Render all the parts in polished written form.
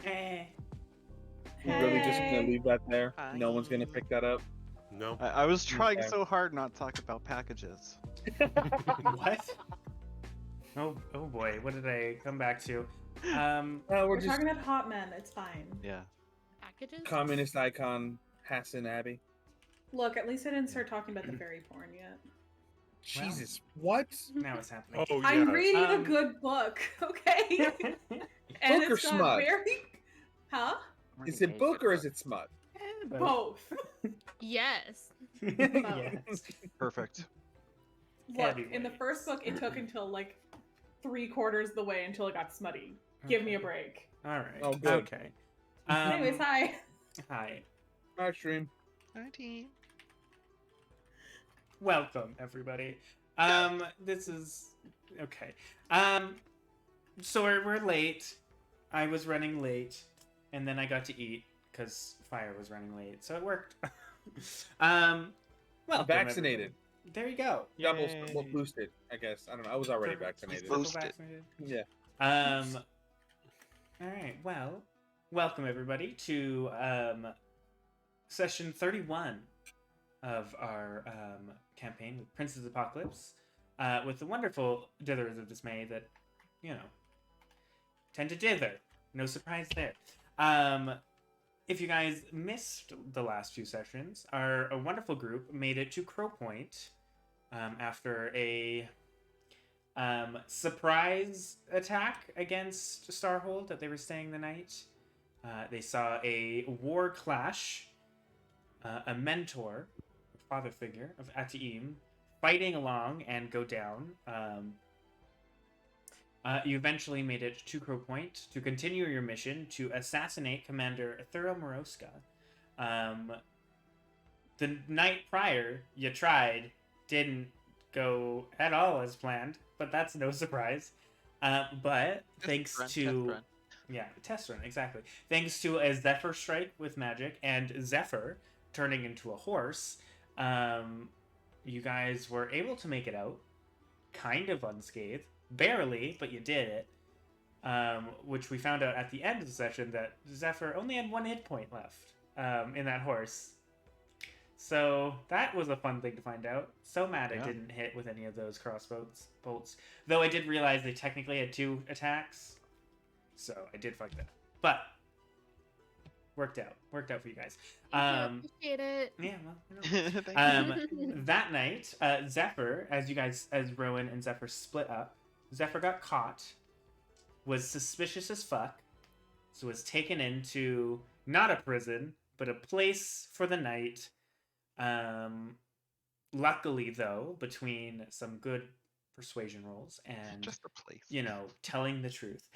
Eh. We're really just gonna leave that there. Hi. No one's gonna pick that up. No. I was trying Okay. so hard not to talk about packages. What? Oh boy, what did I come back to? We're We're just talking about hot men. It's fine. Yeah. Packages? communist icon Hassan Abbey. Look, at least I didn't start talking about the fairy porn yet. Jesus, what? Now it's happening. Oh yeah. I'm reading a Um, good book, okay? And Book or it's got smut? very... Huh? Is it book or is it smut? Both. Yes. Yes. Perfect. Look, in the Anyways. first book, it took until like 3/4 of the way until it got smutty. Give me a Okay. break. All right. Oh, good. Okay. Anyways, hi. Hi. Hi, stream. Hi, team. Welcome, everybody. This is okay. So we're late. I was running late, and then I got to eat because Fire was running late, so it worked. Well, Vaccinated. There you go. Double Yay. well, boosted, I guess. I don't know. I was already vaccinated. Triple Boosted. vaccinated. Yeah. All right. Well, welcome everybody to session 31 of our campaign with Prince's Apocalypse, with the wonderful Ditherers of Dismay that, you know, tend to dither. No surprise there. If you guys missed the last few sessions, our a wonderful group made it to Crow Point after a surprise attack against Starhold that they were staying the night. They saw a war clash, a mentor, father figure of Atiim, fighting along and go down. You eventually made it to Crow Point to continue your mission to assassinate Commander Thuro Moroska. The night prior, you tried, didn't go at all as planned, but that's no surprise. But thanks to... Yeah, test run, exactly. Thanks to a Zephyr strike with magic and Zephyr turning into a horse, you guys were able to make it out, kind of unscathed. Barely, but you did it. Which we found out at the end of the session that Zephyr only had 1 hit point left in that horse. So that was a fun thing to find out. So mad I didn't hit with any of those crossbows bolts. Though I did realize they technically had 2 attacks. So I did fuck that up. But worked out. Worked out for you guys. Appreciate it. Yeah, well, Thank you. that night, Zephyr, as Rowan and Zephyr split up, Zephyr got caught, was suspicious as fuck, so was taken into not a prison, but a place for the night. Luckily, though, between some good persuasion rolls and Just a place. you know, telling the truth,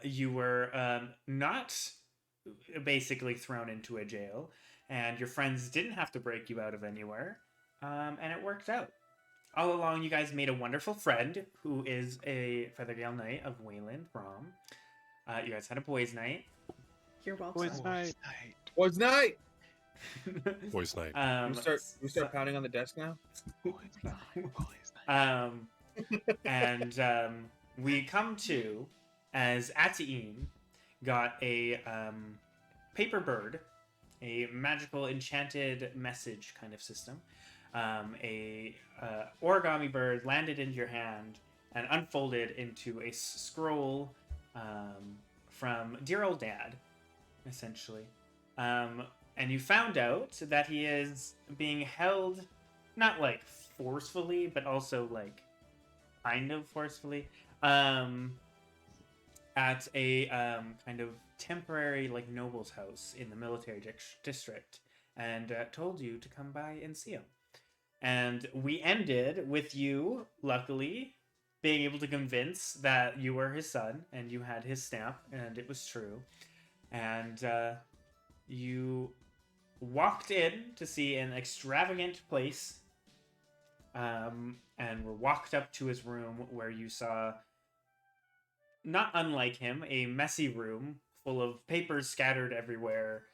you were not basically thrown into a jail, and your friends didn't have to break you out of anywhere, and it worked out. All along, you guys made a wonderful friend who is a Feathergale Knight of Wayland Rom. You guys had a boys' night. You're welcome. Boys' night. Boys' night. Boys' night. We start pounding on the desk now. Boys' night. Boys' night. And we come to as Atiim got a paper bird, a magical enchanted message kind of system. A origami bird landed into your hand and unfolded into a scroll from dear old dad, essentially. And you found out that he is being held, not like forcefully, but also like kind of forcefully, at a kind of temporary like noble's house in the military district, and told you to come by and see him. And we ended with you, luckily, being able to convince that you were his son and you had his stamp and it was true. And you walked in to see an extravagant place, and were walked up to his room where you saw, not unlike him, a messy room full of papers scattered everywhere,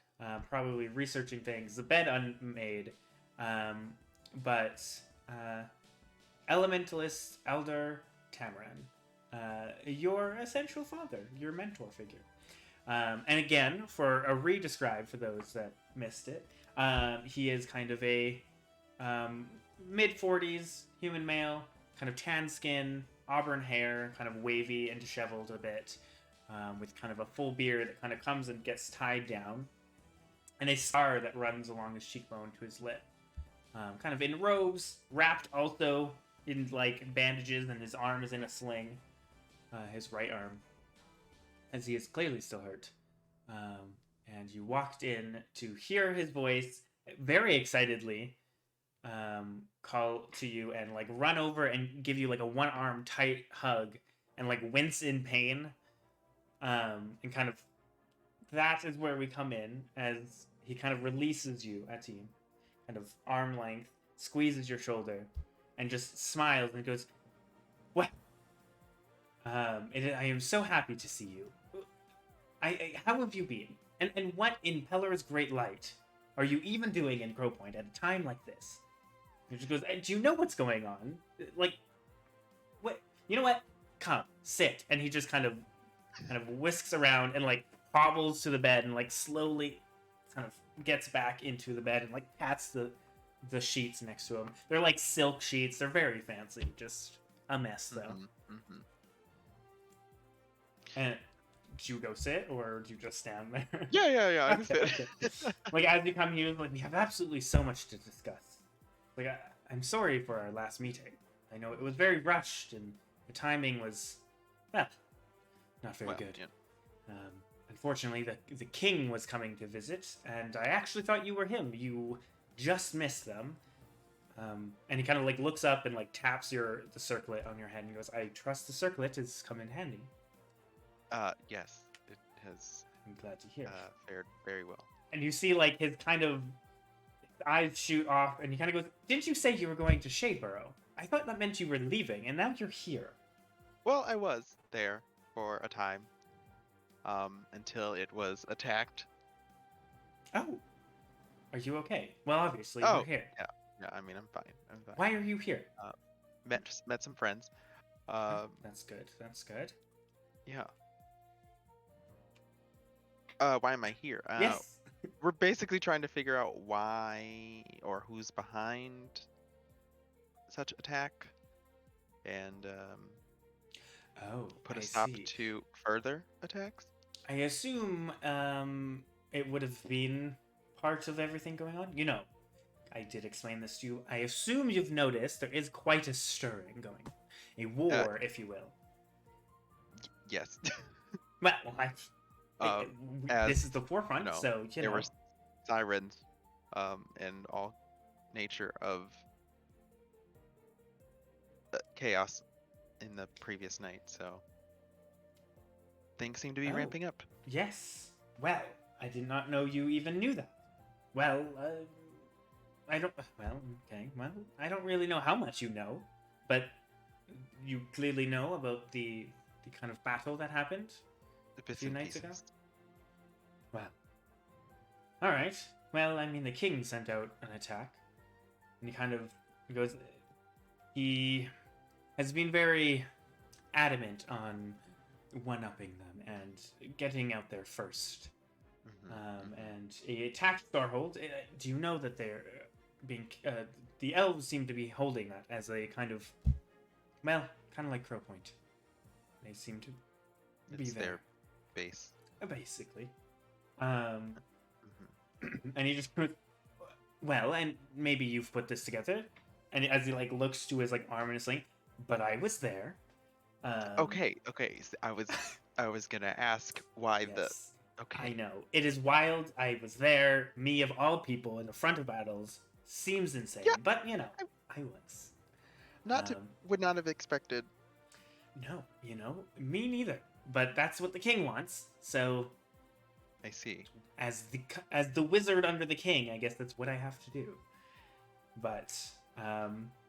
probably researching things, the bed unmade, but Elementalist Elder Tamaran your essential father, your mentor figure. And again, for a re-describe for those that missed it, he is kind of a mid-40s human male, kind of tan skin, auburn hair, kind of wavy and disheveled a bit, with kind of a full beard that kind of comes and gets tied down, and a scar that runs along his cheekbone to his lip. Kind of in robes, wrapped also in like bandages, and his arm is in a sling, his right arm, as he is clearly still hurt. And you walked in to hear his voice very excitedly call to you and like run over and give you like a one-arm tight hug and like wince in pain. And kind of that is where we come in as he kind of releases you at team, kind of arm length, squeezes your shoulder, and just smiles and goes, "Well, I am so happy to see you. How have you been? And what in Pellar's great light are you even doing in Crow Point at a time like this?" He just goes, "Do you know what's going on? Like, what? You know what? Come, sit." And he just kind of whisks around and like hobbles to the bed and like slowly kind of gets back into the bed and like pats the sheets next to him. They're like silk sheets. They're very fancy. Just a mess though. And do you go sit or do you just stand there? Yeah. I can Okay, sit. okay. Like as you come here, like we have absolutely so much to discuss. Like I'm sorry for our last meeting. I know it was very rushed and the timing was, well, not very good. Yeah. Unfortunately, the king was coming to visit, and I actually thought you were him. You just missed them. And he kind of like looks up and like taps the circlet on your head and goes, "I trust the circlet has come in handy." Yes, it has I'm glad to hear. fared very well. And you see like his kind of eyes shoot off, and he kind of goes, "Didn't you say you were going to Shadeborough? I thought that meant you were leaving, and now you're here." Well, I was there for a time, until it was attacked. Oh, are you okay? Well, obviously Oh, you're here. Yeah, I mean, I'm fine. Why are you here? Met some friends. That's good. That's good. Yeah. Why am I here? Yes. We're basically trying to figure out why or who's behind such attack, and put a I stop see. to further attacks. I assume it would have been part of everything going on. You know, I did explain this to you. I assume you've noticed there is quite a stirring going, a war, if you will. Yes. Well, as, this is the forefront, you know, so you there know. were sirens, and all nature of chaos in the previous night, so things seem to be Oh. ramping up. Yes. Well, I did not know you even knew that. Well, I don't. Well, okay. Well, I don't really know how much you know, but you clearly know about the kind of battle that happened a few nights ago. Well. All right. Well, I mean, the king sent out an attack, and he goes. He has been very adamant on one-upping them and getting out there first. And he attacked Starhold. Do you know that they're being... the elves seem to be holding that as a kind of... Well, kind of like Crow Point. They seem to be It's there. their base. Basically. And he just... Well, and maybe you've put this together. And as he like looks to his like arm and his sling, but I was there. Okay. So I was gonna ask why Yes. Okay. I know. It is wild. I was there. Me of all people in the front of battles. Seems insane. Yeah. But, you know, I was. Would not have expected. No, you know, me neither. But that's what the king wants. So, I see. as the wizard under the king, I guess that's what I have to do. But,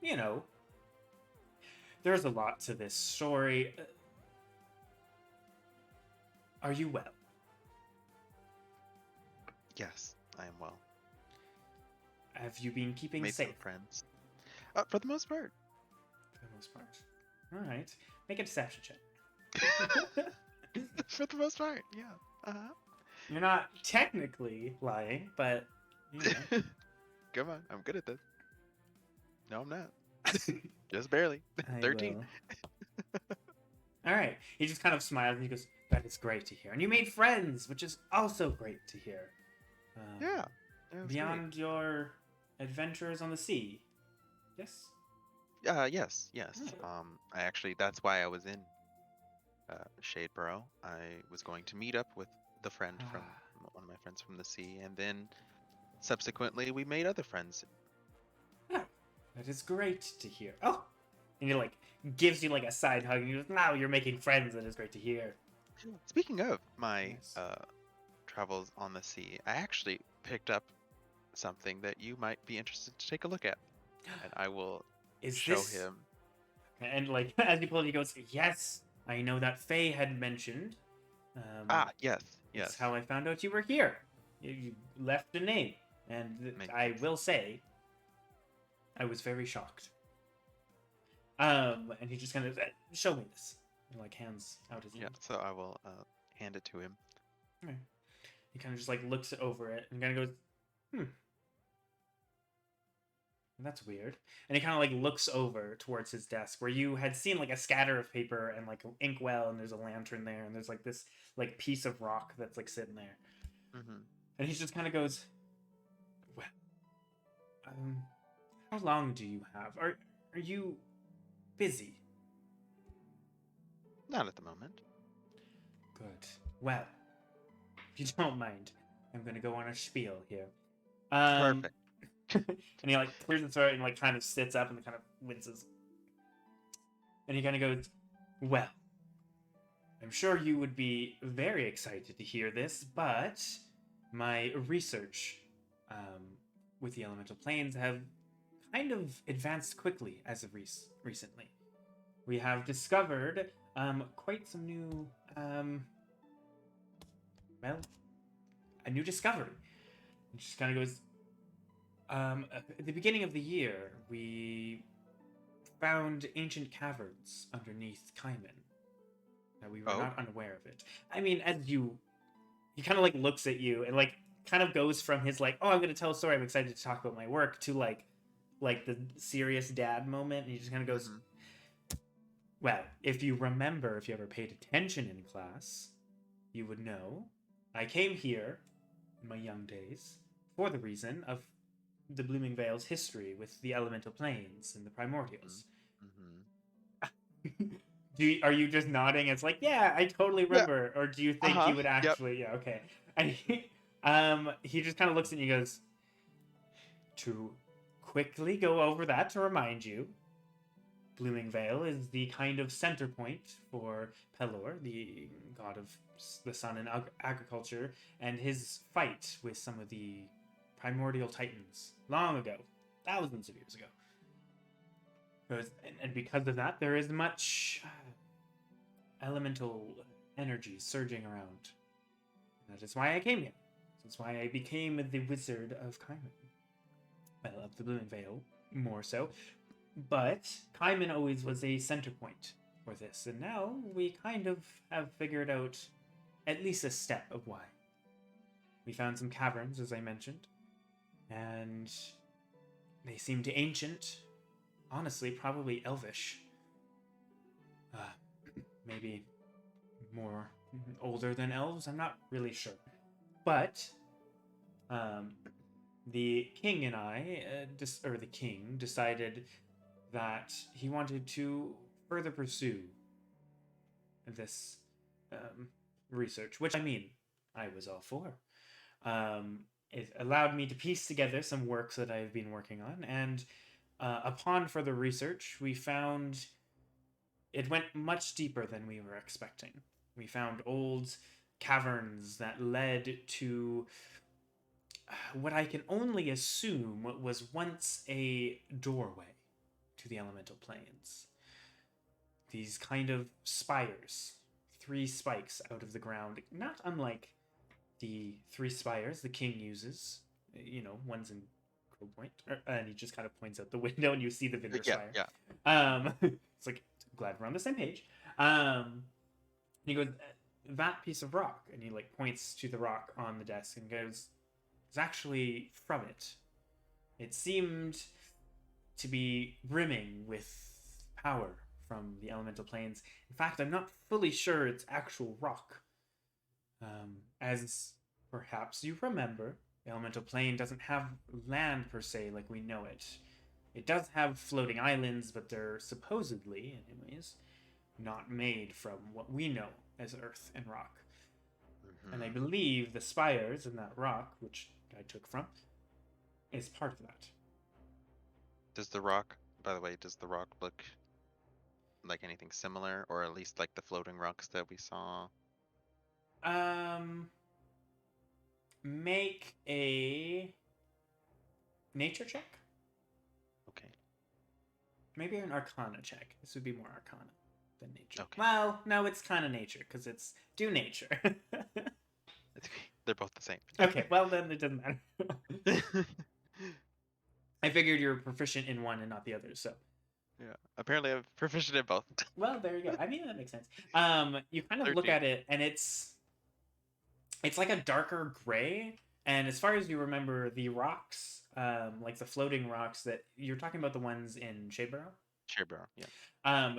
you know, there's a lot to this story. Are you well? Yes, I am well. Have you been keeping Made safe? some friends. For the most part. For the most part. All right. Make a deception check. For the most part, yeah. Uh-huh. You're not technically lying, but you know. Come on, I'm good at this. No, I'm not. Just barely. I 13. will. All right. He just kind of smiles and he goes, "That is great to hear. And you made friends, which is also great to hear. Yeah. It was Beyond your adventures on the sea. Yes? great. Yes. Oh. I actually, that's why I was in Shadeborough. I was going to meet up with the friend from one of my friends from the sea, and then subsequently we made other friends. Oh, that is great to hear. Oh! And he, like, gives you, like, a side hug, and he goes, "Now you're making friends. That is great to hear." Speaking of my Yes. travels on the sea, I actually picked up something that you might be interested to take a look at, and I will Is show this... him. And, like, as you pull it, he goes, "Yes, I know that Faye had mentioned. Yes. That's how I found out you were here. You left a name. And Makes I sense. will say, I was very shocked. And he just kind of said, "Show me this." And, like, hands out his Yeah, hand. so I will hand it to him. Right. He kind of just, like, looks over it and kind of goes, "That's weird." And he kind of, like, looks over towards his desk where you had seen, like, a scatter of paper and, like, an inkwell, and there's a lantern there, and there's, like, this, like, piece of rock that's, like, sitting there. Mm-hmm. And he just kind of goes, "Well, how long do you have? Are you busy?" Not at the moment. Good. Well, if you don't mind, I'm gonna go on a spiel here. Perfect. And he, like, clears his throat and, like, kind of sits up and kind of winces. And he kind of goes, "Well, I'm sure you would be very excited to hear this, but my research with the elemental planes have kind of advanced quickly as of recently. We have discovered quite some new, a new discovery." And she just kind of goes, "At the beginning of the year, we found ancient caverns underneath Caiman. That we were not unaware of it. I mean, he kind of, like, looks at you and, like, kind of goes from his, like, 'Oh, I'm going to tell a story, I'm excited to talk about my work,' to, like the serious dad moment. And he just kind of goes, Well, if you remember, if you ever paid attention in class, you would know I came here in my young days for the reason of the Blooming Vale's history with the elemental planes and the primordials." Are you just nodding? It's like, "Yeah, I totally remember." Or do you think you would actually? Yeah, okay. And he just kind of looks at you and goes, "To quickly go over that to remind you, Blooming Vale is the kind of center point for Pelor, the god of the sun and agriculture, and his fight with some of the primordial titans long ago, thousands of years ago. And because of that, there is much elemental energy surging around. That is why I came here. That's why I became the Wizard of Caiman. Well, of the Blooming Vale, more so. But Caiman always was a center point for this, and now we kind of have figured out at least a step of why. We found some caverns, as I mentioned, and they seemed ancient. Honestly, probably elvish. Maybe more older than elves, I'm not really sure. But the king and I, the king, decided that he wanted to further pursue this research, which, I mean, I was all for. It allowed me to piece together some works that I've been working on, and upon further research, we found it went much deeper than we were expecting. We found old caverns that led to what I can only assume was once a doorway to the elemental planes. These kind of spires, 3 spikes out of the ground, not unlike the 3 spires the king uses. You know, one's in Crow Point, and he just kind of points out the window, and you see the Vinder spire. Yeah. It's like, glad we're on the same page. He goes, that piece of rock, and he like points to the rock on the desk and goes, it's actually from it. It seemed to be brimming with power from the elemental planes. In fact, I'm not fully sure it's actual rock. As perhaps you remember, the elemental plane doesn't have land per se like we know it. It does have floating islands, but they're supposedly, anyways, not made from what we know as earth and rock. And I believe the spires in that rock, which I took from, is part of that. Does the rock, by the way, look like anything similar, or at least like the floating rocks that we saw? Make a nature check. Okay. Maybe an arcana check. This would be more arcana than nature. Okay. Well, no, it's kind of nature, because it's do nature. They're both the same. Okay, well then it doesn't matter. I figured you were proficient in one and not the other, so. Yeah, apparently I'm proficient in both. Well, there you go. I mean, that makes sense. You kind of 13. look at it, and it's like a darker gray. And as far as you remember, the rocks, like the floating rocks that you're talking about, the ones in Shadeborough. Shadeborough, yeah.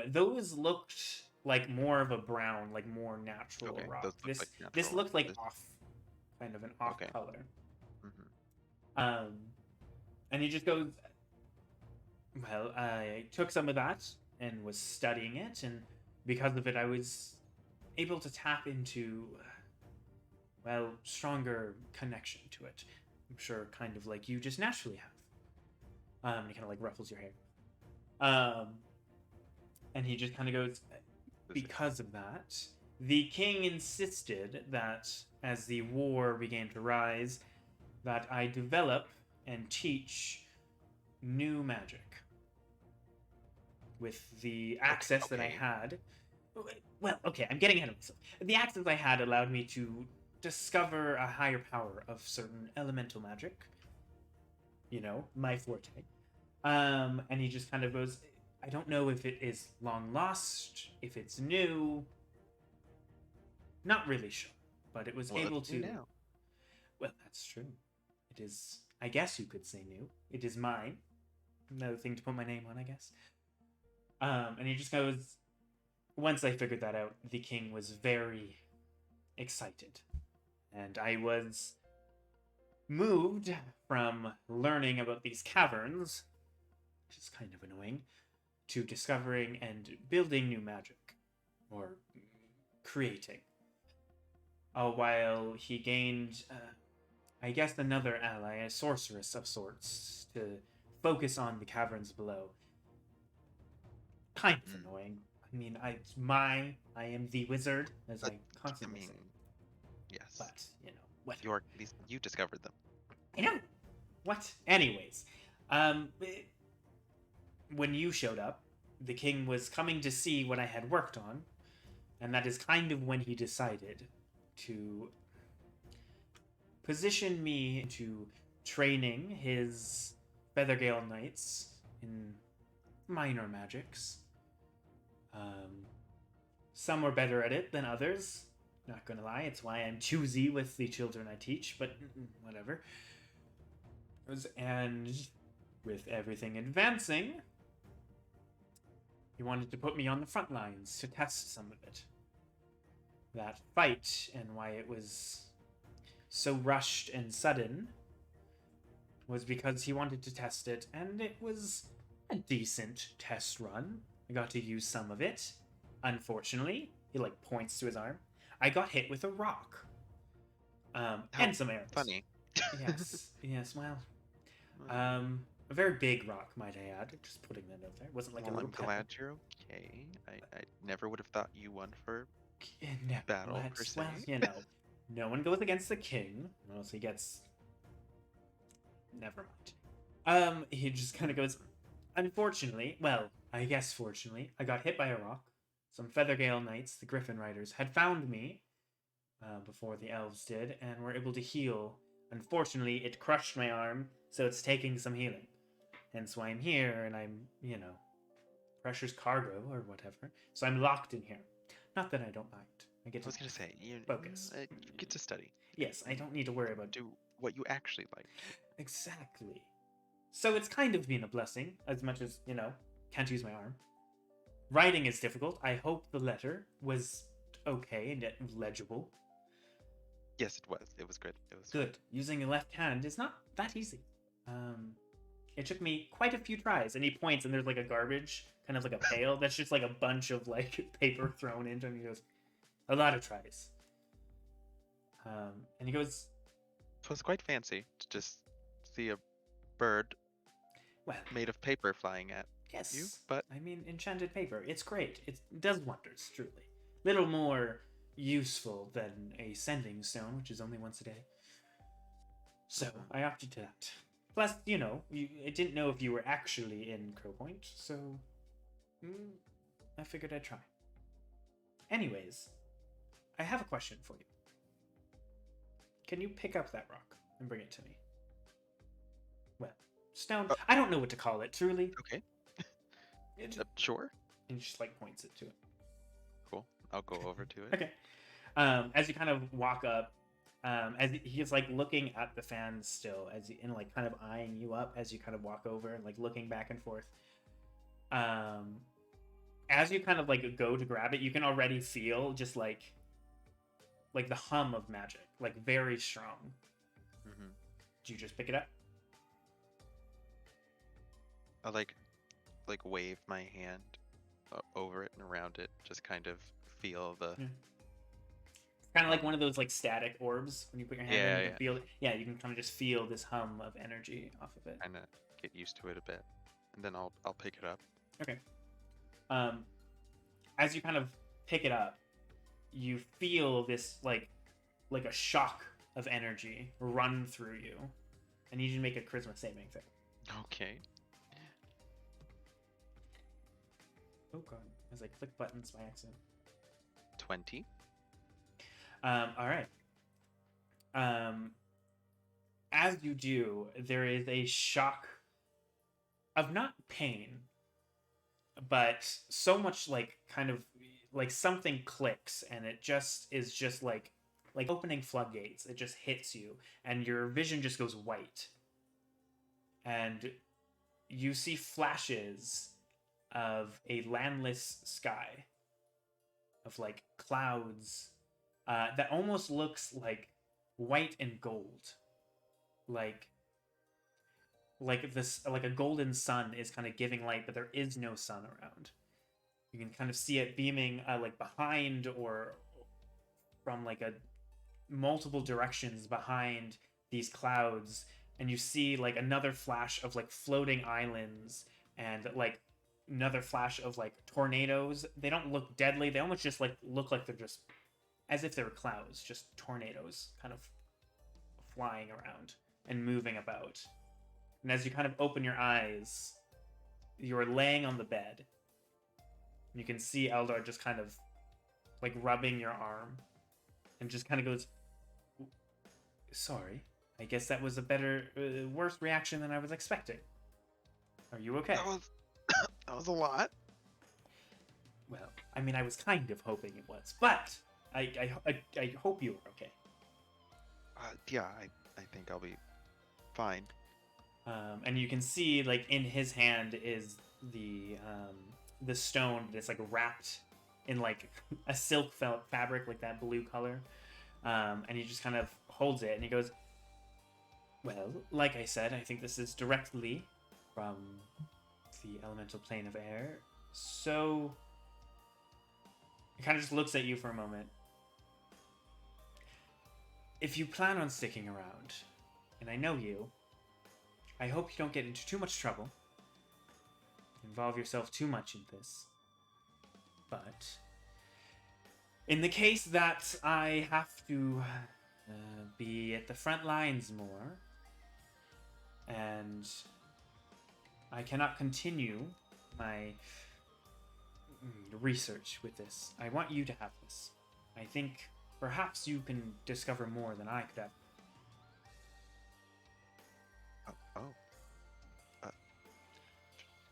Those looked like more of a brown, like more natural Okay, rock. those look like This natural looked like rocks. off, kind of an off Okay. color. Mm-hmm. And he just goes, well, I took some of that and was studying it, and because of it, I was able to tap into, well, stronger connection to it. I'm sure kind of like you just naturally have. And he kind of like ruffles your hair. And he just kind of goes, because of that, the king insisted that as the war began to rise, that I develop and teach new magic. With the access that I had. Well, okay, I'm getting ahead of myself. The access I had allowed me to discover a higher power of certain elemental magic. You know, my forte. And he just kind of goes, I don't know if it is long lost, if it's new. Not really sure. But it was able to. Now. Well, that's true. It is, I guess you could say new. It is mine. Another thing to put my name on, I guess. And he just goes, once I figured that out, the king was very excited. And I was moved from learning about these caverns, which is kind of annoying, to discovering and building new magic. Or creating. While he gained, I guess, another ally, a sorceress of sorts, to focus on the caverns below. Kind of annoying. I mean, I am the wizard, as I constantly say. Yes. But, you know, what? You discovered them. I know. What? Anyways, when you showed up, the king was coming to see what I had worked on, and that is kind of when he decided to position me into training his Feathergale Knights in minor magics. Some were better at it than others. Not gonna lie, it's why I'm choosy with the children I teach, but whatever. And with everything advancing, he wanted to put me on the front lines to test some of it. That fight and why it was so rushed and sudden was because he wanted to test it, and it was a decent test run. I got to use some of it. Unfortunately, he like points to his arm. I got hit with a rock. And some arrows. Funny. Yes, well. A very big rock, might I add. Just putting that out there. It wasn't like a little I'm glad you're okay. I never would have thought you won for battle, per se. Well, you know, no one goes against the king, unless he gets... Never mind. He just kind of goes, unfortunately, well, I guess fortunately, I got hit by a rock. Some Feathergale Knights, the Griffin Riders, had found me before the elves did, and were able to heal. Unfortunately, it crushed my arm, so it's taking some healing. Hence why I'm here, and I'm, you know, pressure's cargo, or whatever. So I'm locked in here. Not that I don't mind. I get I was gonna say focus. you get to study. Yes, I don't need to worry about Do what you actually like. exactly. So it's kind of been a blessing, as much as can't use my arm. Writing is difficult. I hope the letter was okay and yet legible. Yes, it was. It was good. It was Good. Using the left hand is not that easy. It took me quite a few tries. And he points, and there's like a garbage, kind of like a pail. That's just like a bunch of like paper thrown into him. He goes, a lot of tries. And he goes, It was quite fancy to just see a bird well, made of paper flying at yes. you, but I mean, enchanted paper. It's great. It does wonders, truly. Little more useful than a sending stone, which is only once a day. So I opted to that. Plus, I didn't know if you were actually in Crow Point, so I figured I'd try. Anyways, I have a question for you. Can you pick up that rock and bring it to me? Well, stone. I don't know what to call it, truly. okay. It, Sure. and he just like points it to it. Cool. I'll go over to it. Okay. As you kind of walk up, as he's like looking at the fans still, and like kind of eyeing you up as you kind of walk over and like looking back and forth. As you kind of like go to grab it, you can already feel just like the hum of magic, like very strong. Mm-hmm. Do you just pick it up? I like wave my hand over it and around it, just kind of feel the. Yeah. Kind of like one of those like static orbs when you put your hand in, you can feel it. Yeah, you can kind of just feel this hum of energy off of it. Kind of get used to it a bit, and then I'll pick it up. Okay. As you kind of pick it up, you feel this like a shock of energy run through you. I need you to make a charisma saving thing. Okay. Oh god, as I click buttons by accident. 20. All right. As you do, there is a shock of not pain, but so much like kind of like something clicks, and it just is just like opening floodgates. It just hits you, and your vision just goes white, and you see flashes of a landless sky, of like clouds that almost looks like white and gold, like this, like a golden sun is kind of giving light, but there is no sun around. You can kind of see it beaming like behind or from like a multiple directions behind these clouds, and you see like another flash of like floating islands and like another flash of like tornadoes. They don't look deadly. They almost just like look like they're just as if they were clouds, just tornadoes kind of flying around and moving about. And as you kind of open your eyes, you're laying on the bed. You can see Eldar just kind of like rubbing your arm and just kind of goes, sorry, I guess that was a worse reaction than I was expecting. Are you okay? That was a lot. Well, I mean, I was kind of hoping it was, but I hope you were okay. Yeah, I think I'll be fine. And you can see, like, in his hand is the stone that's like wrapped in like a silk felt fabric, like that blue color. And he just kind of holds it, and he goes, well, like I said, I think this is directly from the elemental plane of air. So he kind of just looks at you for a moment. If you plan on sticking around, and I know you, I hope you don't get into too much trouble, involve yourself too much in this. But in the case that I have to be at the front lines more, and I cannot continue my research with this, I want you to have this. I think perhaps you can discover more than I could have.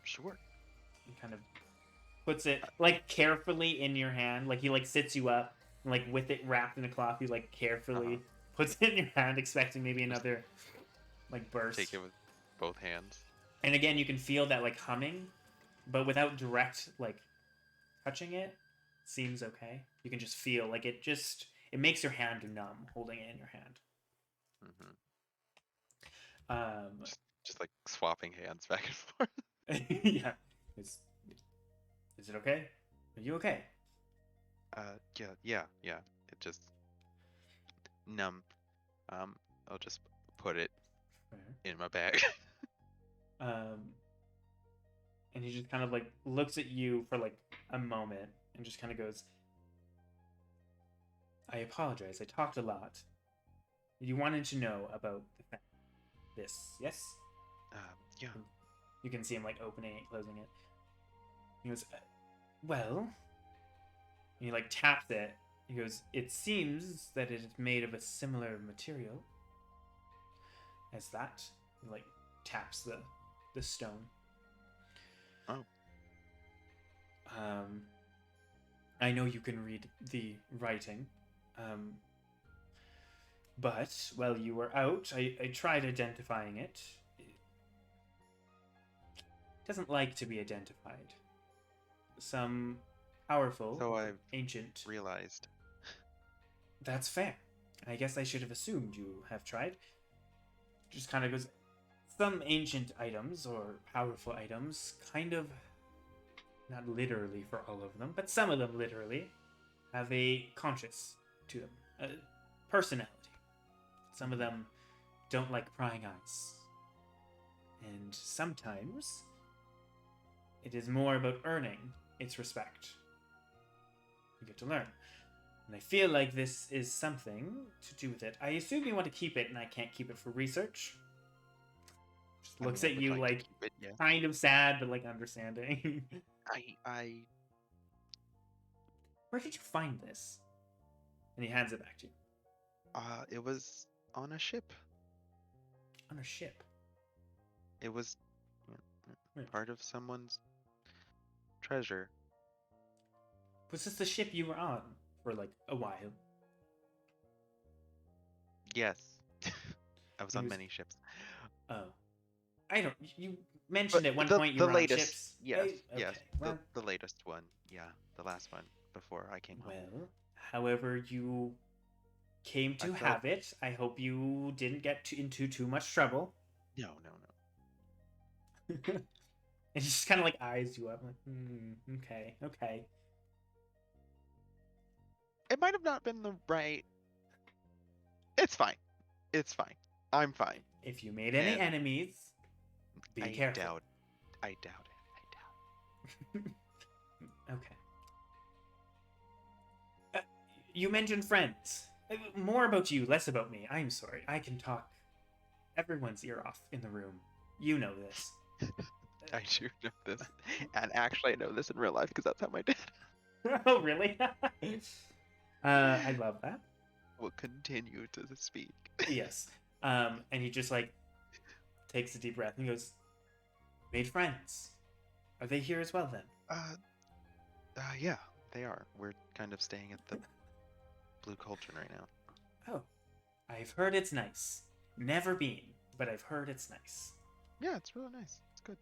Sure. He kind of puts it like carefully in your hand, like he like sits you up like with it wrapped in a cloth, he like carefully puts it in your hand, expecting maybe another like burst. Take it with both hands. And again, you can feel that like humming, but without direct like touching it. Seems okay. You can just feel like it makes your hand numb holding it in your hand. Just like swapping hands back and forth. Yeah. Is it okay? Are you okay? Yeah. It just numb. I'll just put it in my bag. And he just kind of like looks at you for like a moment and just kind of goes, I apologize. I talked a lot. You wanted to know about this, yes? Yeah. You can see him like opening it, closing it. He goes, well, and he like taps it. He goes, it seems that it is made of a similar material as that. He like taps the stone. Oh. I know you can read the writing. But while you were out, I tried identifying it. It doesn't like to be identified. Some powerful, So I've ancient... realized. That's fair. I guess I should have assumed you have tried. Just kind of goes... Some ancient items, or powerful items, kind of... Not literally for all of them, but some of them literally have a conscience to them. A personality. Some of them don't like prying eyes. And sometimes it is more about earning its respect. You get to learn. And I feel like this is something to do with it. I assume you want to keep it, and I can't keep it for research. Just looks at you like kind of sad, but like understanding. I Where did you find this? And he hands it back to you. It was on a ship. On a ship? It was part of someone's treasure. Was this the ship you were on for like a while? Yes. I was on many ships. Oh. I don't... You mentioned at one point you were on ships. Yes, Okay. yes. Well, the latest one. Yeah, the last one before I came home. well, however you came to have it, I hope you didn't get into too much trouble. No. It just kind of like eyes you up, like, okay. It might have not been the right. It's fine. I'm fine. If you made any enemies, be careful. I doubt it. Okay. You mentioned friends. More about you, less about me. I'm sorry. I can talk everyone's ear off in the room. You know this. I do know this. And actually, I know this in real life because that's how my dad. Oh, really? I love that. Will continue to speak. Yes. And he just like takes a deep breath and goes, made friends. Are they here as well then? Yeah, they are. We're kind of staying at the Blue Cauldron right now. Oh, I've heard it's nice. Never been, but I've heard it's nice. Yeah, it's really nice. It's good.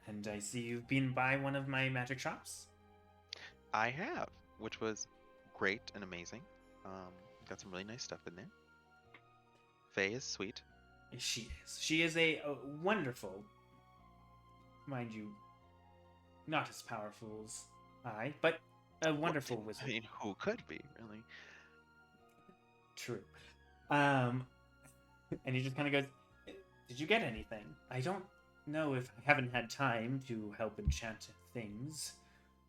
And I see you've been by one of my magic shops? I have, which was great and amazing. Got some really nice stuff in there. Faye is sweet. She is. She is a wonderful, mind you, not as powerful as I, but a wonderful wizard. I mean, who could be, really? True. And he just kind of goes, did you get anything? I don't know if I haven't had time to help enchant things,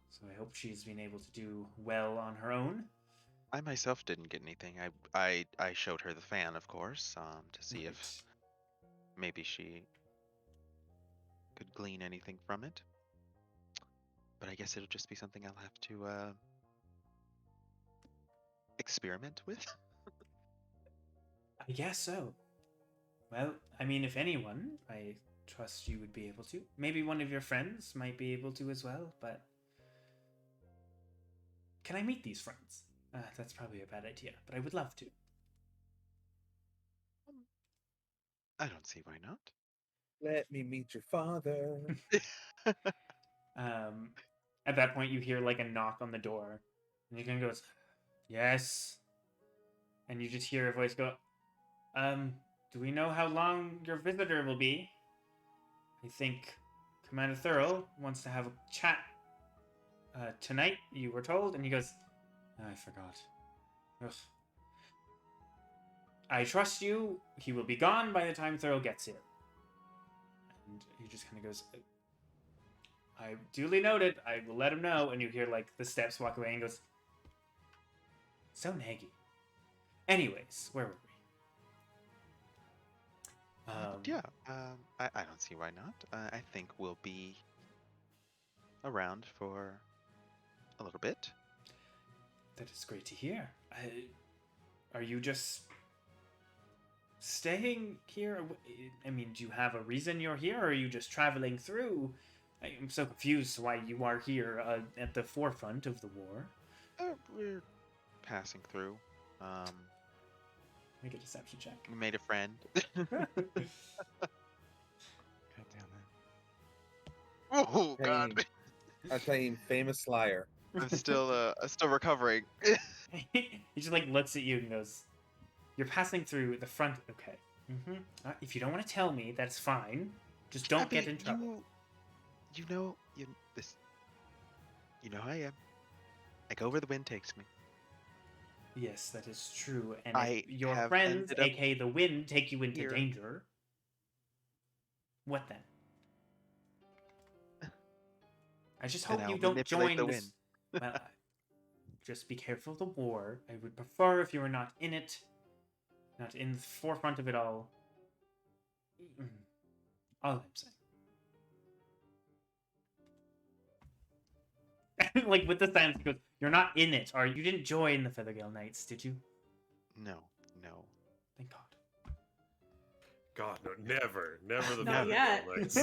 so I hope she's been able to do well on her own. I myself didn't get anything. I showed her the fan, of course, to see if maybe she could glean anything from it. But I guess it'll just be something I'll have to experiment with. I guess so. Well, I mean, if anyone, I trust you would be able to. Maybe one of your friends might be able to as well, but... Can I meet these friends? That's probably a bad idea, but I would love to. I don't see why not. Let me meet your father. At that point, you hear like a knock on the door, and the king goes, "Yes," and you just hear a voice go, "Do we know how long your visitor will be? I think Commander Thurl wants to have a chat tonight, you were told." And he goes, "I forgot. Ugh. I trust you. He will be gone by the time Thurl gets here." And he just kind of goes, "I duly noted. I will let him know." And you hear like the steps walk away and goes, "So naggy." Anyways, where were we? I don't see why not. I think we'll be around for a little bit. That is great to hear. Are you just staying here? I mean, do you have a reason you're here, or are you just traveling through? I'm so confused why you are here at the forefront of the war. We're passing through. Make a deception check. We made a friend. God damn Oh God! Cain, famous liar. I'm still recovering. He just like looks at you and goes, "You're passing through the front. Okay. If you don't want to tell me, that's fine. Just don't get in trouble." You know how I am. I go where the wind takes me. Yes, that is true. And I if your have friends, ended up aka the wind, take you into here. danger, what then? I just hope Then you I'll don't manipulate join the this. Well, just be careful of the war. I would prefer if you were not in it, not in the forefront of it all. All I'm saying. Like with the silence, he goes, "You're not in it, or you didn't join the Feathergale Knights, did you?" No. Thank God. God, no, never the Not Feather yet. Girl Knights.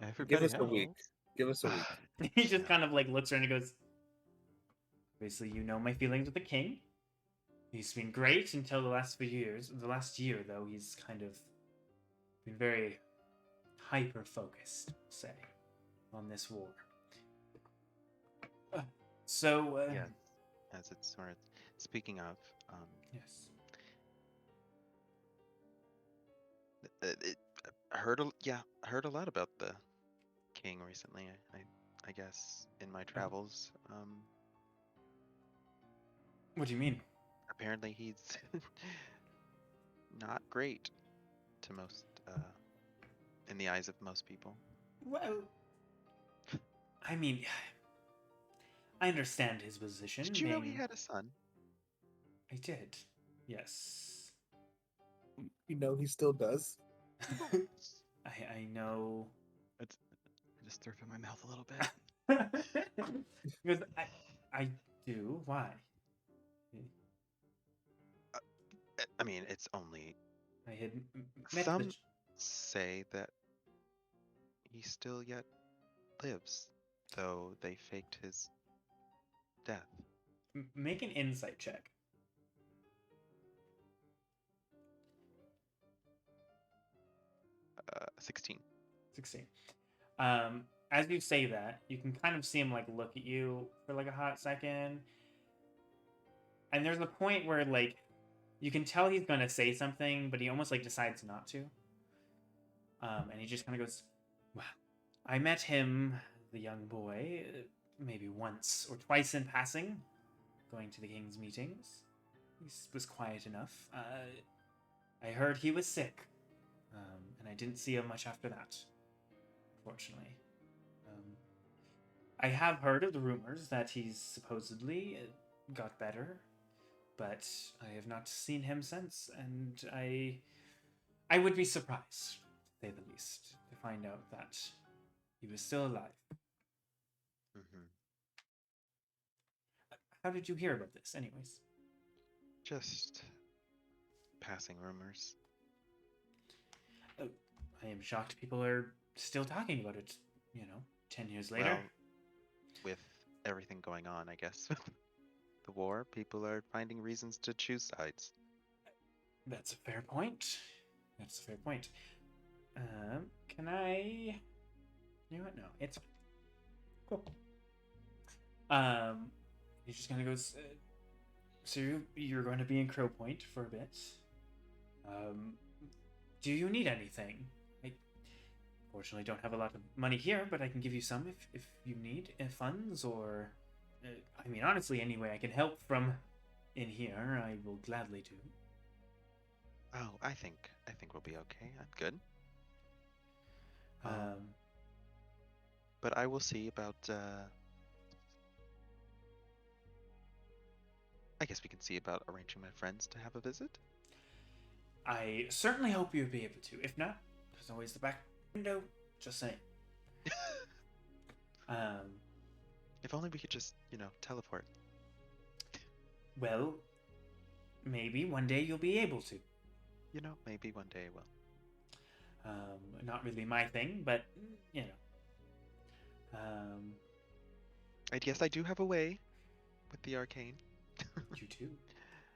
Everybody Give us a knows. week. Give us a week. He just kind of like looks around and goes, "Obviously, you know my feelings with the king. He's been great until the last few years. The last year, though, he's kind of been very hyper-focused, say, on this war. So, Yes. As it's sort of speaking of, yes. I heard a lot about the king recently. I guess in my travels. What do you mean? Apparently he's not great to most, in the eyes of most people. Well, I mean, I understand his position. Did you know he had a son? I did. Yes. You know he still does. I know. I just threw up in my mouth a little bit. Because I do. Why? I mean, it's only I had met some say that he still yet lives, though they faked his death. Make an insight check. 16. 16. As you say that, you can kind of see him like look at you for like a hot second. And there's a point where like you can tell he's gonna say something, but he almost like decides not to. And he just kind of goes, "Well, I met him, the young boy, maybe once or twice in passing, going to the king's meetings. He was quiet enough. I heard he was sick, and I didn't see him much after that, unfortunately. I have heard of the rumors that he's supposedly got better, but I have not seen him since, and I would be surprised, to say the least, to find out that he was still alive." Mm-hmm. How did you hear about this, anyways? Just passing rumors. Oh, I am shocked people are still talking about it, 10 years later. Well, with everything going on, I guess. the war, people are finding reasons to choose sides. That's a fair point. That's a fair point. Can I? You know what? No, it's cool. He just kind of goes. So you're going to be in Crow Point for a bit. Do you need anything? I fortunately don't have a lot of money here, but I can give you some if you need funds or. I mean, honestly, any way I can help from in here, I will gladly do. Oh, I think we'll be okay. I'm good. But I will see about. I guess we can see about arranging my friends to have a visit. I certainly hope you'll be able to. If not, there's always the back window. Just saying. If only we could just, teleport. Well, maybe one day you'll be able to. Maybe one day I will. Not really my thing, but I guess I do have a way with the arcane. You too.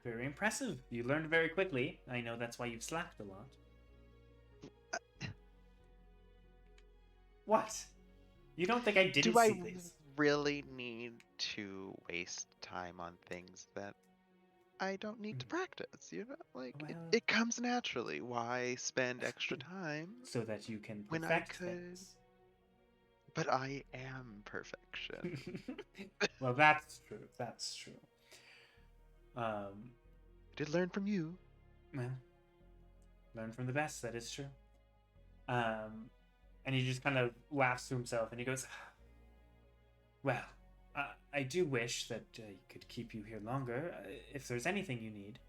Very impressive. You learned very quickly. I know that's why you've slacked a lot. What? You don't think I didn't Do I see this? really need to waste time on things that I don't need to practice? Well, it comes naturally. Why spend extra time so that you can when I perfect could? things. But I am perfection. Well, that's true. That's true. I did learn from you. Well, learn from the best. That is true. And he just kind of laughs to himself, and he goes, "Well, I do wish that he could keep you here longer. If there's anything you need,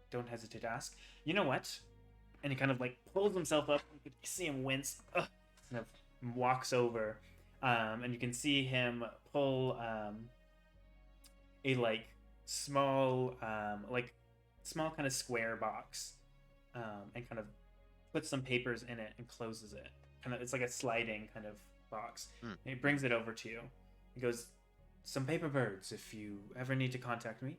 don't hesitate to ask. You know what?" And he kind of like pulls himself up. You can see him wince. Kind of walks over, and you can see him pull a small kind of square box, and kind of puts some papers in it and closes it. It's like a sliding kind of box. And he brings it over to you. He goes, "Some paper birds. If you ever need to contact me,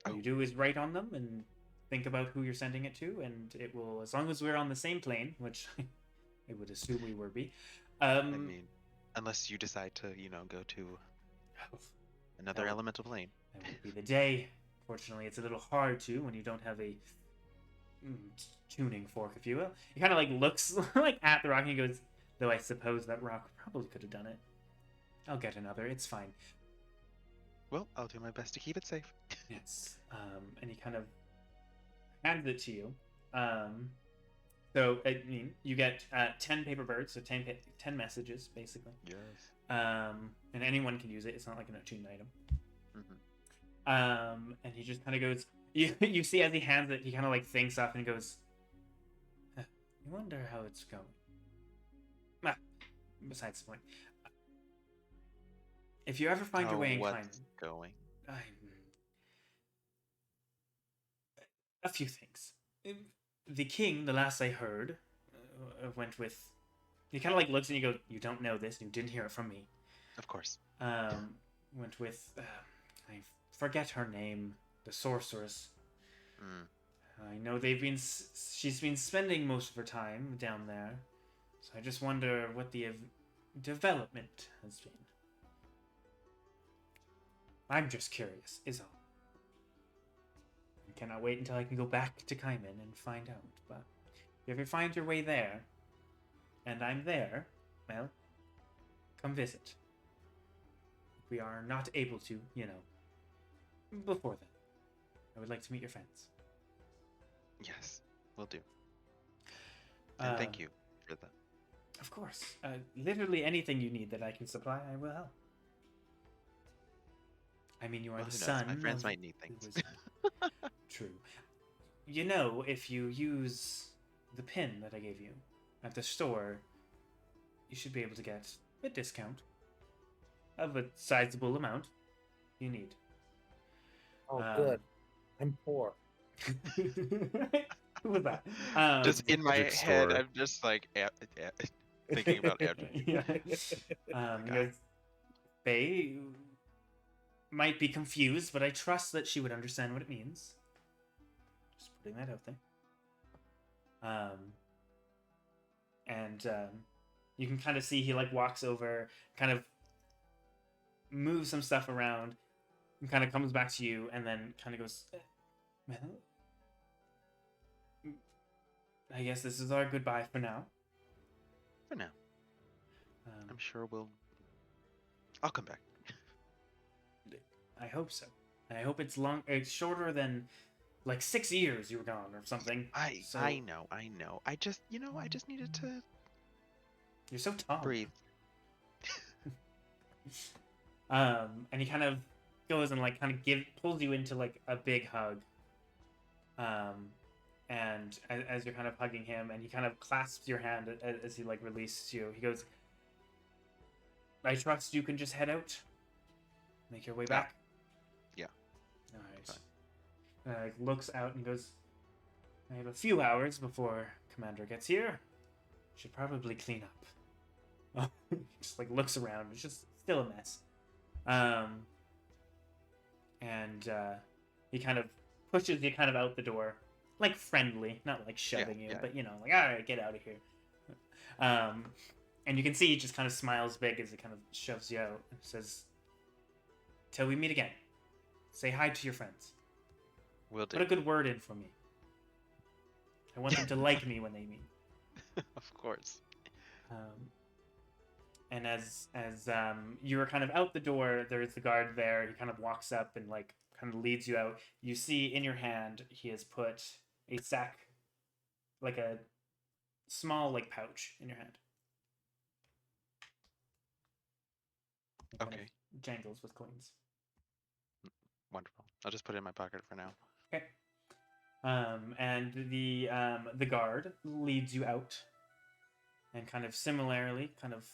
all you do is write on them and think about who you're sending it to, and it will, as long as we're on the same plane, which I would assume we would be." I mean, unless you decide to, go to another elemental plane. That would be the day. Fortunately, it's a little hard to when you don't have a tuning fork, if you will. He kind of looks at the rock and he goes, "Though I suppose that rock probably could have done it. I'll get another. It's fine." Well, I'll do my best to keep it safe. Yes. And he kind of hands it to you. So I mean, you get 10 paper birds, so 10 messages basically. Yes. And anyone can use it. It's not like an attuned item. Mm-hmm. And he just kind of goes. You see as he hands it, he kind of thinks up and he goes, "Huh, I wonder how it's going." Besides the point. If you ever find your way in Cain, what's going? A few things. The king, the last I heard, went with. He kind of looks and you go, "You don't know this, and you didn't hear it from me." Of course. Went with. I forget her name. The sorceress. I know she's been spending most of her time down there, so I just wonder what the development has been. I'm just curious, is all. I cannot wait until I can go back to Kaiman and find out, but if you find your way there, and I'm there, well, come visit. If we are not able to, before then. I would like to meet your friends. Yes, will do. And thank you for that. Of course. Literally anything you need that I can supply, I will help. I mean, you are the son. My friends might need things. True. If you use the pin that I gave you at the store, you should be able to get a discount of a sizable amount you need. Oh, good. I'm poor. Who was that? Just in my Magic head, store. I'm just thinking about Amdrus. Yeah. Faye, might be confused, but I trust that she would understand what it means. Just putting that out there. You can kind of see he like walks over, kind of moves some stuff around, and kind of comes back to you, and then kind of goes, well, I guess this is our goodbye for now. For now. I'm sure I'll come back. I hope so. I hope it's shorter than like 6 years you were gone or something. I know. I just needed to You're so tall. breathe. And he kind of goes and like kind of pulls you into like a big hug. And as you're kind of hugging him, and he kind of clasps your hand as he like releases you, he goes, I trust you can just head out, make your way back. Yeah. All right. Looks out and goes, I have a few hours before Commander gets here. Should probably clean up. Just like looks around. It's just still a mess. He kind of pushes you kind of out the door, like friendly, not like shoving you, but you know, like, all right, get out of here. And you can see he just kind of smiles big as he kind of shoves you out and says, till we meet again, say hi to your friends. Will do. Put a good word in for me. I want them to like me when they meet. Of course. And as you were kind of out the door, there's the guard there. He kind of walks up and like kind of leads you out. You see in your hand he has put a sack, like a small like pouch in your hand. It kind Okay. of jangles with coins. Wonderful. I'll just put it in my pocket for now. Okay. And the guard leads you out, and kind of similarly, kind of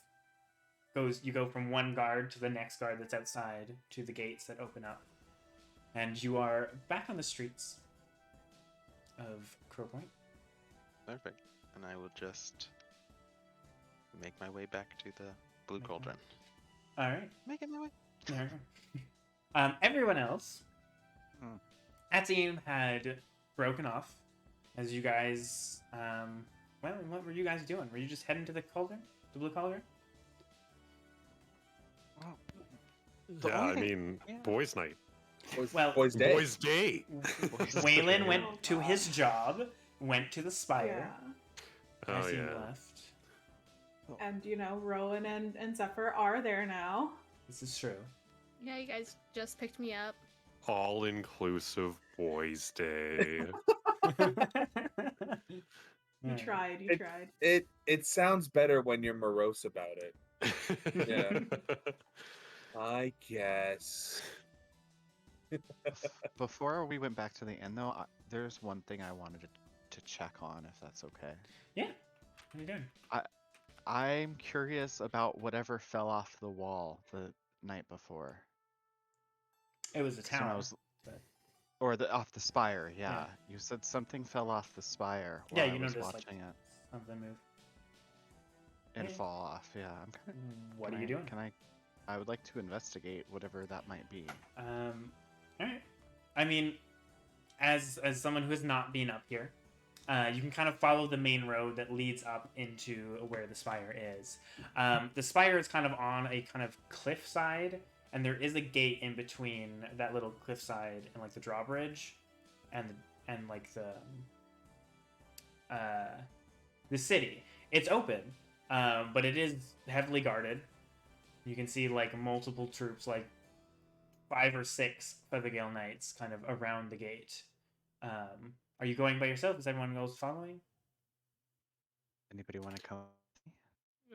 you go from one guard to the next guard that's outside to the gates that open up, and you are back on the streets of Crow Point. Perfect. And I will just make my way back to the Blue Cauldron. All right. Making my way. All right. Everyone else, Atim had broken off as you guys. Well, what were you guys doing? Were you just heading to the cauldron, the Blue Cauldron? Yeah, I mean, boys' night. Boys' day. Boys' day. Waylon went to his job, went to the spire. Yeah. As he yeah. left. And you know, Rowan and Zephyr are there now. This is true. Yeah, you guys just picked me up. All-inclusive boys' day. You tried. You tried. It sounds better when you're morose about it. Yeah. I guess. Before we went back to the inn, though, there's one thing I wanted to check on, if that's okay. Yeah. What are you doing? I'm curious about whatever fell off the wall the night before. It was a 'Cause when I tower. was- but- Or off the spire, yeah. Yeah. You said something fell off the spire Yeah, while you I was noticed, watching like, it something move. and Yeah. fall off. Yeah, I'm kind of. What are you doing? I would like to investigate whatever that might be. All right. I mean, as someone who has not been up here, you can kind of follow the main road that leads up into where the spire is. The spire is kind of on a kind of cliff side, and there is a gate in between that little cliff side and like the drawbridge, and like the city. It's open, but it is heavily guarded. You can see like multiple troops, like 5 or 6 Feathergale Knights, kind of around the gate. Are you going by yourself? Is everyone else following? Anybody want to come?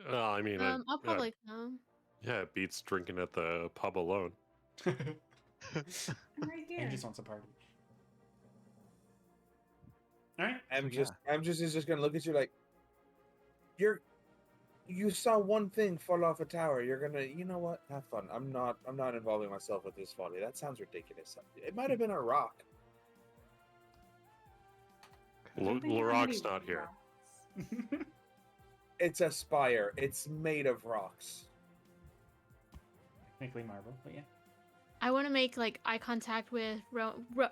I mean, I'll probably come. yeah, it beats drinking at the pub alone. I'm right here. He just wants a party. All right. Amdrus is just gonna look at you like, you saw one thing fall off a tower. You're gonna, you know what? Have fun. I'm not involving myself with this folly. That sounds ridiculous. It might have been a rock. I don't think there are Laroc's many not here. rocks. It's a spire. It's made of rocks. Technically marble, but yeah. I want to make like eye contact with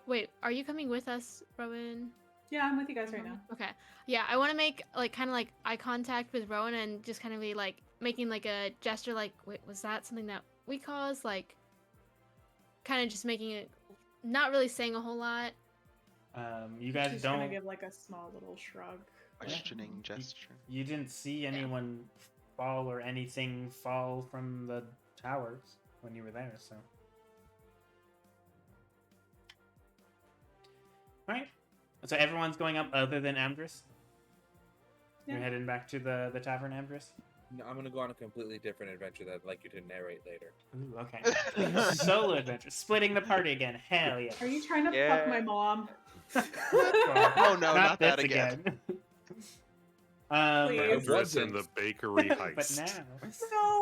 wait, are you coming with us, Rowan? Yeah, I'm with you guys right now. Okay. Yeah, I want to make like kind of like eye contact with Rowan and just kind of be like making like a gesture like, wait, was that something that we caused? Like, kind of just making it, not really saying a whole lot. You guys Just don't gonna give like a small little shrug. Questioning gesture. You didn't see anyone fall or anything fall from the towers when you were there, so. Alright. So everyone's going up other than Amdrus? You're Yeah. heading back to the tavern, Amdrus? No, I'm gonna go on a completely different adventure that I'd like you to narrate later. Ooh, okay. Solo adventure. Splitting the party again. Hell yeah. Are you trying to Yeah. fuck my mom? Oh no, not that this again. Please. Amdrus in the bakery But heist.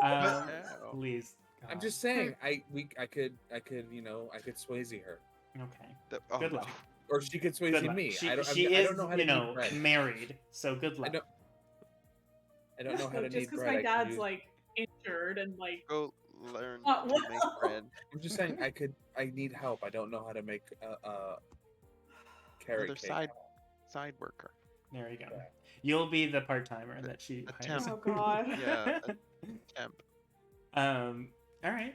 now. No. No. Please. I'm God. just saying, I could Swayze her, Okay. Oh, Good no. luck. or she could Good Swayze luck. me. She, I don't know how to knead bread. married, so good luck. I don't know how to Just knead because bread. my I can dad's use- like injured and like Go learn What? to make bread. I'm just saying, I need help. I don't know how to make a carrot Another cake. side worker. There you go. Yeah. You'll be the part timer that she A hires. temp. oh god. Yeah, temp. All right.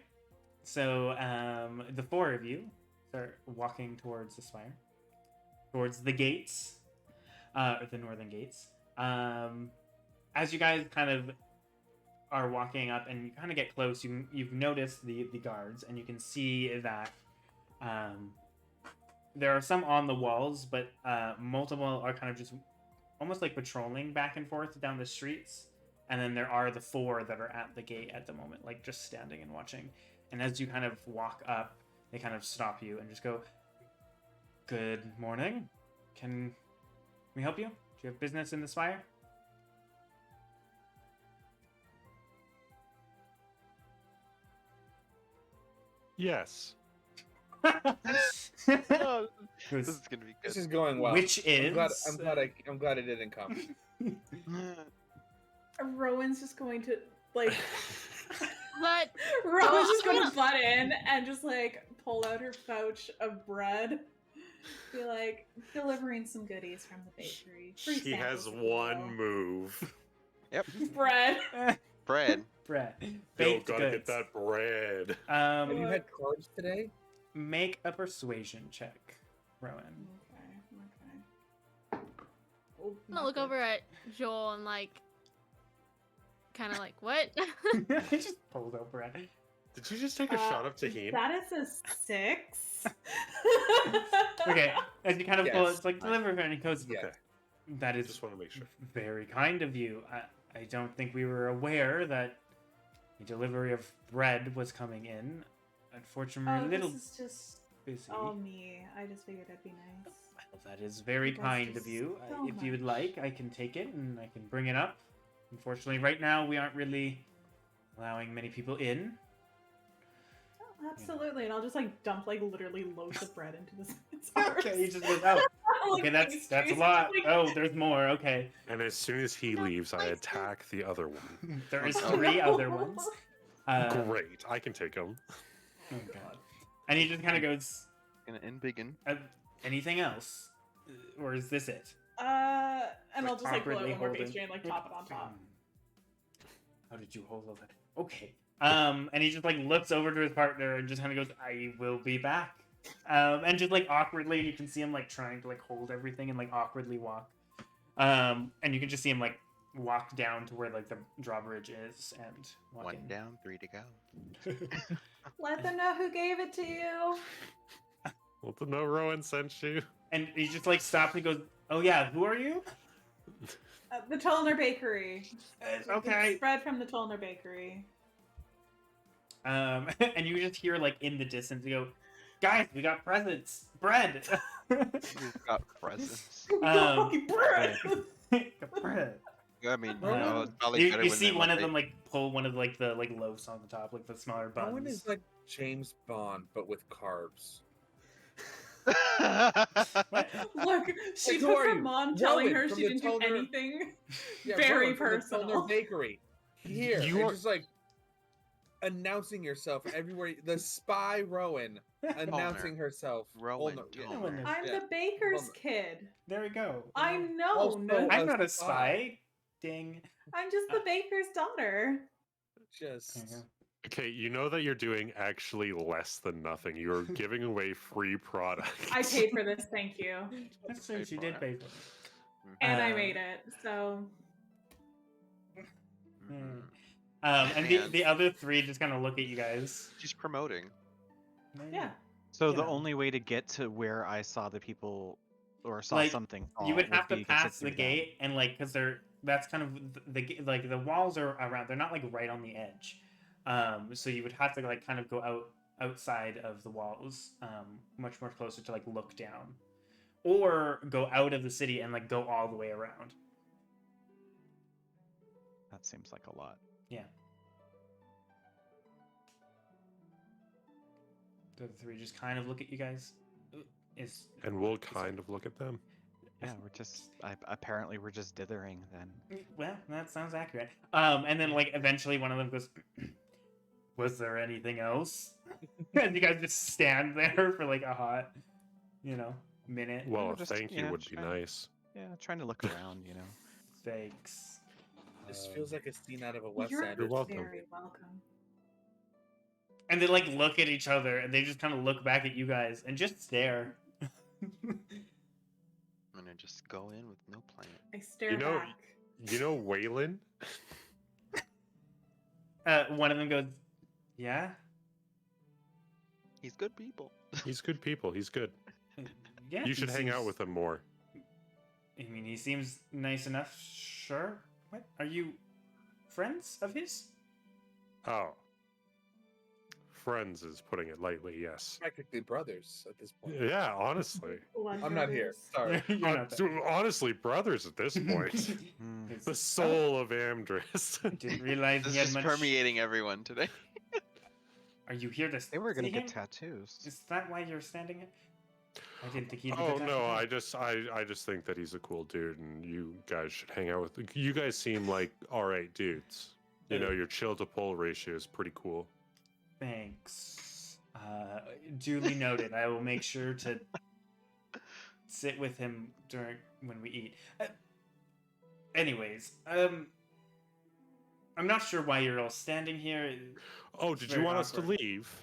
So the four of you start walking towards the spire, towards the gates, or the northern gates. As you guys kind of are walking up and you kind of get close, you've noticed the guards, and you can see that there are some on the walls, but multiple are kind of just almost like patrolling back and forth down the streets. And then there are the four that are at the gate at the moment, like just standing and watching. And as you kind of walk up, they kind of stop you and just go, "Good morning. Can we help you? Do you have business in the spire?" Yes. Oh, this is gonna be This good. is going well. Which is I'm glad it didn't come. Rowan's just going to like But Rowan's just I'm going to gonna- butt in and just like pull out her pouch of bread. Be like delivering some goodies from the bakery. Free She has samples if you one will. move. Yep, bread. bread. bread. Yo, Baked gotta goods. get that bread. Have you had carbs today? Make a persuasion check, Rowan. Okay. Oh, I'm gonna look over at Joel and like, kind of like, what? Just pulled over at it. Did you just take a shot of tahini? That is a 6. Okay, as you kind of pull, Yes. it's like deliver, and he goes, Yeah. Okay, "That is just want to make sure. very kind of you. I don't think we were aware that the delivery of bread was coming in. Unfortunately, we're a little this is just busy. all me. I just figured it'd be nice. Well, that is very That's kind of just you. so If you would much. like, I can take it and I can bring it up. Unfortunately, right now we aren't really allowing many people in. Oh, absolutely, and I'll just like dump like literally loads of bread into this. Okay, he just goes, "Oh, okay, that's a lot. Oh, there's more. Okay, And as soon as he leaves, I attack the other one. there is Oh, 3 other ones. Great, I can take him. Oh god. And he just kind of goes, Gonna end biggin. "Anything else, or is this it?" And I'll just like pull out awkwardly one more holding- pastry and like top it on top. How did you hold all that? Okay. And he just like looks over to his partner and just kind of goes, "I will be back." And just like awkwardly, you can see him like trying to like hold everything and like awkwardly walk. And you can just see him like walk down to where like the drawbridge is and walk 1 in. down, 3 to go. Let them know who gave it to you. Well, to know Rowan sent you. And he just like stops and goes, "Oh yeah, who are you?" The Tolner Bakery. Okay. It's bread from the Tolner Bakery. And you just hear like in the distance, you go, "Guys, we got presents, bread." We've got presents. Bread. Bread. I mean, you Rowan, know, it's probably You, better you when see they're one like of them like pull one of like the like loaves on the top, like the smaller buns. Rowan is like James Bond, but with carbs. Look, she Like, who took are her you? mom telling Rowan her from she the didn't do Tolner- anything. Yeah, Very Rowan from the Tolner personal. Bakery. Here, You and are- just like announcing yourself everywhere. The spy Rowan announcing herself. Rowan. Yeah. Tomer. I'm Yeah. the baker's Homer. kid. There we go. I'm Also known. I'm not a spy. Ding. I'm just the baker's daughter. There you Just go. Okay, you know that you're doing actually less than nothing. You're giving away free products. I paid for this, thank you. That's true. Paid She for did it. pay for it. And I Um, made it, so Mhm. And the other three just kind of look at you guys. She's promoting. There you yeah. go. So You the know. only way to get to where I saw the people or saw Like, something fall You would have to be pass sit the through them. gate, and like, because that's kind of like the walls are around. They're not like right on the edge. So you would have to like kind of go outside of the walls, much more closer to like look down, or go out of the city and like go all the way around. That seems like a lot. Yeah. The three just kind of look at you guys. And we'll kind of look at them. Yeah, apparently we're just dithering then. Well, that sounds accurate. And then like eventually one of them goes, "Was there anything else?" And you guys just stand there for like a hot, minute. Well, We're a just, thank you would be nice. Yeah, trying to look around, Thanks. this feels like a scene out of a Wes You're Anderson. welcome. very welcome. And they like look at each other, and they just kind of look back at you guys and just stare. I'm gonna just go in with no plan. I stare You know- back. You know Waylon? One of them goes, "Yeah, He's good people. He's good people. He's good. yeah." You should hang out with him more. I mean, he seems nice enough. Sure. What? Are you friends of his? Oh. Friends is putting it lightly, yes. Practically brothers at this point. Yeah, honestly. Blood I'm not here. brothers. Sorry. You're not there. Honestly, brothers at this point. Hmm. The soul of Amdrus. Didn't realize This he had is much. permeating everyone today. Are you here to They were gonna see get him? tattoos. Is that why you're standing here? I didn't think he'd be Oh the type no, to I just think that he's a cool dude, and you guys should hang out with. You guys seem like all right dudes. You know, your chill to pull ratio is pretty cool. Thanks. Duly noted. I will make sure to sit with him when we eat. Anyways, I'm not sure why you're all standing here. Oh, It's did you very want us to awkward. leave?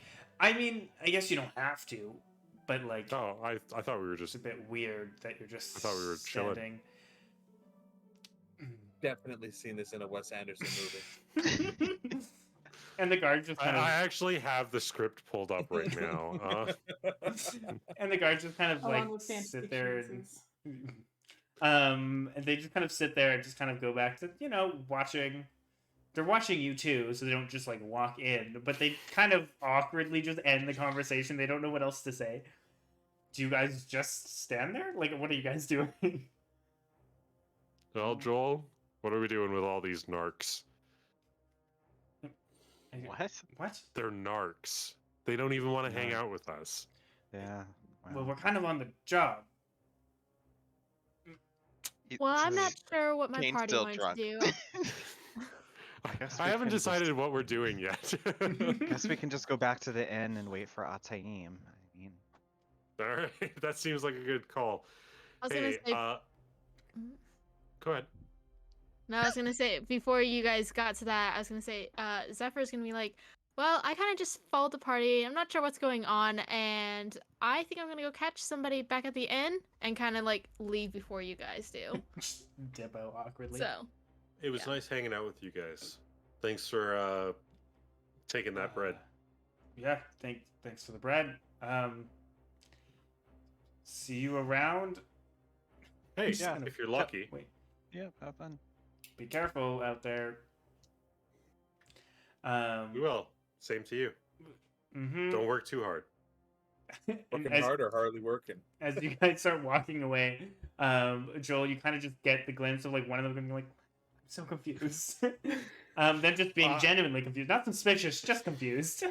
I mean, I guess you don't have to, but like, Oh, I thought we were it's just. a bit weird that you're just I thought we were chilling. standing. Definitely seen this in a Wes Anderson movie. And the guards just kind I actually have the script pulled up right now. and the guards just kind of Along like with fantasy sit there and choices. and they just kind of sit there and just kind of go back to watching. They're watching you too, so they don't just like walk in, but they kind of awkwardly just end the conversation. They don't know what else to say. Do you guys just stand there? Like, what are you guys doing? Well, Joel, what are we doing with all these narcs? What? What? They're narcs. They don't even want to hang Narc. out with us. Yeah. Well, we're kind of on the job. Well, I'm not sure what my Cain's party still wants drunk. to do. guess I we haven't can just- decided what we're doing yet. Guess we can just go back to the inn and wait for Ataim. I mean, All right, that seems like a good call. I was gonna Hey, say. go ahead. No, I was gonna say before you guys got to that, I was gonna say Zephyr's gonna be like, well, I kind of just followed the party. I'm not sure what's going on, and I think I'm gonna go catch somebody back at the inn and kind of like leave before you guys do. Dippo awkwardly. So It was Yeah. nice hanging out with you guys. Thanks for taking that bread. Yeah, thanks for the bread. See you around. Hey, Just gonna- if you're lucky. Wait, yeah, have fun. be careful out there. We will. Same to you. Mhm. Don't work too hard. And Working as, hard or hardly working? as you guys start walking away, Joel, you kind of just get the glimpse of like one of them being like, "I'm so confused." Then just being genuinely confused, not suspicious, just confused.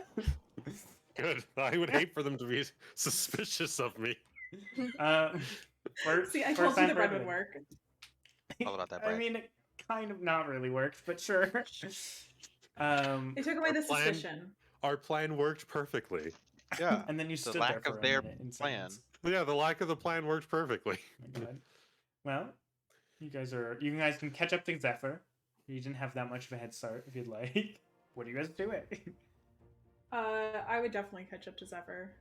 Good. I would hate for them to be suspicious of me. See, I told you the bread would work. All about that I bread. mean, it kind of not really works, but sure. They took away Our the plan- suspicion. Our plan worked perfectly. Yeah. And then you The stood there lack for of a their minute in plan. silence. Yeah, the lack of the plan worked perfectly. Oh my God. Well, you guys can catch up to Zephyr. You didn't have that much of a head start if you'd like. What do you guys do it? I would definitely catch up to Zephyr.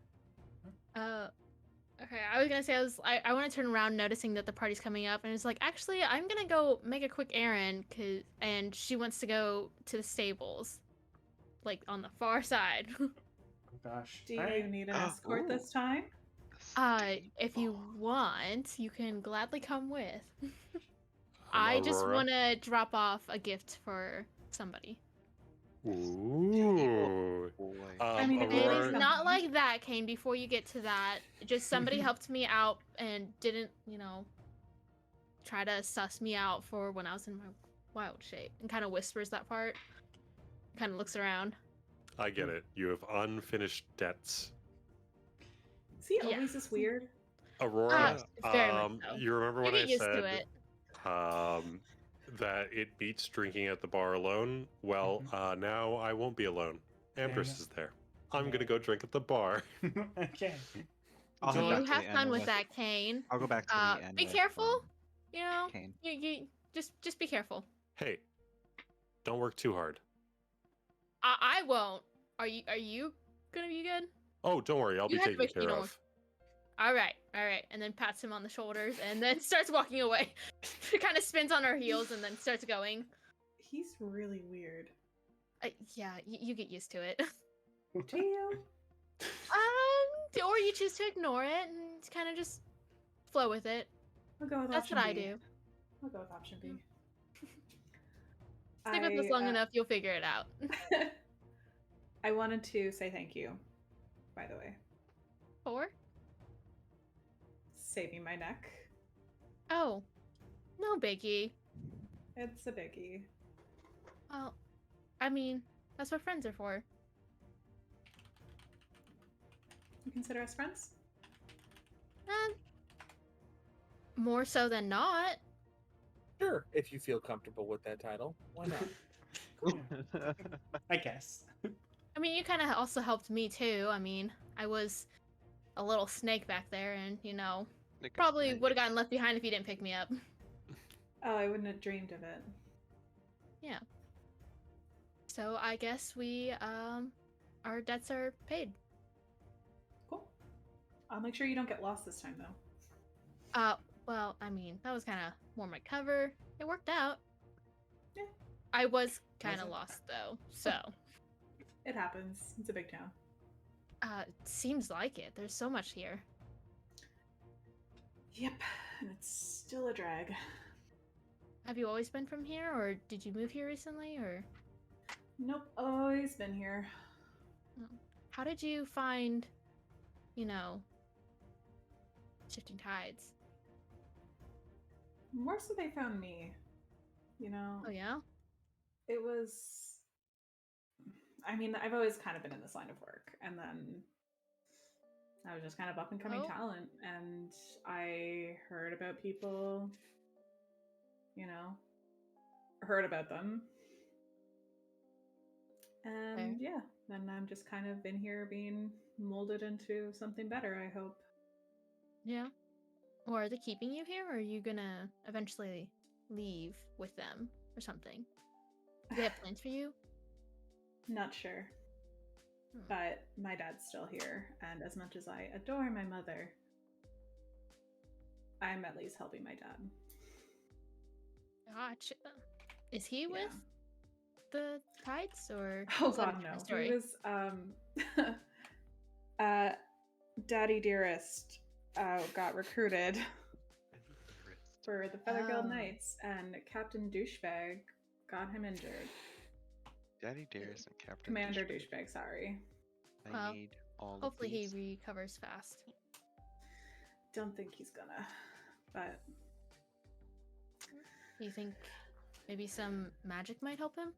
Okay, I was gonna say I want to turn around, noticing that the party's coming up, and it's like, actually, I'm gonna go make a quick errand, and she wants to go to the stables, like on the far side. Oh gosh. Do you Alright. need an escort this time? If you want, you can gladly come with. I'm I just Aurora. want to drop off a gift for somebody. Ooh. Boy. I mean, if It Aurora, is not like that, Cain. Before you get to that, just somebody helped me out and didn't, try to suss me out for when I was in my wild shape, and kind of whispers that part. Kind of looks around. I get it. You have unfinished debts. Is he Yeah. always this weird? Aurora, very much so. you remember You when get I used to said it. that it beats drinking at the bar alone? Well, now I won't be alone. you Amdrus go. is there. I'm gonna go drink at the bar. Okay. I'll head You back to have the fun inn with that, Cain. I'll go back to the inn. Be with, careful. You know, Cain. you just be careful. Hey, don't work too hard. I won't. Are you gonna be good? Oh, don't worry, I'll You be have to taken make sure you care don't of. All right, and then pats him on the shoulders, and then starts walking away. Kind of spins on her heels, and then starts going. He's really weird. Yeah, you get used to it. Do you? Or you choose to ignore it and kind of just flow with it. I'll go with That's option what I B. do. I'll go with option B. Stick with us long enough, you'll figure it out. I wanted to say thank you, by the way. Or? Saving my neck. Oh, no biggie. It's a biggie. Well, I mean, that's what friends are for. You consider us friends? More so than not. Sure, if you feel comfortable with that title, why not? I guess. I mean, you kind of also helped me too. I mean, I was a little snake back there, and probably would have gotten left behind if you didn't pick me up. Oh, I wouldn't have dreamed of it. Yeah. So I guess our debts are paid. Cool. I'll make sure you don't get lost this time, though. Well, I mean, that was kind of more my cover. It worked out. Yeah. I was kind Was of it? lost though, so. It happens. It's a big town. Seems like it. There's so much here. Yep, and it's still a drag. Have you always been from here, or did you move here recently, or? Nope, always been here. How did you find, shifting tides? More so they found me. Oh yeah? It was... I mean, I've always kind of been in this line of work, and then I was just kind of up-and-coming Oh. talent, and I heard about people, heard about them. And Fair. yeah, then I'm just kind of in here being molded into something better, I hope. Yeah. Or are they keeping you here, or are you gonna eventually leave with them or something? Do they have plans for you? Not sure. But my dad's still here, and as much as I adore my mother, I'm at least helping my dad. Gotcha. Is he with the tides, or Oh is that a god, no. different story? He was Daddy Dearest got recruited for the Feather Guild Oh. Knights, and Captain Douchebag got him injured. Daddy Dearest and Captain Commander Douchebag, sorry. I Well, need all Hopefully of he these. recovers fast. Don't think he's gonna, but Do you think maybe some magic might help him?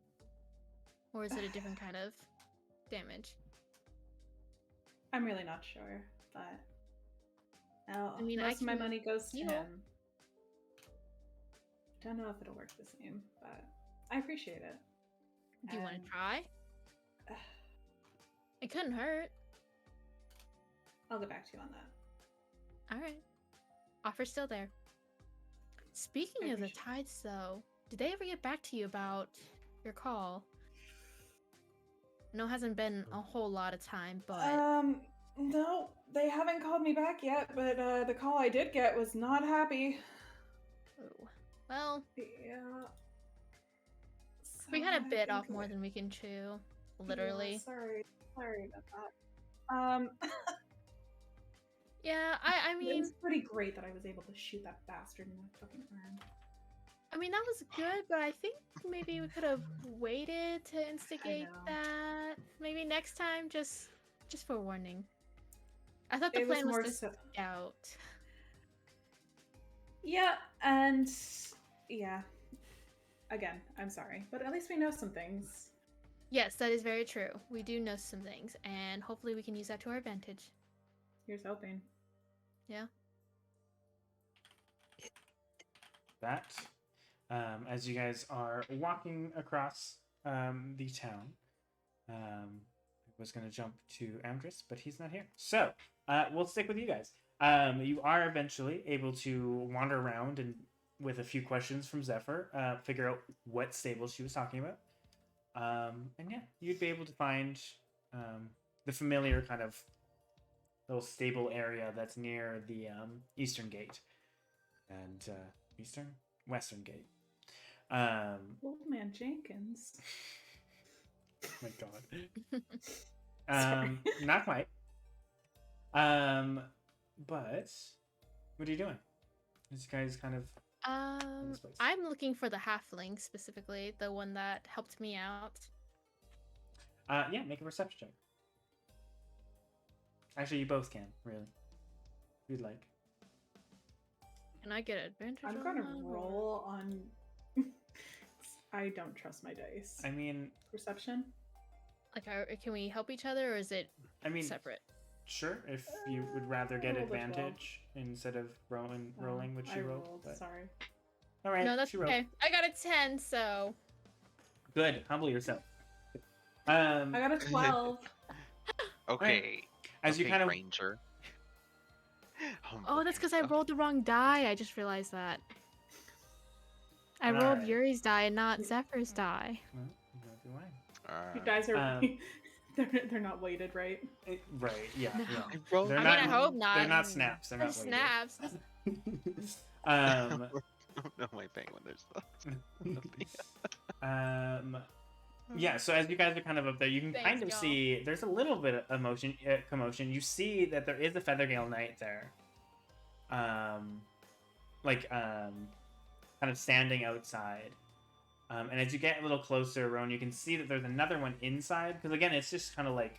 Or is it a different kind of damage? I'm really not sure. But I mean, I most of my can money goes to heal. him. Don't know if it'll work the same, but I appreciate it. Do you want And- to try? It couldn't hurt. I'll get back to you on that. All right. Offer's still there. Speaking I of the appreciate tides, though, did they ever get back to you about your call? I know it hasn't been a whole lot of time, but No, they haven't called me back yet, but the call I did get was not happy. oh, well, Yeah. we So had a I bit think off more than we can chew, literally. Yeah, sorry about that. Yeah, I mean, it's pretty great that I was able to shoot that bastard in the fucking arm. that was good, but I think maybe we could have waited to instigate know. that. Maybe next time, just for warning. I thought the It was plan was more to so- scout. Yeah, and yeah. Again, I'm sorry, but at least we know some things. Yes, that is very true. We do know some things, and hopefully we can use that to our advantage. Here's hoping. Yeah. That, as you guys are walking across the town, I was going to jump to Amdrus, but he's not here. So, we'll stick with you guys. You are eventually able to wander around and, with a few questions from Zephyr, figure out what stable she was talking about. And yeah, you'd be able to find the familiar kind of little stable area that's near the eastern gate. And western gate. Old man Jenkins. My God. Not quite. But what are you doing? This guy's kind of this place. I'm looking for the halfling specifically, the one that helped me out. Yeah, make a perception check. Actually, you both can, really. If you'd like. Can I get advantage? I'm on gonna that, or- roll on. I don't trust my dice. I mean, Perception. Like, can we help each other, or is it separate? sure, if you would rather get roll the 12. advantage instead of rolling, which I you rolled. rolled. But... Sorry. All right, No, that's she rolled. okay. I got a 10, so Good, humble yourself. I got a 12. Okay. As you okay, kind of Ranger. oh, that's because I rolled the wrong die. I just realized that. I rolled Alright. Yuri's die and not Zephyr's die. Well, neither do I. You guys are. Um, they're not weighted, right? Right, yeah, No. yeah. I rolled. They're I not- mean, I hope not. They're not snaps. They're They're not weighted. snaps. No, my penguin. There's Yeah, so as you guys are kind of up there, you can Thanks, kind of y'all. see there's a little bit of commotion. You see that there is a Feathergale Knight there, kind of standing outside. And as you get a little closer, Rowan, you can see that there's another one inside. Because again, it's just kind of like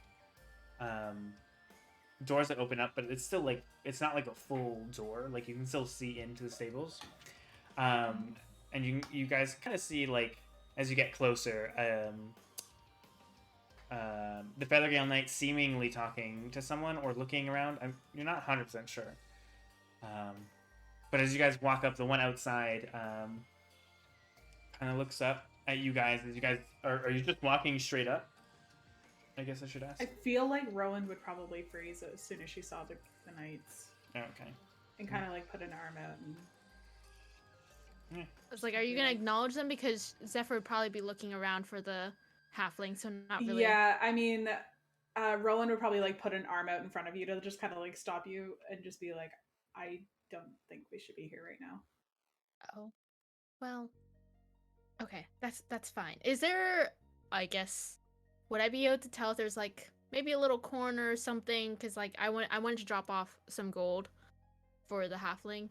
doors that open up, but it's still like it's not like a full door. Like you can still see into the stables. And you guys kind of see like as you get closer, the Feathergale Knight seemingly talking to someone or looking around. You're not 100% sure. But as you guys walk up, the one outside kind of looks up at you guys. As you guys are you just walking straight up? I guess I should ask. I feel like Rowan would probably freeze as soon as she saw the knights Okay. and kind of like put an arm out and. I was like, are you gonna acknowledge them? Because Zephyr would probably be looking around for the halfling, so not really. Yeah, I mean, Rowan would probably like put an arm out in front of you to just kind of like stop you and just be like, I don't think we should be here right now. Oh, well, okay, that's fine. Is there? I guess would I be able to tell if there's like maybe a little corner or something? Because like I wanted to drop off some gold for the halfling.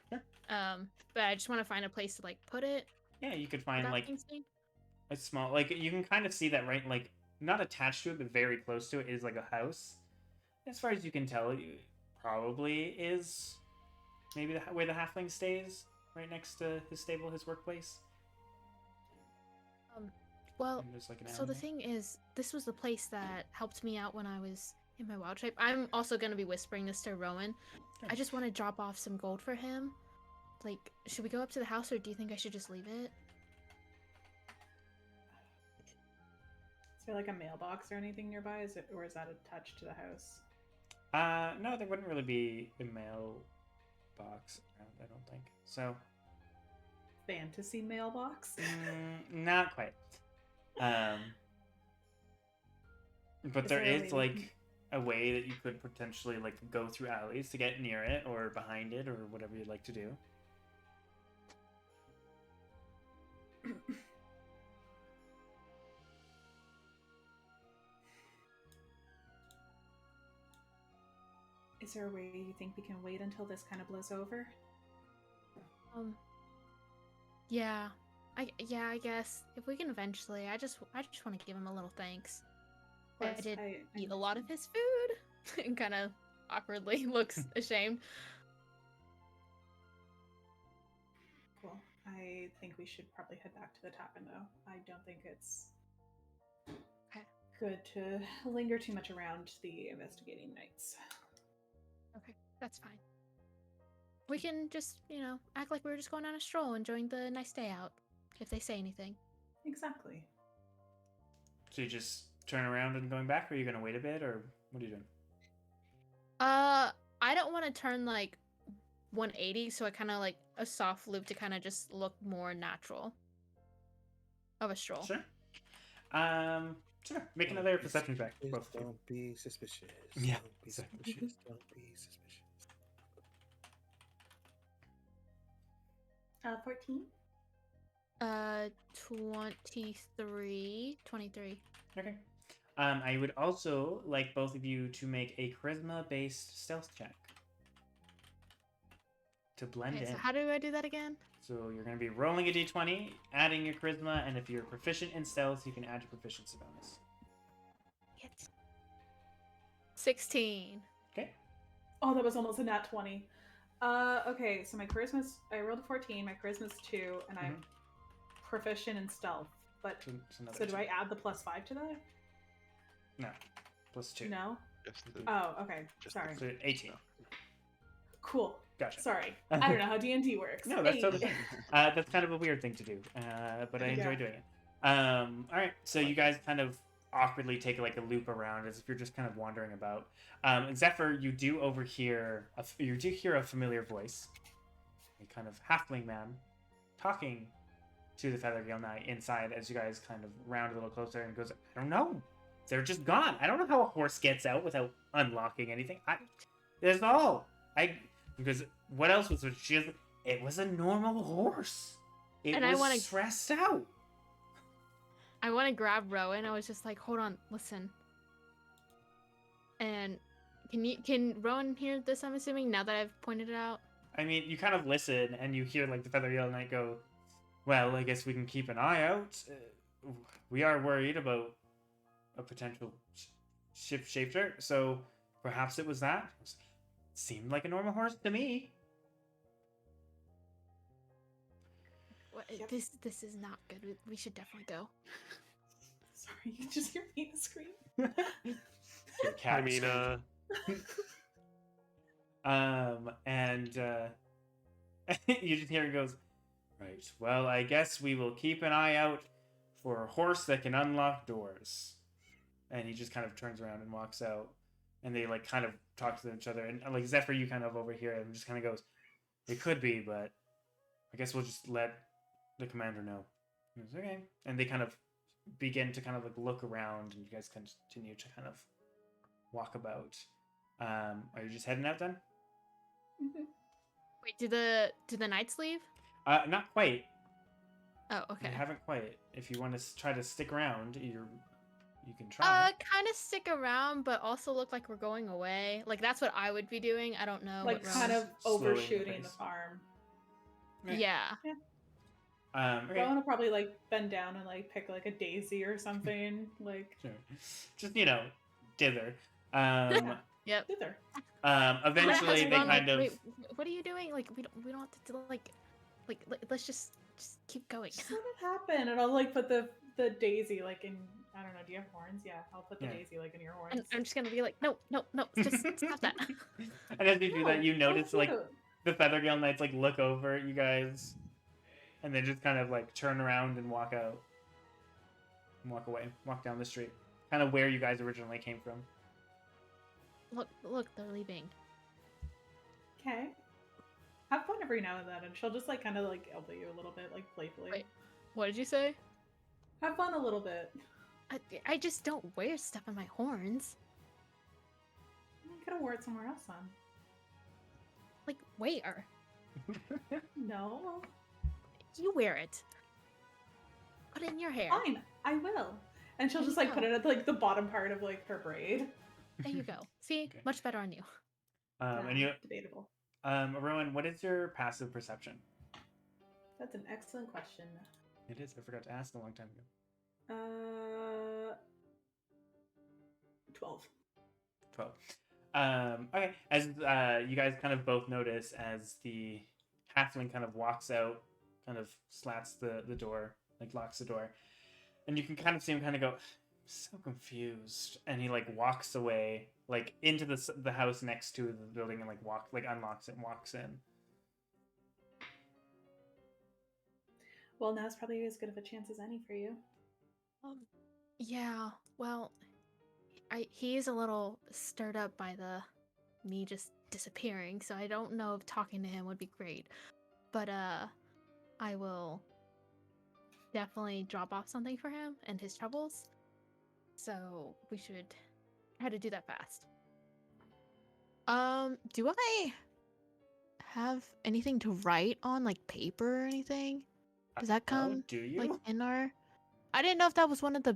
Sure. But I just want to find a place to like put it. Yeah, you could find without like being seen. a small, like you can kind of see that right, like not attached to it, but very close to it is like a house. As far as you can tell, it probably is maybe where the halfling stays, right next to his stable, his workplace. Well, And there's, like, an so the animal. thing is, this was the place that helped me out when I was in my wild shape. I'm also gonna be whispering this to Rowan. Sure. I just want to drop off some gold for him. Like, should we go up to the house, or do you think I should just leave it? there like a mailbox or anything nearby? Or is that attached to the house? No, there wouldn't really be a mailbox around, I don't think. So, Fantasy mailbox? not quite. But there is like a way that you could potentially like go through alleys to get near it or behind it or whatever you'd like to do. Is there a way you think we can wait until this kind of blows over? Yeah. I guess if we can eventually, I just want to give him a little thanks. I did eat a lot of his food and kind of awkwardly looks ashamed. Cool. I think we should probably head back to the tavern, though. I don't think it's good to linger too much around the investigating knights. Okay, that's fine. We can just, act like we were just going on a stroll, enjoying the nice day out, if they say anything. Exactly. So you just turn around and going back, or are you going to wait a bit, or what are you doing? I don't want to turn, 180, so I kind of, a soft loop to kind of just look more natural of a stroll. Sure. Sure. Make another perception check. Both of you. Don't be suspicious. Yeah. Don't be suspicious. Don't be suspicious. 14? 23. Okay. I would also like both of you to make a charisma-based stealth check to blend Okay, in. so how do I do that again? So you're going to be rolling a d20, adding your charisma, and if you're proficient in stealth, you can add your proficiency bonus. 16. Okay. Oh, that was almost a nat 20. Okay, so my charisma's... I rolled a 14, my charisma's 2, and I'm proficient in stealth. But so do I add the +5 to that? No. +2. No? Just the, Oh, okay. just Sorry. So 18. Cool. Gotcha. Sorry. I don't know how D&D works. No, that's totally fine. That's kind of a weird thing to do, but I enjoy doing it. All right, so you guys kind of awkwardly take a loop around as if you're just kind of wandering about. Zephyr, you do overhear a familiar voice, a kind of halfling man, talking to the Feathergill Knight inside as you guys kind of round a little closer, and goes, "I don't know. They're just gone. I don't know how a horse gets out without unlocking anything. That's all. Because what else was it? It was a normal horse. It was stressed out." I want to grab Rowan. I was just like, hold on, listen. And can Rowan hear this, I'm assuming, now that I've pointed it out? I mean, you kind of listen, and you hear, the Feathergill Knight go, "Well, I guess we can keep an eye out. We are worried about a potential shifter, so perhaps it was that. Seemed like a normal horse to me." This is not good. We should definitely go. Sorry, you just hear me scream. Your cat I mean, and you just hear it goes, "Right, well, I guess we will keep an eye out for a horse that can unlock doors." And he just kind of turns around and walks out, and they kind of talk to each other, and Zephyr, you kind of overhear it and just kind of goes, "It could be, but I guess we'll just let the commander know." He goes, "Okay," and they kind of begin to kind of look around, and you guys continue to kind of walk about. Are you just heading out then? Mm-hmm. Wait, do the knights leave? Not quite. Oh, okay. You haven't quite. If you want to try to stick around, you can try. Kind of stick around, but also look like we're going away. That's what I would be doing. I don't know. Kind of Slowing the overshooting the pace. farm. Yeah. Okay. Rowan will probably bend down and pick a daisy or something. Sure. Just dither. Yep. Dither. Eventually they kind of. Wait, what are you doing? We don't have to let's just keep going. Just let it happen, and I'll put the daisy in. I don't know. Do you have horns? Yeah, I'll put the daisy in your horns. And I'm just gonna be like, no, just stop that. And as you do that, you notice cute. the Feathergill Knights look over at you guys, and then just kind of turn around and walk out. and walk away. Walk down the street, kind of where you guys originally came from. Look, they're leaving. Okay. Have fun every now and then, and she'll just like kind of like elbow you a little bit, like playfully. Wait, what did you say? Have fun a little bit. I just don't wear stuff on my horns. You could have wore it somewhere else, son. Like, where? No. You wear it. Put it in your hair. Fine, I will. And she'll just like put it at like the bottom part of like her braid. There you go. See, Okay. much better on you. And you, Debatable. Rowan, what is your passive perception? That's an excellent question. It is. I forgot to ask a long time ago. 12. 12. Okay. As you guys kind of both notice, as the halfling kind of walks out, kind of slats the door, like locks the door, and you can kind of see him kind of go, so confused, and he like walks away, like into the house next to the building, and like unlocks it and walks in. Well, now's probably as good of a chance as any for you. Yeah. Well, he is a little stirred up by me just disappearing, so I don't know if talking to him would be great. But I will definitely drop off something for him and his troubles. So we should try to do that fast. Do I have anything to write on, like paper or anything? Does that come do you? like in our? I didn't know if that was one of the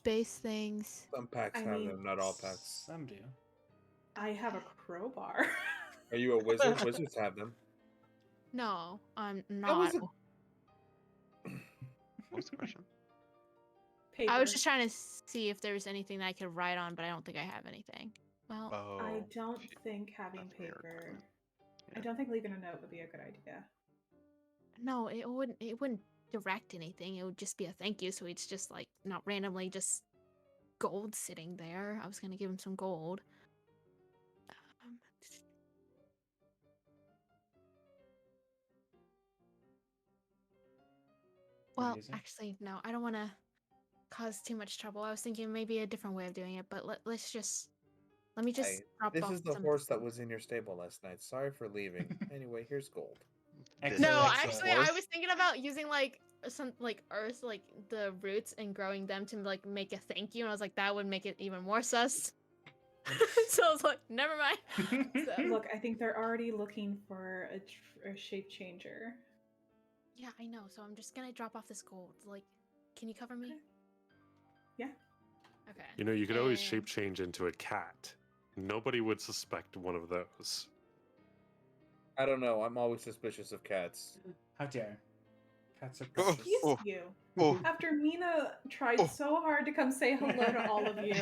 base things. Some packs I have mean, them, not all packs. Some do. I have a crowbar. Are you a wizard? Wizards have them. No, I'm That not. was a- What was the question? Paper. I was just trying to see if there was anything that I could write on, but I don't think I have anything. Well, Oh, I don't think having that's weird. paper. Yeah. I don't think leaving a note would be a good idea. no, it wouldn't direct anything. It would just be a thank you, so it's just like not randomly just gold sitting there. I was gonna give him some gold. What do Well, you say? actually, no. I don't want to cause too much trouble. I was thinking maybe a different way of doing it, but let me just Hey, drop this off is the some. horse that was in your stable last night. Sorry for leaving. Anyway, here's gold. Excellent, No, excellent. actually, I was thinking about using like some like earth, like the roots, and growing them to like make a thank you, and I was like, that would make it even more sus. So I was like, never mind. So, Look, I think they're already looking for a shape changer. yeah, I know. So I'm just gonna drop off this gold. Like, can you cover me? Okay. Yeah. Okay. You know, you could always And- shape change into a cat. Nobody would suspect one of those. I don't know. I'm always suspicious of cats. How dare. Cats are Oh, precious. Excuse oh. you. Oh. After Mina tried Oh. so hard to come say hello to all of you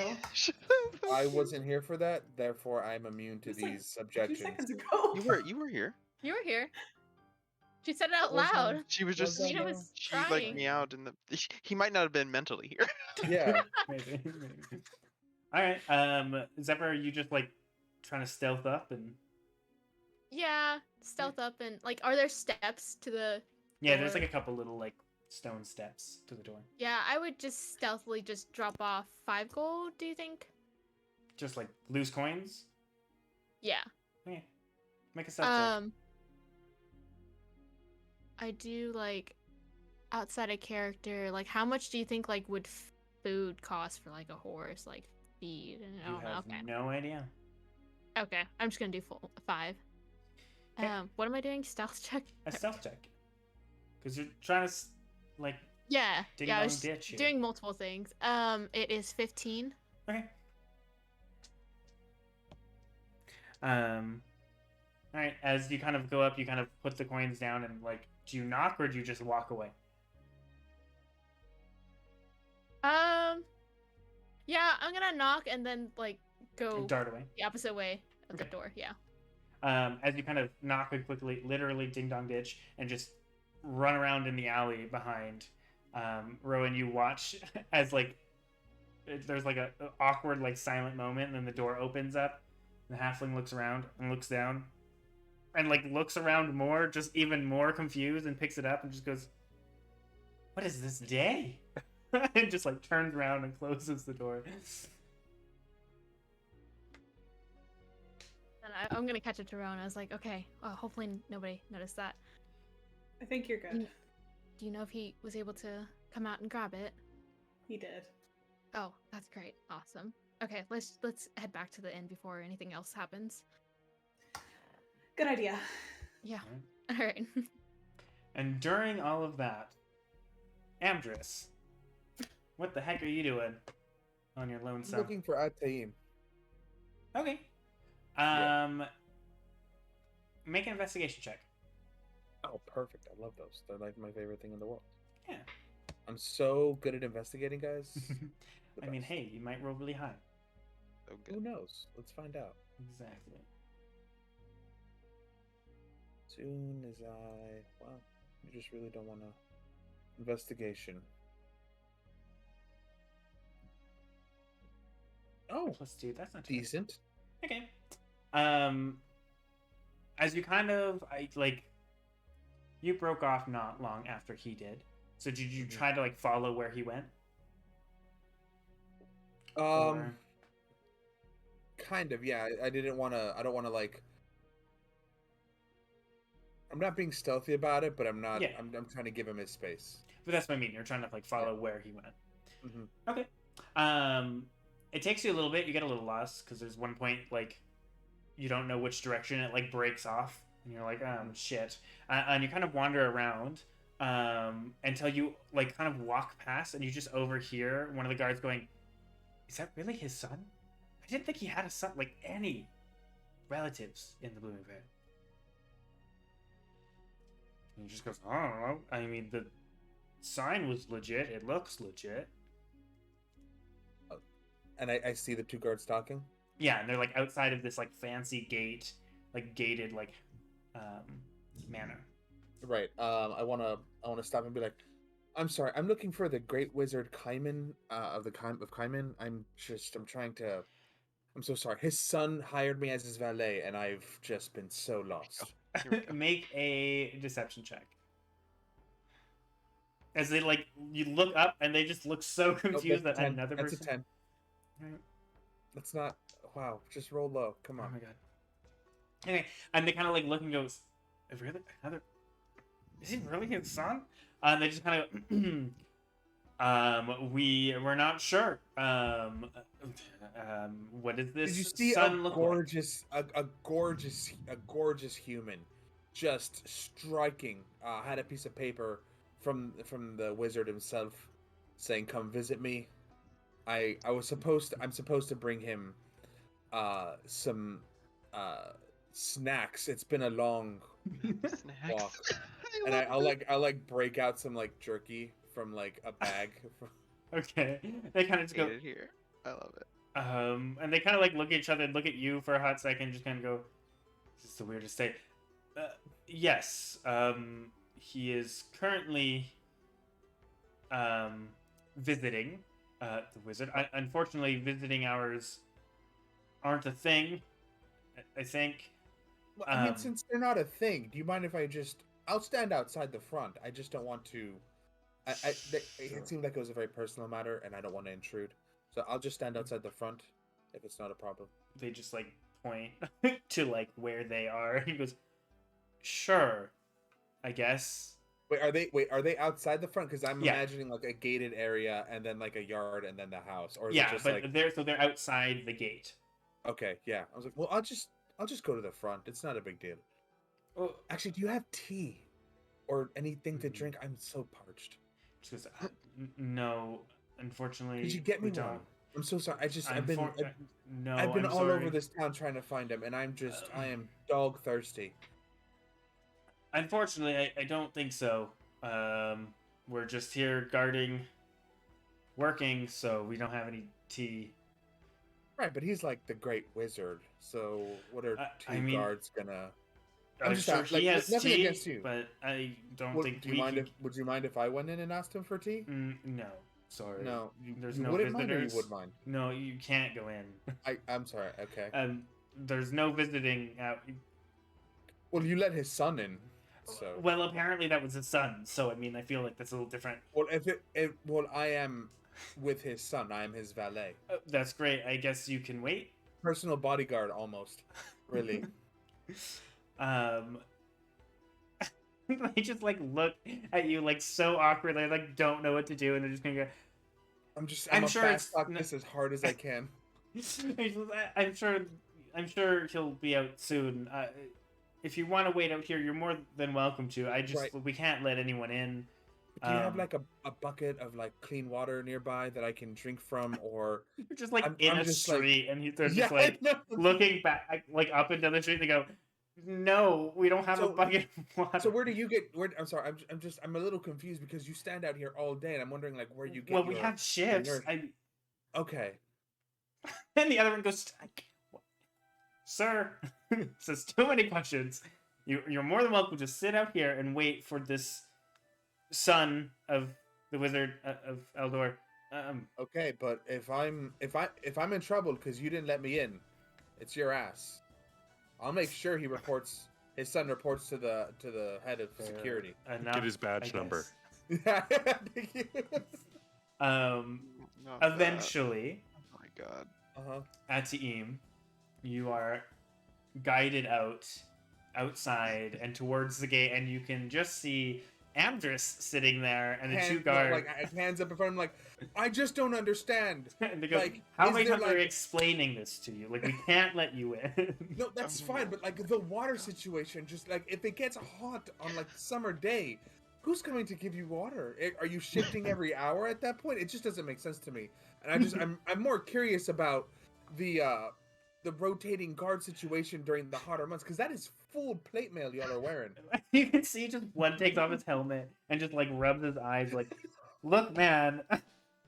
I wasn't here for that, therefore I'm immune to Just like these a few subjections. seconds ago. You were here. You were here. She said it out Was I? loud. She was Was just I Mina now? was she like crying. meowed in the. He might not have been mentally here. Yeah. Maybe. All right. Zephyr, are you just like trying to stealth up and? Yeah, stealth up and like, are there steps to the? Yeah, there's like door? a couple little like stone steps to the door. Yeah, I would just stealthily just drop off 5 gold. Do you think? Just like loose coins. Yeah. Okay. Make a stealth check. I do like outside of character. Like, how much do you think like would food cost for like a horse? Like feed and I You don't know. have Okay. no idea. Okay, I'm just gonna do 5. Okay. What am I doing? Stealth check. A stealth check. Because you're trying to like Yeah. ding Yeah. I dong was ditch here. doing multiple things. It is 15. Okay. All right. As you kind of go up, you kind of put the coins down and like, do you knock or do you just walk away? Yeah, I'm gonna knock and then like go And dart away. the opposite way of the Okay. door. Yeah. As you kind of knock and quickly, literally ding dong ditch, and just run around in the alley behind. Rowan, you watch as like there's like a awkward like silent moment, and then the door opens up. The halfling looks around and looks down, and like looks around more, just even more confused, and picks it up and just goes, "What is this day?" and just like turns around and closes the door. And I'm gonna catch up to Rowan. I was like, okay, well, hopefully nobody noticed that. I think you're good. Do you know if he was able to come out and grab it? He did. Oh, that's great. Awesome. Okay, let's head back to the inn before anything else happens. Good idea. Yeah. All right. And during all of that, Amdrus, what the heck are you doing on your lone I'm self? looking for Ataim. Okay. Make an investigation check. Oh, perfect. I love those. They're like my favorite thing in the world. Yeah. I'm so good at investigating, guys. I mean, hey, you might roll really high. So Who good. knows? Let's find out. Exactly. Soon as well, you just really don't want to. Investigation. Oh, Plus 2, that's not too bad. decent. Okay. As you kind of, you broke off not long after he did. So did you try to, like, follow where he went? Or- Kind of, yeah. I didn't want to. I don't want to like. I'm not being stealthy about it, but I'm not. Yeah. I'm trying to give him his space. But that's what I mean. You're trying to, like, follow where he went. Mm-hmm. Okay. It takes you a little bit. You get a little lost because there's one point, like, you don't know which direction it, like, breaks off. And you're like, shit. And you kind of wander around until you, like, kind of walk past and you just overhear one of the guards going, is that really his son? I didn't think he had a son, like, any relatives in the Blooming Vale. And he just goes, I don't know. I mean, the sign was legit. It looks legit. And I see the two guards talking. Yeah, and they're, like, outside of this, like, fancy gate, like, gated, like, manor. Right. I wanna stop and be like, I'm sorry. I'm looking for the Great Wizard Cain of Cain. I'm trying to. I'm so sorry. His son hired me as his valet, and I've just been so lost. Make a deception check. As they, like, you look up and they just look so confused that another That's person. a 10. Right. That's not. Wow. Just roll low. Come Oh on. my god. Okay, and they kind of like look and goes, really? Another? Is he really his son? And they just kind of, we're not sure. What is this? Did you see son a look gorgeous, a gorgeous human, just striking? Had a piece of paper from the wizard himself, saying, "Come visit me." I'm supposed to bring him, some, snacks. It's been a long walk, and I'll like break out some like jerky from like a bag. Okay, they kind of just go. Hate it here. I love it. And they kind of like look at each other and look at you for a hot second, just kind of go, "This is the weirdest day." Yes, he is currently visiting the wizard. Unfortunately, visiting hours aren't a thing. I think. Well, I mean, since they're not a thing, do you mind if I'll stand outside the front. I just don't want to. It seemed like it was a very personal matter, and I don't want to intrude. So I'll just stand outside the front, if it's not a problem. They just like point to like where they are. He goes, "Sure, I guess." Wait, are they outside the front? Because I'm Yeah. imagining like a gated area, and then like a yard, and then the house. Or is Yeah, it just but like they're outside the gate. okay, yeah. I was like, well, I'll just go to the front. It's not a big deal. Oh, Actually, do you have tea or anything to Mhm. drink? I'm so parched. just goes, no, unfortunately. Could you get me we one? don't. I'm so sorry. I've been No, I've been I'm all sorry. over this town trying to find him, and I am dog thirsty. Unfortunately, I don't think so. We're just here working, so we don't have any tea. Right, but he's like the great wizard. So what are I two mean, guards gonna? I'm just sure asking, he like, has nothing tea, against you. but I don't Would think you we mind can... would you mind if I went in and asked him for tea? No, sorry. No, There's you no wouldn't mind, or visitors. you would mind. No, you can't go in. I'm sorry. Okay. There's no visiting out. Well, you let his son in. So Well, apparently that was his son. So I mean, I feel like that's a little different. well, I am with his son. I am his valet, That's great. I guess you can wait. personal bodyguard, almost. Really. They just like look at you like so awkward. They like don't know what to do, and they're just gonna go. I'm sure fast it's talk this as hard as I can. I'm sure he'll be out soon. If you want to wait out here, you're more than welcome to. We can't let anyone in. Do you have like a bucket of like clean water nearby that I can drink from, or You're just like I'm a just, street, and they're Yeah, just like no. looking back, like up and down the street. And they go, "No, we don't have a So- bucket of water." So where do you get? I'm sorry. I'm a little confused because you stand out here all day, and I'm wondering like where you get. Well, we have shifts. nourishment. Okay. And the other one goes, "Sir, says too many questions. You're more than welcome to sit out here and wait for this son of the wizard of Eldor." Okay, but if I'm in trouble because you didn't let me in, it's your ass. I'll make sure his son reports to the head of security. Get his badge number. Not Eventually, that. Oh my god. Atiim, you are guided outside and towards the gate, and you can just see Amdrus sitting there and the two guards. Hands up in front of him, like, I just don't understand. And they go, like, how is many there, times are we like- explaining this to you? Like, we can't let you in. No, that's fine, but like the water situation, just like if it gets hot on like summer day, who's coming to give you water? Are you shifting every hour at that point? It just doesn't make sense to me. And I'm more curious about the rotating guard situation during the hotter months, because that is full plate mail y'all are wearing. You can see just one takes off his helmet and just like rubs his eyes, like, look, man.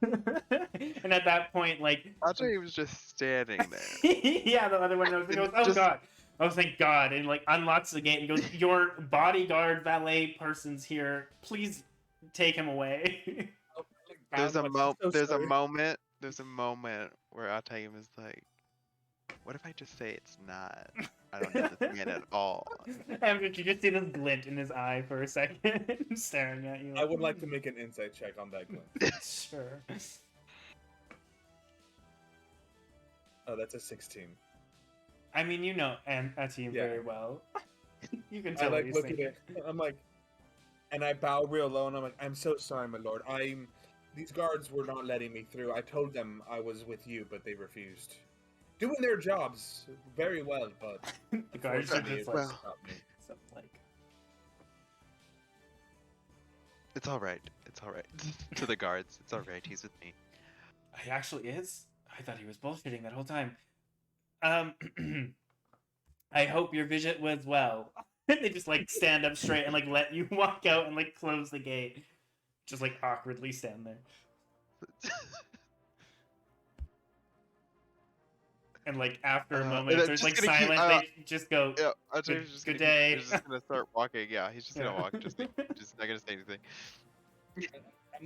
And at that point, like, I thought he was just standing there. yeah, the other one knows. He goes, "Oh Just- god, oh thank God," and like unlocks the gate and goes, "Your bodyguard valet person's here. Please take him away." There's a sorry. moment where Ataim is like, what if I just say it's not? I don't know this man at all. And you just see this glint in his eye for a second, staring at you. I would like to make an insight check on that glint. Sure. Oh, that's a 16. I mean, you know Atiim Yeah. very well. You can I tell what like he's look at thinking. it. I'm like, and I bow real low, and I'm like, I'm so sorry, my lord. These guards were not letting me through. I told them I was with you, but they refused. Doing their jobs very well, but The guards are unfortunately, just it like, stopped me. something like, It's all right. It's all right. To the guards, it's all right. He's with me. he actually is. I thought he was bullshitting that whole time. I hope your visit was well. They just like stand up straight and like let you walk out and like close the gate. Just like awkwardly stand there. And like after a moment, and if I'm there's just like gonna keep- silence, they just go, Yeah, Ataim's just good gonna day. He's just gonna start walking. Yeah, he's just Yeah. gonna walk. Just not gonna say anything.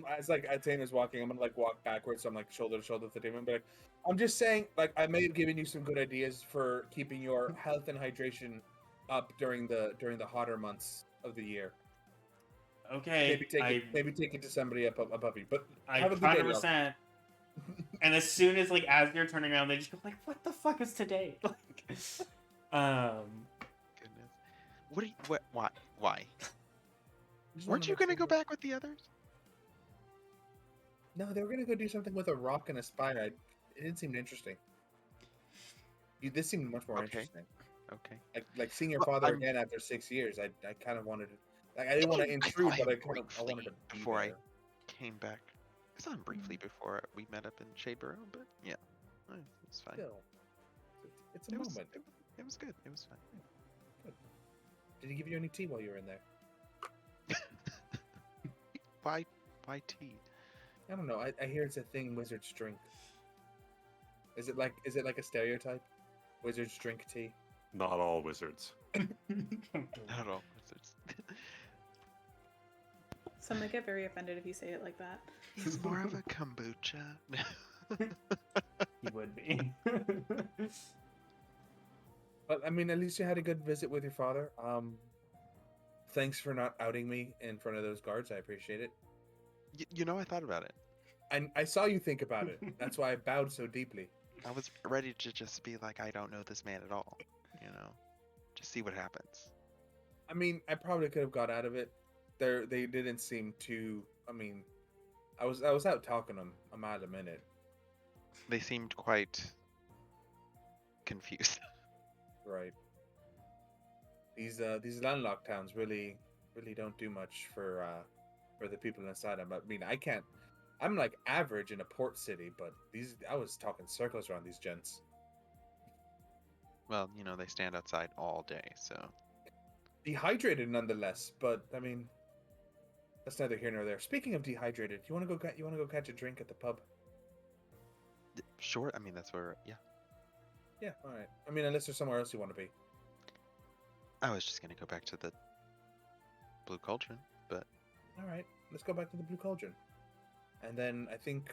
As like Atane is walking, I'm gonna like walk backwards, so I'm like shoulder to shoulder with the demon. But like, I'm just saying, like, I may have given you some good ideas for keeping your health and hydration up during the hotter months of the year. okay, Maybe take it to somebody up above you. But I have a good day, love. 100%. And as soon as like as you're turning around, they just go like, "What the fuck is today?" Like, Goodness. What? Are you, what? Why? Just Weren't wanna you make gonna sure go back with the others? No, they were gonna go do something with a rock and a spire. It didn't seem interesting. This seemed much more Okay. interesting. Okay. Like seeing your Well, father I'm- again after 6 years. I kind of wanted to. Like I didn't want to intrude, saw but him I wanted to briefly be before there. Came back. I saw him briefly before we met up in Shaper, but yeah, it's fine. Still, it's a It was, moment. it was good. It was fine. Did he give you any tea while you were in there? Why tea? I don't know. I hear it's a thing wizards drink. Is it like a stereotype? Wizards drink tea. Not all wizards. Not at all. It's Some might get very offended if you say it like that. He's more of a kombucha. he would be. But I mean, at least you had a good visit with your father. thanks for not outing me in front of those guards. I appreciate it. You know, I thought about it. I saw you think about it. That's why I bowed so deeply. I was ready to just be like, I don't know this man at all. You know, just see what happens. I mean, I probably could have got out of it. They didn't seem too. I mean, I was out talking them a mile a minute. They seemed quite confused. Right. These landlocked towns really don't do much for the people inside them. I mean, I can't. I'm like average in a port city, but I was talking circles around these gents. Well, you know, they stand outside all day, so. Dehydrated nonetheless, but I mean, that's neither here nor there. Speaking of dehydrated, you want to go catch a drink at the pub? Sure. I mean, that's where. Yeah. Yeah. All right. I mean, unless there's somewhere else you want to be. I was just gonna go back to the Blue Cauldron, but. All right. Let's go back to the Blue Cauldron. And then I think.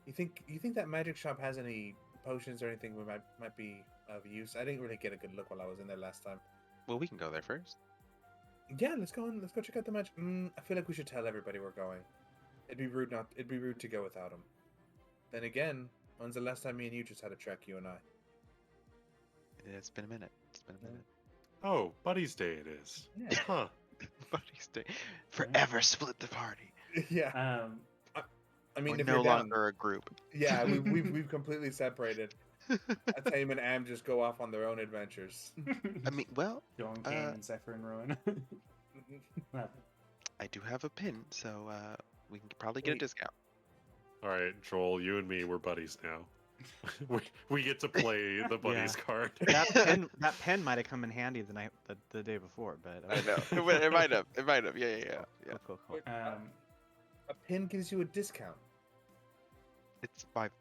You think that magic shop has any potions or anything we might be of use? I didn't really get a good look while I was in there last time. Well, we can go there first. Yeah, let's go check out the magic. I feel like we should tell everybody we're going. It'd be rude to go without them. Then again, when's the last time me and you just had a trek, you and I? It's been a minute. Oh, Buddy's Day it is. Yeah. Huh. Buddy's Day. Forever split the party. Yeah. I mean, We're if no you're down, longer a group. yeah, we've completely separated. Taim and Am just go off on their own adventures. I mean, well, Going Cain and Zephyr and Rowan. I do have a pin, so we can probably get a discount. All right, Joel, you and me, we're buddies now. we get to play the buddies card. That pen might have come in handy the day before, but I know it might have. Yeah. Cool. A pin gives you a discount. It's by It's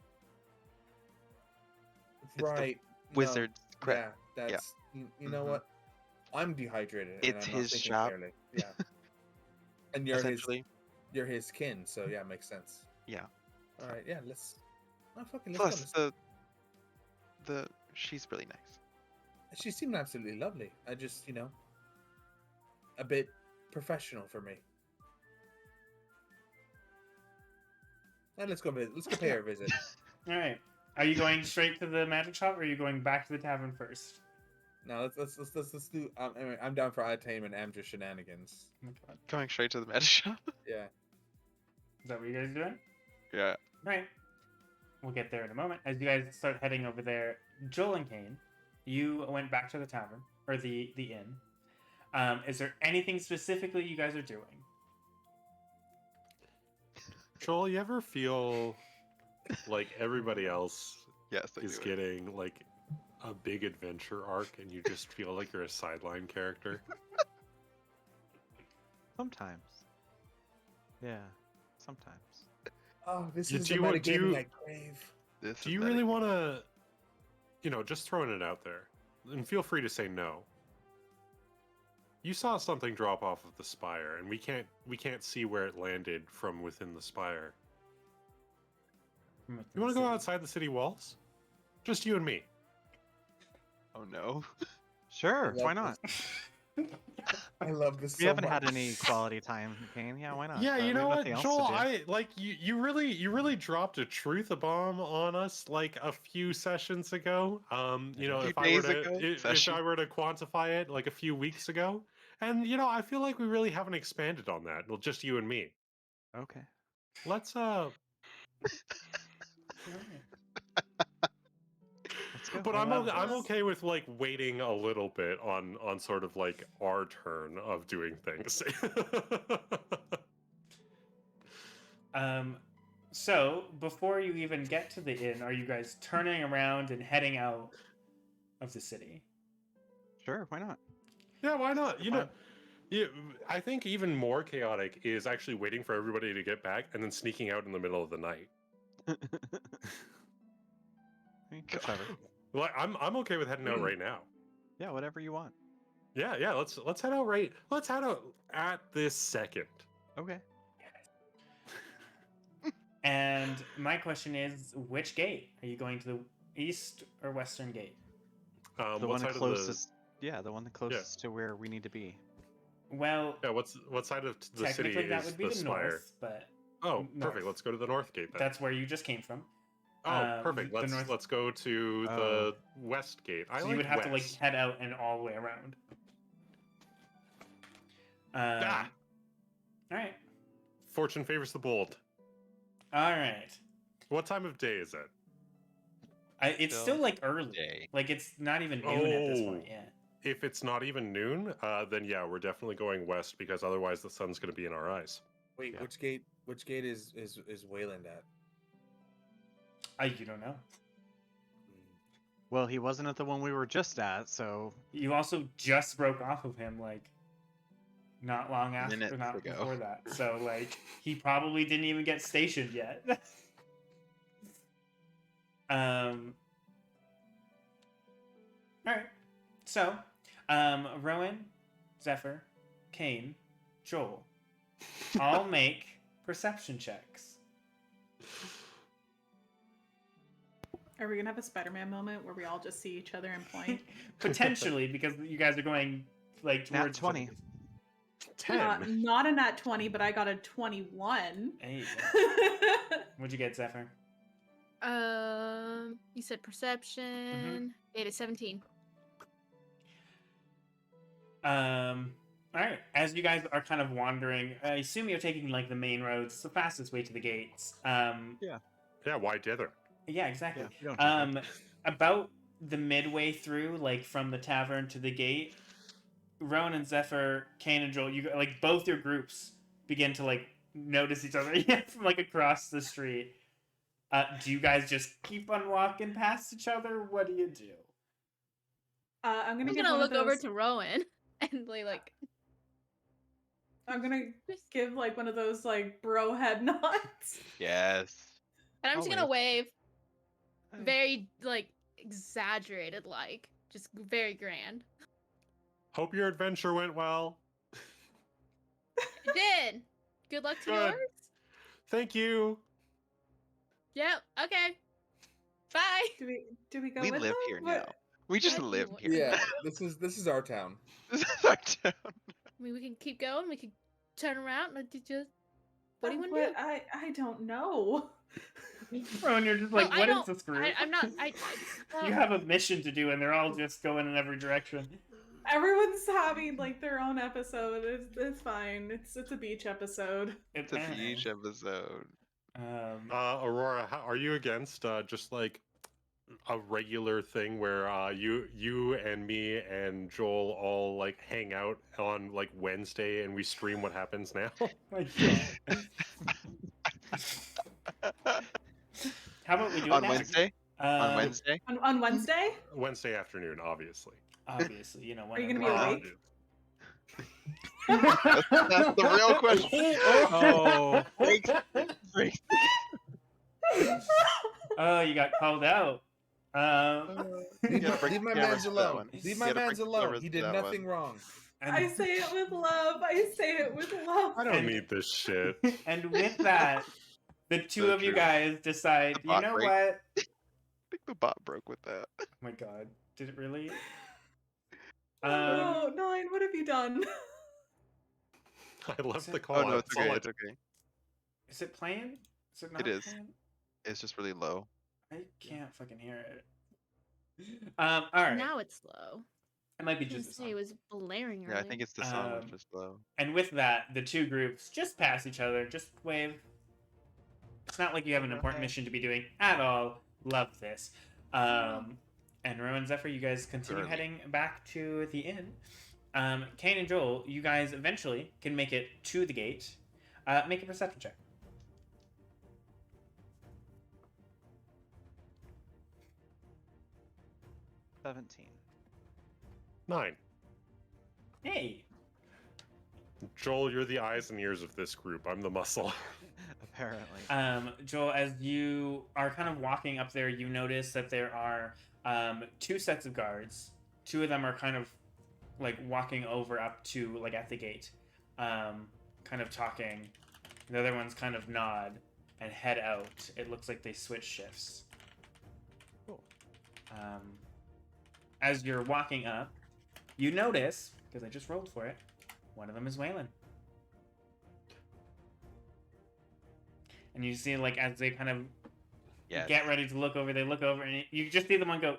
the right. wizard's credit. Yeah, that's you know what? I'm dehydrated. and It's I'm not his thinking shop. clearly. Yeah. And Essentially, you're his kin, so yeah, makes sense. yeah. All right, yeah, let's Plus, go. she's really nice. She seemed absolutely lovely. I just, a bit professional for me. Let's go pay her a visit. All right. Are you going straight to the magic shop, or are you going back to the tavern first? No, let's do. Anyway, I'm down for Tame and Amdrus shenanigans. Okay. Going straight to the magic shop. Yeah. Is that what you guys are doing? Yeah. Right. We'll get there in a moment. As you guys start heading over there, Joel and Cain, you went back to the tavern, or the inn. Is there anything specifically you guys are doing? Joel, you ever feel like everybody else Yes, I is do. getting like a big adventure arc and you just feel like you're a sideline character? Sometimes. Yeah, sometimes. Oh, this Do is you the want- do metagaming you- I crave. This Do is you better. really want to, just throwing it out there, and feel free to say no. You saw something drop off of the spire, and we can't see where it landed from within the spire. You want to go outside the city walls? Just you and me. Oh no. Sure, love why not? I love this. We so haven't had much. any quality time, Cain. Yeah, why not? Yeah, you We know have what, nothing else to Joel? do. You really dropped a truth bomb on us like a few sessions ago. If I were to quantify it like a few weeks ago, and I feel like we really haven't expanded on that. Well, just you and me. Okay. Let's Let's go. But I I'm love I'm this. okay with like waiting a little bit on sort of like our turn of doing things. So before you even get to the inn, are you guys turning around and heading out of the city? Sure, why not? Yeah, why not? Fine. I think even more chaotic is actually waiting for everybody to get back and then sneaking out in the middle of the night. Whatever. Like I'm okay with heading out right now. Yeah, whatever you want. Yeah, let's head out right. Let's head out at this second. Okay. And my question is, which gate? Are you going to the east or western gate? The what one side closest. Yeah, the one closest to where we need to be. Well, Yeah, what side of the city technically that is would be the the spire? north, but Oh, north. perfect. Let's go to the north gate then. That's where you just came from. Oh, perfect. Let's go to the west gate. So you would have to like head out and all the way around. All right. Fortune favors the bold. All right. What time of day is it? It's still like early. Day. Like it's not even noon at this point yet. If it's not even noon, then yeah, we're definitely going west because otherwise the sun's going to be in our eyes. Wait, Yeah. which gate is Wayland at? You don't know. Well, he wasn't at the one we were just at, so You also just broke off of him like not long after, Minutes not ago. before that. So like he probably didn't even get stationed yet. All right. So, Rowan, Zephyr, Cain, Joel, all make perception checks. Are we gonna have a Spider-Man moment where we all just see each other and point? Potentially, because you guys are going like nat towards 20. 10. Not a nat 20, but I got a 21. Hey, what'd you get, Zephyr? You said perception. It is 17. All right. As you guys are kind of wandering, I assume you're taking like the main roads. It's the fastest way to the gates. Yeah, why dither? Yeah, exactly. Yeah, we don't do About the midway through, like from the tavern to the gate, Rowan and Zephyr, Cain and Joel, you like both your groups begin to like notice each other from like across the street. Do you guys just keep on walking past each other? What do you do? I'm I'm give gonna one look of over those- to Rowan and like. I'm gonna give like one of those like bro head nods. Yes. And I'm I'll just gonna wave. Very like exaggerated, like just very grand. Hope your adventure went well. It did. Good luck to Good. yours. Thank you. Yep. Okay. Bye. Do we go We with live them? here What- now. We just Thank you. live here. Yeah, this is our town. This is our town. I mean, we can keep going. We can turn around and just. What do you want to But do? I don't know. Rowan, you're just like, No, I what is don't- this group? I'm not. You have a mission to do, and they're all just going in every direction. Everyone's having like their own episode. It's fine. It's a beach episode. It's a beach episode. Aurora, are you against just like a regular thing where you and me and Joel all like hang out on like Wednesday and we stream what happens now? My God. How about we do it On now? Wednesday? On Wednesday? On Wednesday? Wednesday afternoon, obviously. Obviously, you know. Are you gonna be whenever- awake? That's the real question. Oh. Breaks. Oh, you got called out. Leave gotta break leave my the cameras mans for that alone. one. Leave You my gotta break mans the alone. cameras He for did that nothing one. wrong. I say it with love. I say it with love. I don't need this shit. And with that, the two So of you true. guys decide, The you bot know break. what? I think the bot broke with that. Oh my God, did it really? Oh, no, Nine, what have you done? I left the call Oh no, out. it's That's all okay. I It's did. okay. Is it playing? Is it not It is. playing? It's just really low. I can't fucking hear it. All right. Now it's low. It might be I just the say song. it was blaring. Yeah, I think it's the sound was Um, just low. And with that, the two groups just pass each other, just wave. It's not like you have an important mission to be doing at all. Love this. And Rowan, Zephyr, you guys continue Early. heading back to the inn. Cain and Joel, you guys eventually can make it to the gate. Make a perception check. $17. 9. Hey. Joel, you're the eyes and ears of this group. I'm the muscle. Apparently. Joel, as you are kind of walking up there, you notice that there are two sets of guards. Two of them are kind of like walking over up to like at the gate, kind of talking. The other ones kind of nod and head out. It looks like they switch shifts. Cool. As you're walking up, you notice, because I just rolled for it, One of them is Waylon. And you see, like, as they kind of get ready to look over, they look over, and you just see the one go,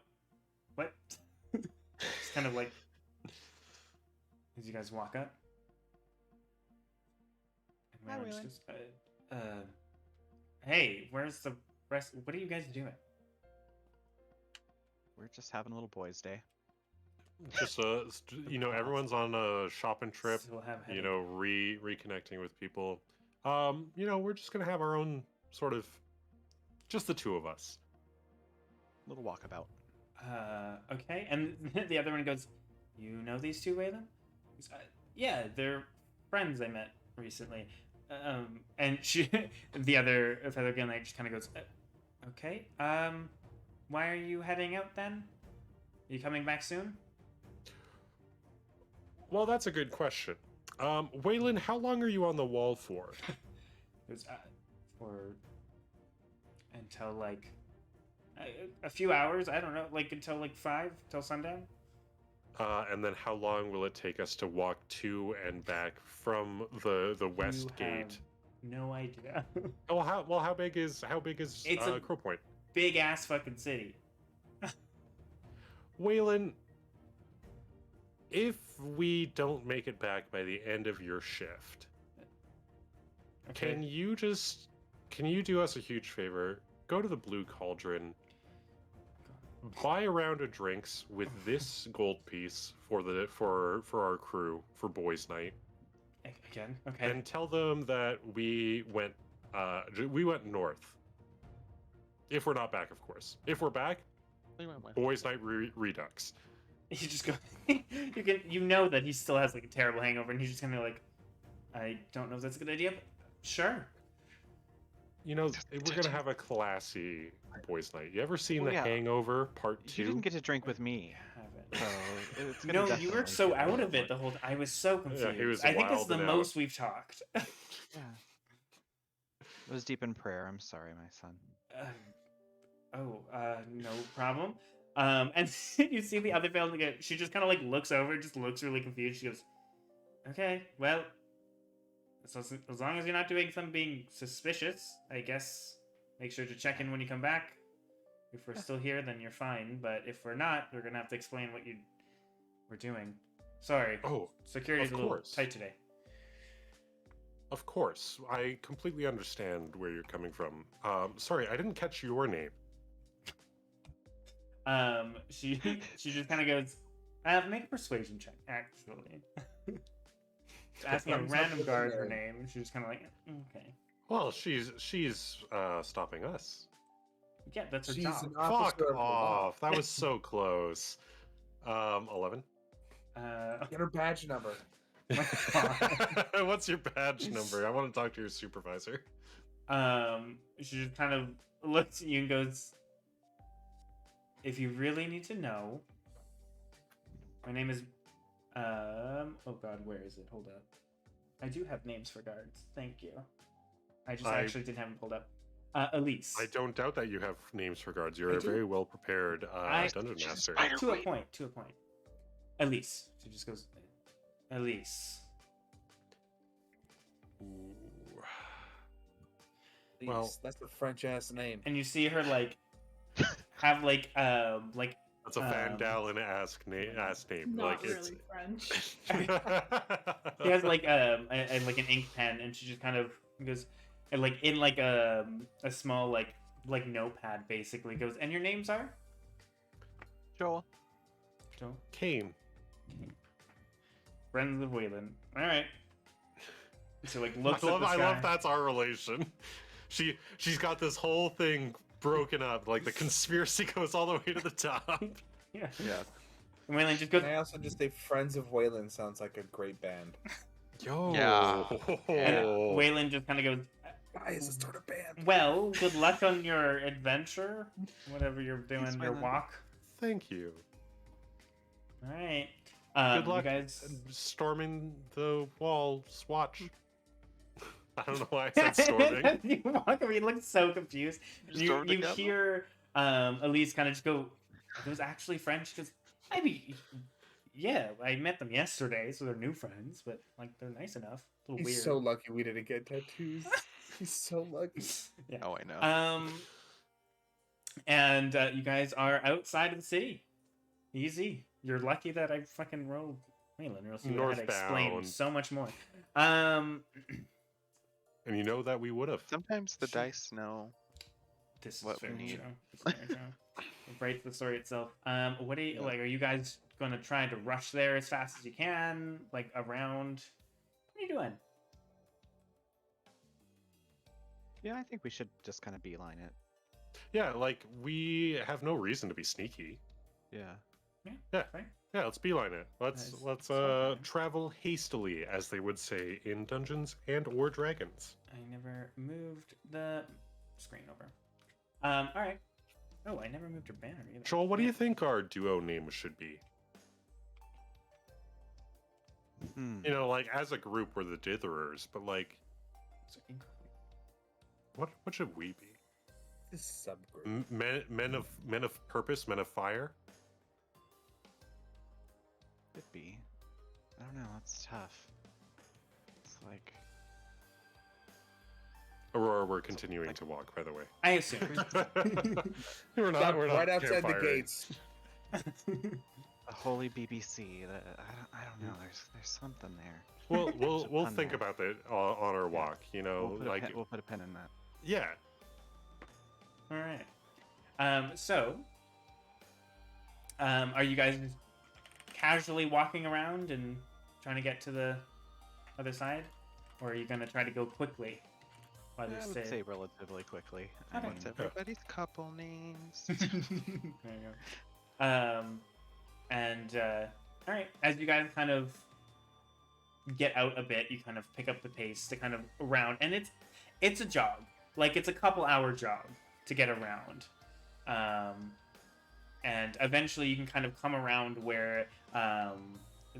what? It's kind of like, as you guys walk up. Hi, Waylon. Goes, hey, where's the rest? What are you guys doing? We're just having a little boys' day. Just everyone's on a shopping trip. Reconnecting with people. We're just gonna have our own sort of, just the two of us. Little walkabout. Okay. And the other one goes, you know these two, Waylon? Yeah, they're friends I met recently. And the other feather gun just kind of goes, okay. Why are you heading out then? Are you coming back soon? Well, that's a good question. Waylon, how long are you on the wall for? Until like a few hours. I don't know, like until like 5 till sundown. And then how long will it take us to walk to and back from the west gate? No idea. How big is it's a Crow Point? Big ass fucking city. Waylon, if we don't make it back by the end of your shift, okay. can you do us a huge favor? Go to the Blue Cauldron, buy a round of drinks with this gold piece for our crew for boys' night. Again, okay. And tell them that we went north. If we're not back, of course. If we're back, boys' night redux. You just go. You know that he still has like a terrible hangover, and he's just kind of like, I don't know if that's a good idea, but sure. We're gonna have a classy boys' night. You ever seen The Hangover Part 2? You didn't get to drink with me. No, you were so out of it the whole time. I was so confused. I think it's the most we've talked. Yeah. It was deep in prayer. I'm sorry, my son. No problem. And you see the other fellow again. She just kind of like looks over, just looks really confused. She goes, okay, well, so as long as you're not doing something being suspicious, I guess make sure to check in when you come back. If we're still here, then you're fine. But if we're not, we're gonna have to explain what we're doing. Sorry. Oh, security's a little tight today. Of course, I completely understand where you're coming from. Sorry, I didn't catch your name. She just kind of goes, make a persuasion check, actually. Asking a random guard her name, and she's just kind of like, okay. Well, she's stopping us. Yeah, that's her job. Fuck off! That was so close. 11. Get her badge number. What's your badge number? I want to talk to your supervisor. She just kind of looks at you and goes, if you really need to know, my name is, oh god, where is it? Hold up. I do have names for guards. Thank you. I actually didn't have them pulled up. Elise. I don't doubt that you have names for guards. You're a very well prepared dungeon master. To a point. Elise. She just goes, Elise. Ooh. Well, that's a French ass name. And you see her like have like that's a Van Dalen ass name. Not like really it's French. She has like an ink pen, and she just kind of goes, and like in like a small like notepad basically goes, and your names are? Joel. Cain. Friends of Waylon. All right. So like looks at the sky. I love that's our relation. She's got this whole thing broken up. Like the conspiracy goes all the way to the top. Yeah. And Waylon just goes. Can I also just say Friends of Waylon sounds like a great band. Yo. Yeah. And Waylon just kind of goes. Guys, let's start a band. Well, good luck on your adventure, whatever you're doing, your walk. Thank you. All right. Good luck, you guys. Storming the wall. Swatch. I don't know why I said storming. You walk over, you look so confused. You hear Elise kind of just go, it was actually French. She goes, yeah, I met them yesterday, so they're new friends, but like they're nice enough. A little He's weird. so lucky we didn't get tattoos. He's so lucky. Yeah. Oh, I know. And you guys are outside of the city. Easy. You're lucky that I fucking rolled Wayland, or else you would have had to explain Northbound. so much more. And you know that we would have. Sometimes the dice know This what is we very need. true. This is very true. Right, the story itself. What are you like? Are you guys gonna try to rush there as fast as you can? Like around? What are you doing? Yeah, I think we should just kind of beeline it. Yeah, like we have no reason to be sneaky. Yeah. Yeah. Fine. Yeah, let's beeline it. Let's fine. travel hastily, as they would say in Dungeons and or Dragons. I never moved the screen over. All right. Oh, I never moved your banner either. Joel, what do you think our duo name should be? You know, like as a group, we're the Ditherers, but like, what should we be? This subgroup. Men of purpose, men of fire. Could be. I don't know. That's tough. It's like. Aurora, we're continuing to walk, by the way. I assume. We're not Right outside the campfiring. gates. A holy BBC. That I don't know. There's something there. We'll think about that on our walk. You know, We'll put a pin in that. Yeah. All right. So, are you guys casually walking around and trying to get to the other side, or are you gonna try to go quickly? I would say relatively quickly. Okay. What's everybody's couple names? There you go. All right, as you guys kind of get out a bit, you kind of pick up the pace to kind of around, and it's a jog, like it's a couple hour jog to get around, and eventually you can kind of come around where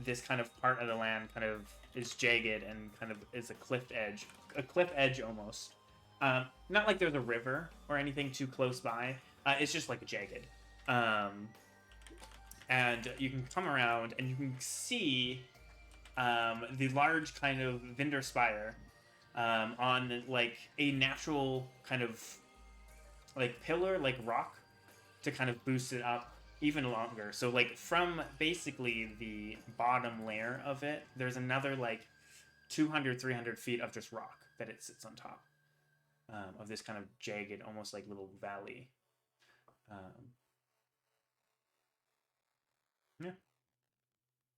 this kind of part of the land kind of is jagged and kind of is a cliff edge almost. Not like there's a river or anything too close by. It's just like a jagged. And you can come around and you can see the large kind of Vinder spire on like a natural kind of like pillar, like rock, to kind of boost it up even longer. So like from basically the bottom layer of it, there's another like 200-300 feet of just rock that it sits on top of this kind of jagged, almost like little valley. Yeah.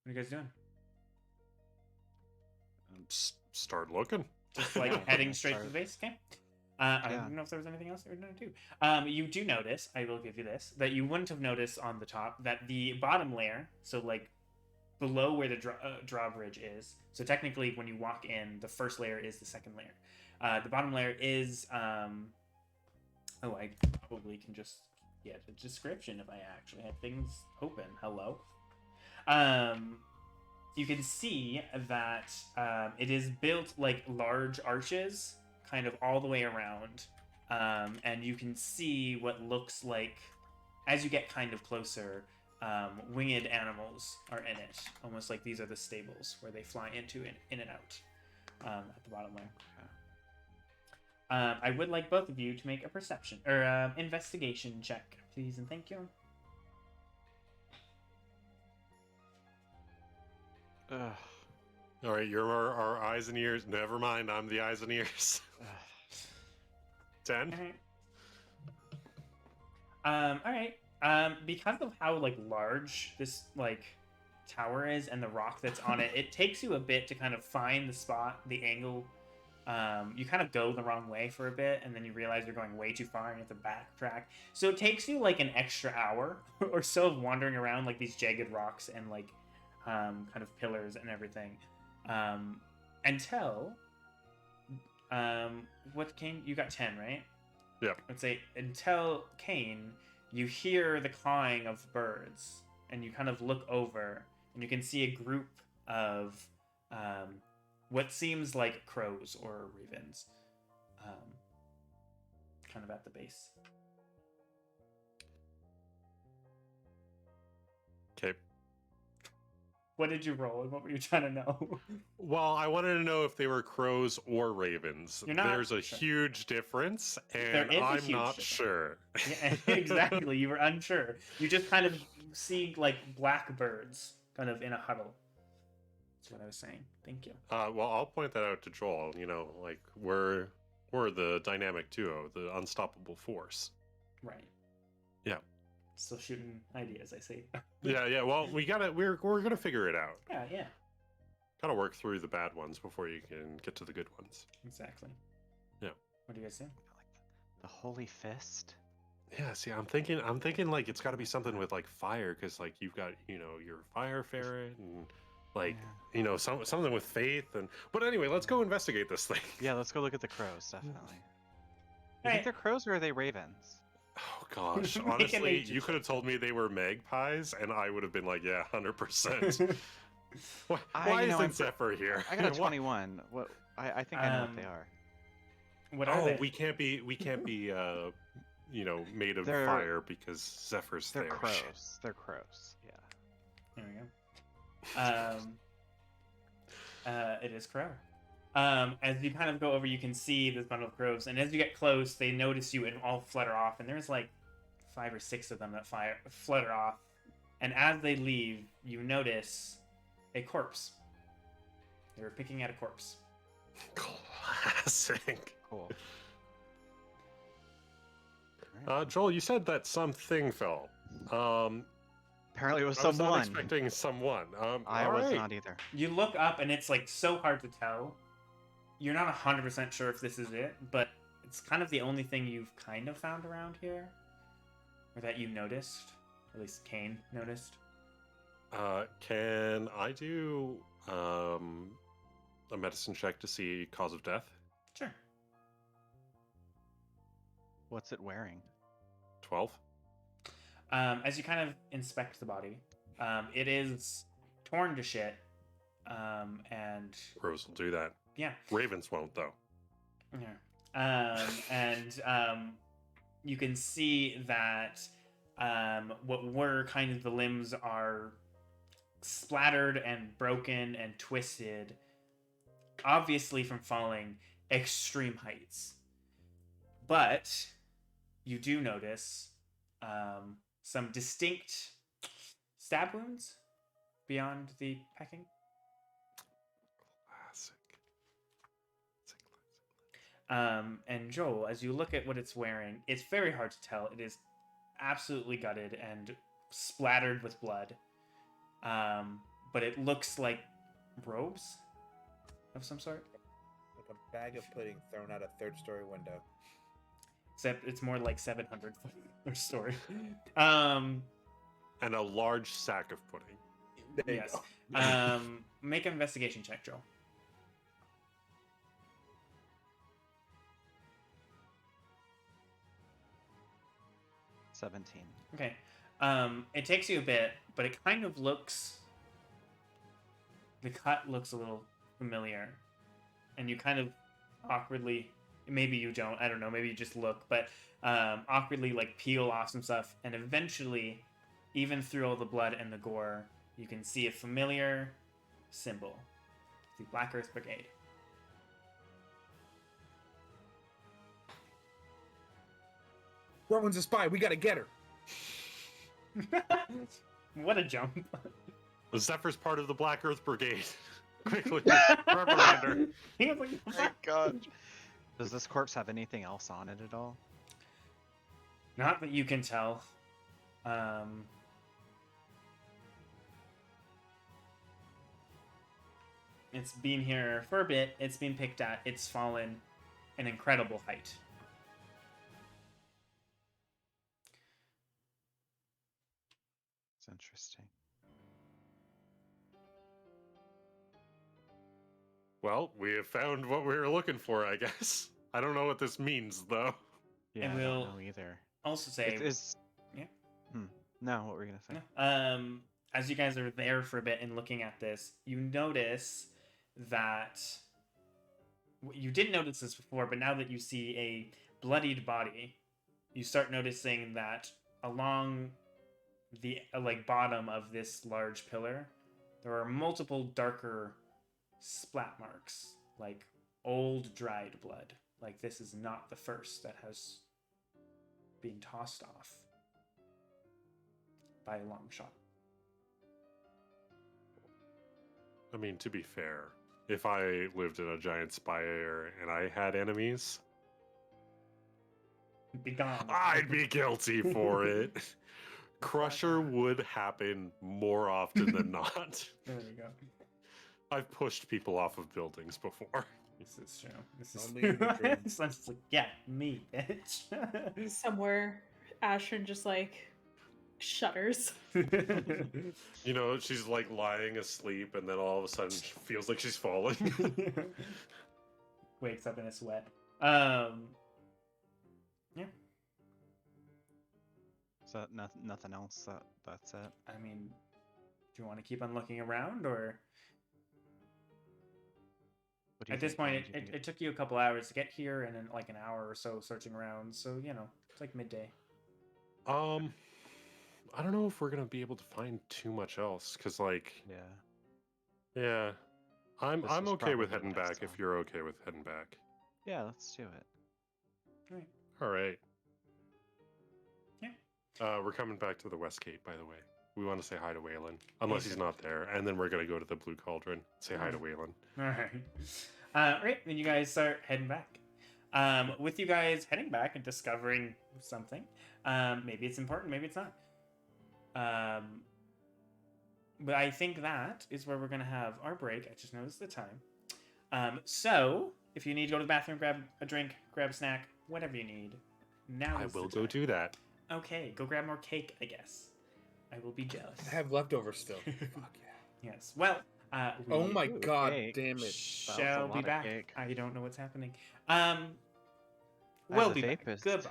What are you guys doing? Start looking. Just like heading straight to the base? Okay. I don't know if there was anything else that we're going to do. You do notice, I will give you this, that you wouldn't have noticed on the top that the bottom layer, so like below where the drawbridge is, so technically when you walk in, the first layer is the second layer. The bottom layer is, I probably can just get a description if I actually had things open. Hello. You can see that it is built like large arches, kind of all the way around, and you can see what looks like, as you get kind of closer, winged animals are in it, almost like these are the stables where they fly into and in and out at the bottom there. I would like both of you to make a perception or investigation check, please, and thank you. All right, you're our eyes and ears. Never mind, I'm the eyes and ears. 10. All right. Because of how like large this like tower is and the rock that's on it, it takes you a bit to kind of find the spot, the angle. You kind of go the wrong way for a bit, and then you realize you're going way too far and you have to backtrack. So it takes you like an extra hour or so of wandering around like these jagged rocks and like kind of pillars and everything, until what Cain? You got 10, right? Yep. Let's say until Cain, you hear the cawing of birds, and you kind of look over, and you can see a group of what seems like crows or ravens, kind of at the base. Okay. What did you roll, and what were you trying to know? Well, I wanted to know if they were crows or ravens. There's a huge difference, and I'm not sure. Yeah, exactly. You were unsure. You just kind of see like blackbirds kind of in a huddle. That's what I was saying. Thank you. Well, I'll point that out to Joel. You know, like we're the dynamic duo, the unstoppable force. Right. Yeah. Still shooting ideas, I see. Yeah. Well, we're gonna figure it out. Yeah. Gotta work through the bad ones before you can get to the good ones. Exactly. Yeah. What do you guys think? The Holy Fist. Yeah. See, I'm thinking like it's got to be something with like fire, because like you've got your fire ferret and like something with faith and. But anyway, let's go investigate this thing. Yeah, let's go look at the crows. Definitely. You think they're crows or are they ravens? Oh gosh, honestly, you could have told me they were magpies, and I would have been like, yeah, 100%. Why isn't Zephyr here? I got a 21. What? I think I know what they are. What are they? we can't be made of fire because Zephyr's there. They're crows. They're crows. Yeah. There we go. It is crow. As you kind of go over, you can see this bundle of crows, and as you get close, they notice you and all flutter off, and there's like 5 or 6 of them that flutter off, and as they leave, you notice a corpse. They were picking at a corpse. Classic. Cool. Joel, you said that something fell. Apparently it was I someone. was not expecting someone. I was not either. You look up, and it's like so hard to tell. You're not 100% sure if this is it, but it's kind of the only thing you've kind of found around here, or that you noticed. At least Cain noticed. Can I do a medicine check to see cause of death? Sure. What's it wearing? 12. As you kind of inspect the body, it is torn to shit, and Crows will do that. Yeah. Ravens won't, though. Yeah. You can see that what were kind of the limbs are splattered and broken and twisted, obviously from falling extreme heights. But you do notice some distinct stab wounds beyond the pecking. And Joel, as you look at what it's wearing, it's very hard to tell. It is absolutely gutted and splattered with blood. But it looks like robes of some sort. Like a bag of pudding thrown out a 3rd-story window. Except it's more like 700 foot story. And a large sack of pudding. There you go. Make an investigation check, Joel. 17. Okay. It takes you a bit, but it kind of looks... The cut looks a little familiar. And you kind of awkwardly... Maybe you don't, I don't know, maybe you just look, but awkwardly like peel off some stuff, and eventually, even through all the blood and the gore, you can see a familiar symbol. The Black Earth Brigade. Rowan's a spy, we gotta get her! What a jump. The Zephyr's part of the Black Earth Brigade. Quickly, reprimand He was like, oh my god. Does this corpse have anything else on it at all? Not that you can tell. It's been here for a bit. It's been picked at. It's fallen an incredible height. It's interesting. Well, we have found what we were looking for, I guess. I don't know what this means, though. Yeah, And I we'll don't know either. Also say... Yeah? No, what were you going to say? As you guys are there for a bit and looking at this, you notice that... You did notice this before, but now that you see a bloodied body, you start noticing that along the bottom of this large pillar, there are multiple darker splat marks, like old dried blood. Like this is not the first that has been tossed off by a long shot. I mean, to be fair, if I lived in a giant spire and I had enemies, be gone. I'd be guilty for it. Crusher would happen more often than not. There you go. I've pushed people off of buildings before. This is true. This is Only in your dreams. Celeste's like, yeah, me, bitch. Somewhere, Ashton just like shudders. You know, she's like lying asleep, and then all of a sudden she feels like she's falling. Wakes up in a sweat. Yeah. Is that nothing else? That's it. I mean, do you want to keep on looking around, or What do you at this think? point, What did you do? it took you a couple hours to get here, and then like an hour or so searching around. So you know, it's like midday. I don't know if we're gonna be able to find too much else, cause like, Yeah. I'm This I'm is okay with probably heading the back next if time. you're okay with heading back. Yeah, let's do it. Right. All right. Yeah. We're coming back to the West Gate, by the way. We want to say hi to Waylon, unless Yes. he's not there, and then we're gonna go to the Blue Cauldron, say hi to Waylon. All right. Right. Then you guys start heading back. With you guys heading back and discovering something. Maybe it's important, maybe it's not. But I think that is where we're going to have our break. I just noticed the time. So, if you need to go to the bathroom, grab a drink, grab a snack, whatever you need, now I is the will go time. do that. Okay, go grab more cake, I guess. I will be jealous. I have leftovers still. Fuck yeah. Yes. Well, Oh we my Ooh, god, cake. damn it. That was a shall lot be of back. cake. I don't know what's happening. As We'll a be back. vapist. Goodbye.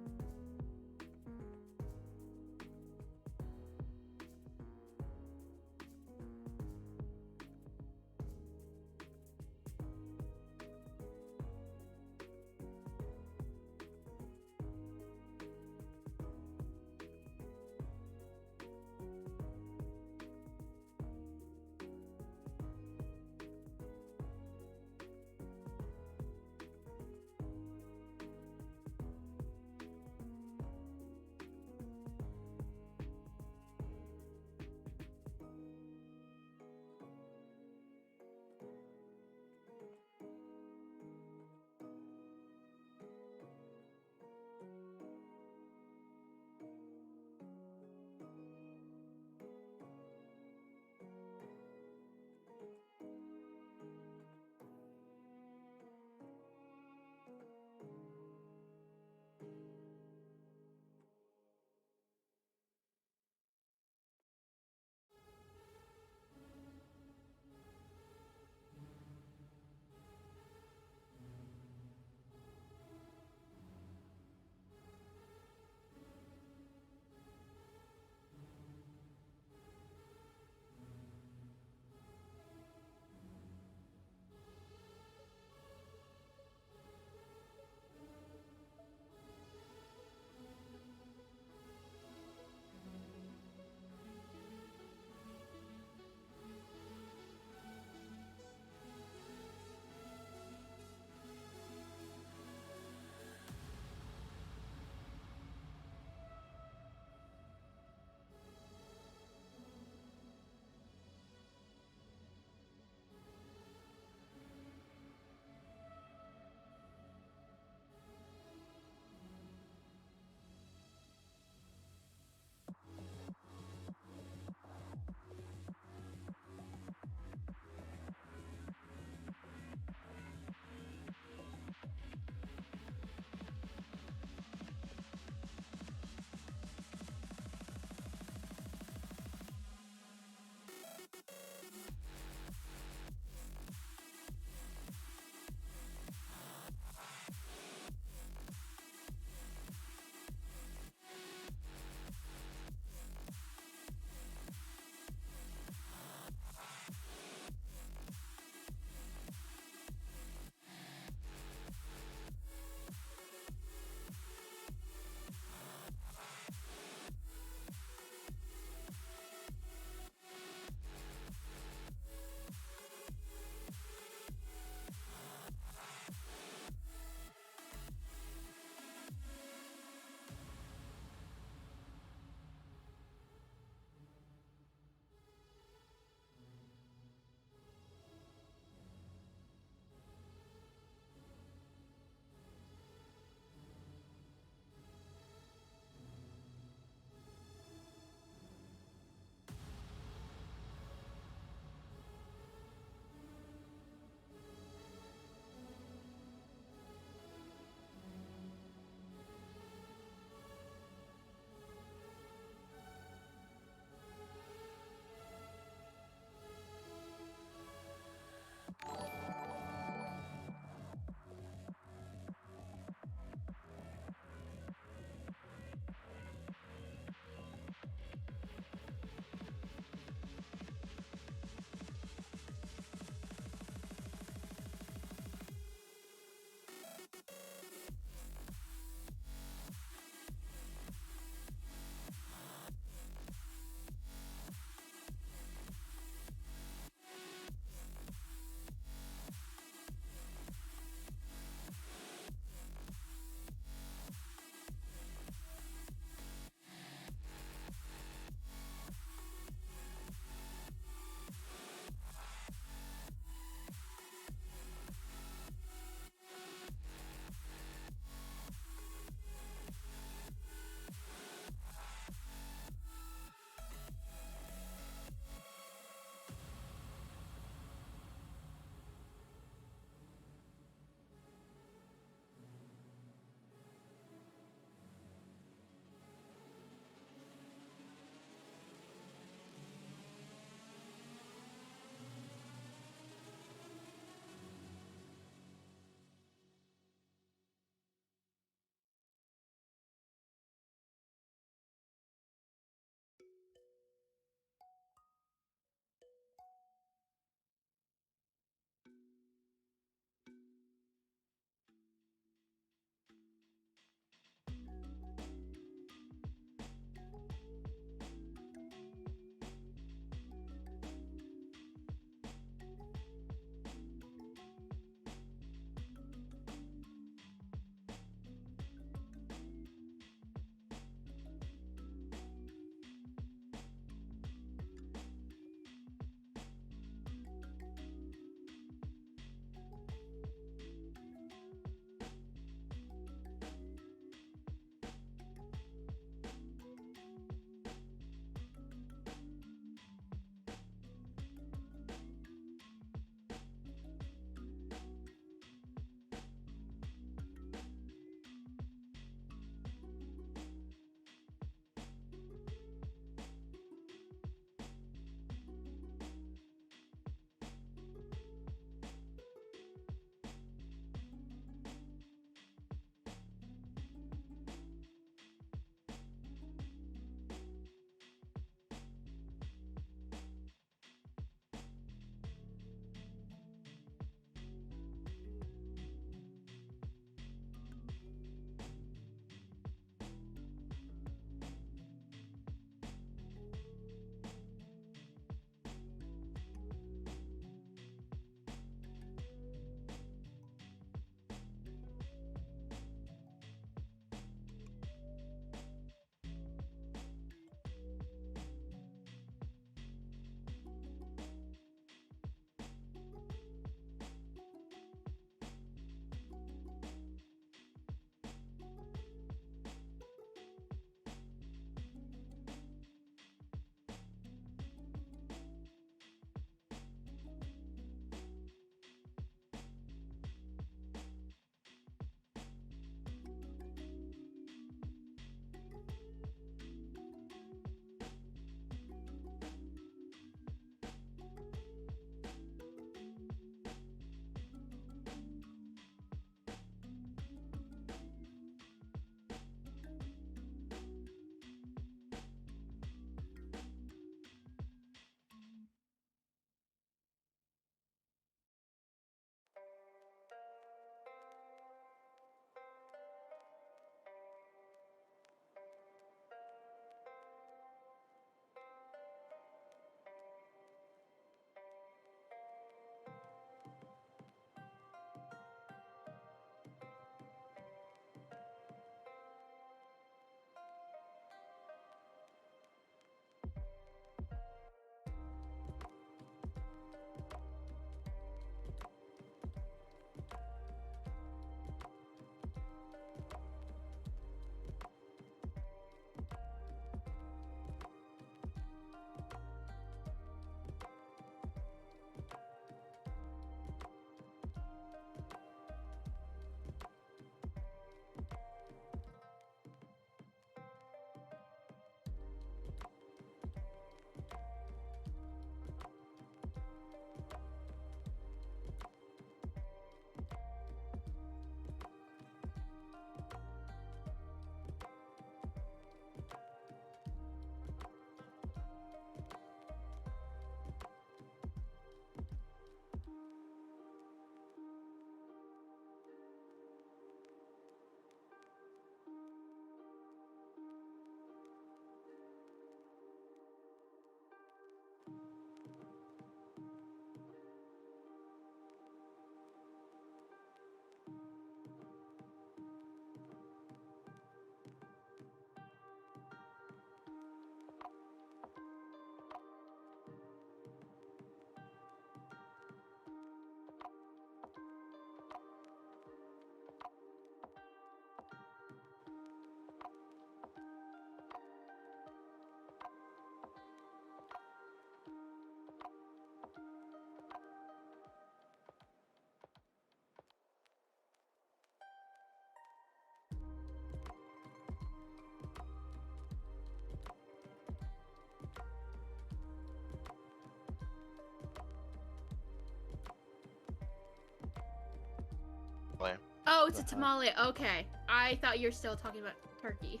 Oh, it's a tamale. Okay, I thought you were still talking about turkey.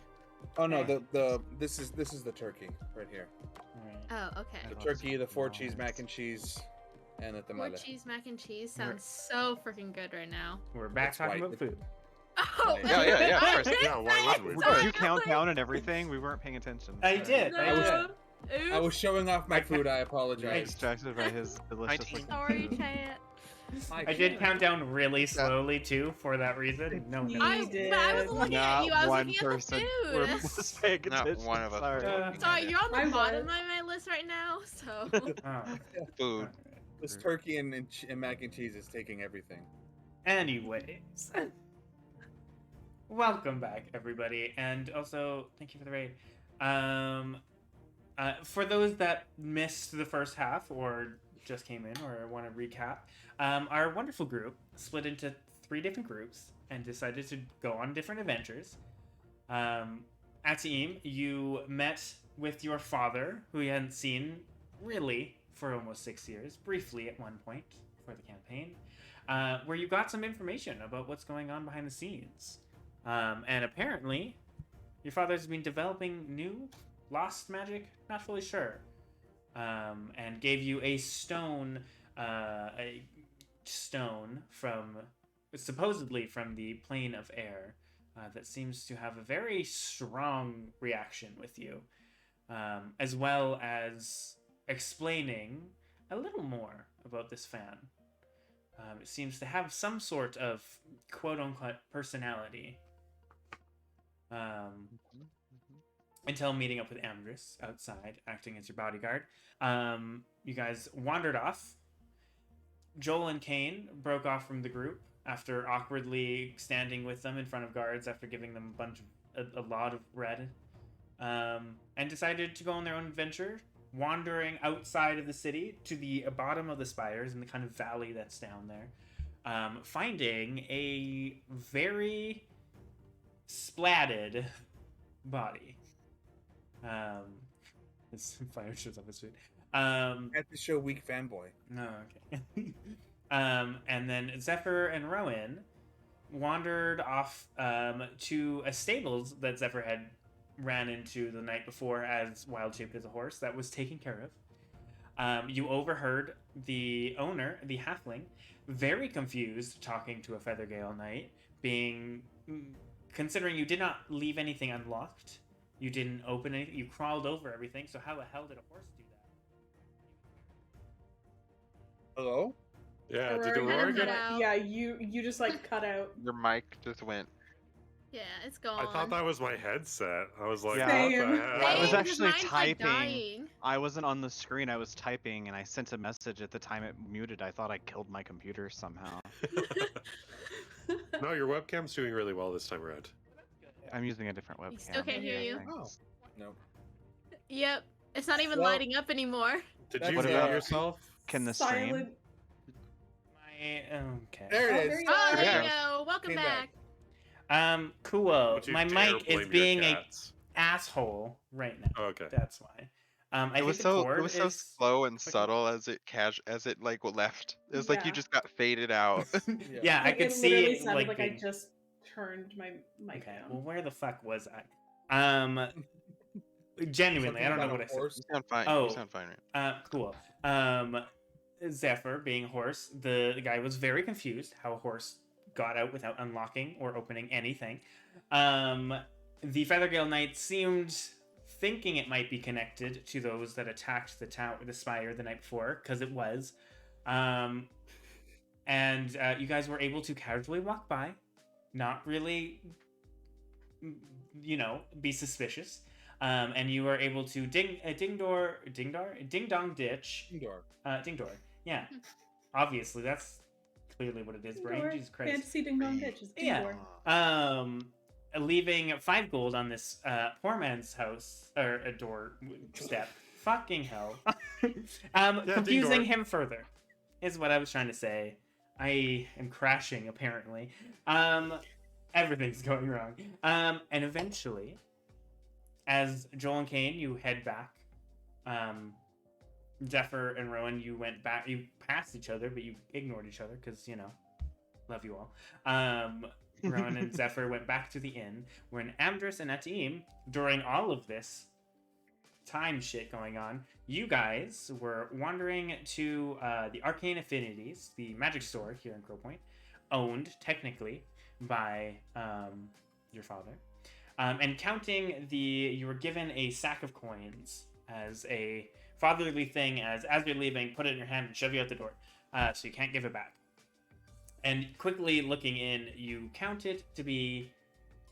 Oh no, this is the turkey right here. Oh, okay. The turkey, the 4-cheese mac and cheese, and the tamale. 4-cheese mac and cheese sounds so freaking good right now. We're back talking about food. Oh, Yeah, of course. Yeah, why would we? Did you count down and everything? We weren't paying attention. I did. No. I was showing off my food. I I apologize. distracted by his delicious looking Sorry, food. chat. I did count down really slowly too for that reason. No, You I did. wasn't looking at you. I was one looking person at the was food. paying Not attention. one of us. Sorry. Sorry, you're on the I bottom of was. my list right now, so. Food. This turkey and mac and cheese is taking everything. Anyways, welcome back, everybody, and also thank you for the raid. For those that missed the first half or just came in or want to recap, our wonderful group split into 3 different groups and decided to go on different adventures. Atim, you met with your father, who you hadn't seen really for almost 6 years, briefly at one point for the campaign, where you got some information about what's going on behind the scenes. And apparently, your father's been developing new lost magic, not fully sure, and gave you a stone from, supposedly from the plane of air, that seems to have a very strong reaction with you, as well as explaining a little more about this fan. It seems to have some sort of quote-unquote personality. Until meeting up with Amdrus outside, acting as your bodyguard. You guys wandered off. Joel and Cain broke off from the group after awkwardly standing with them in front of guards after giving them a lot of bread, and decided to go on their own adventure, wandering outside of the city to the bottom of the spires in the kind of valley that's down there, finding a very splatted body. His fire shows up his feet. At the show weak fanboy. No, okay. And then Zephyr and Rowan wandered off to a stables that Zephyr had ran into the night before as wild-shaped as a horse that was taken care of. You overheard the owner, the halfling, very confused, talking to a Feathergale knight, considering you did not leave anything unlocked. You didn't open anything. You crawled over everything. So how the hell did a horse do that? Hello? Yeah, did Aurora, Aurora you get cut out. Yeah, you just like cut out. Your mic just went. Yeah, it's gone. I thought that was my headset. I was like, Yeah. what the Same. heck? I was Same, actually mine's, like, typing. dying. I wasn't on the screen. I was typing, and I sent a message at the time it muted. I thought I killed my computer somehow. No, your webcam's doing really well this time around. I'm using a different webcam. still can't hear you. Thanks. No. Yep, it's not even Well- lighting up anymore. Did That's you What mute about- yourself? Can the stream? Silent. Okay. There Oh, it there is. you Oh, are. there Yeah. you go. Welcome Came back. back. Cool. Don't you My dare mic blame is your being a cats. asshole right now. Oh, okay. That's why. I It was think the so cord it was so is... slow and clicking. subtle as it like left. It was like you Yeah. just got faded out. Yeah, I Like, could it see literally it sounded like I being... just turned my mic Okay, down. well, where the fuck was I? Genuinely, I don't know what I said. You sound fine. Oh. You sound fine. Right? Cool. Zephyr, being horse, the guy was very confused how a horse got out without unlocking or opening anything. The Feathergale Knight seemed thinking it might be connected to those that attacked the spire the night before, because it was. And you guys were able to casually walk by, not really, be suspicious. And you were able to ding dong ditch. Ding door. Yeah. Obviously, that's clearly what it is, brain. Ding-door. Jesus Christ. Fantasy ding dong ditch is Yeah. Ding-door. Leaving 5 gold on this poor man's house or a door step. Fucking hell. Confusing him further is what I was trying to say. I am crashing apparently. Everything's going wrong. And eventually, as Joel and Cain, you head back. Zephyr and Rowan, you went back. You passed each other, but you ignored each other because love you all. Rowan and Zephyr went back to the inn, when Amdrus and Atim, during all of this time shit going on, you guys were wandering to the Arcane Affinities, the magic store here in Crow Point, owned technically by your father, and counting you were given a sack of coins as a fatherly thing, as you're leaving, put it in your hand and shove you out the door, so you can't give it back. And quickly looking in, you count it to be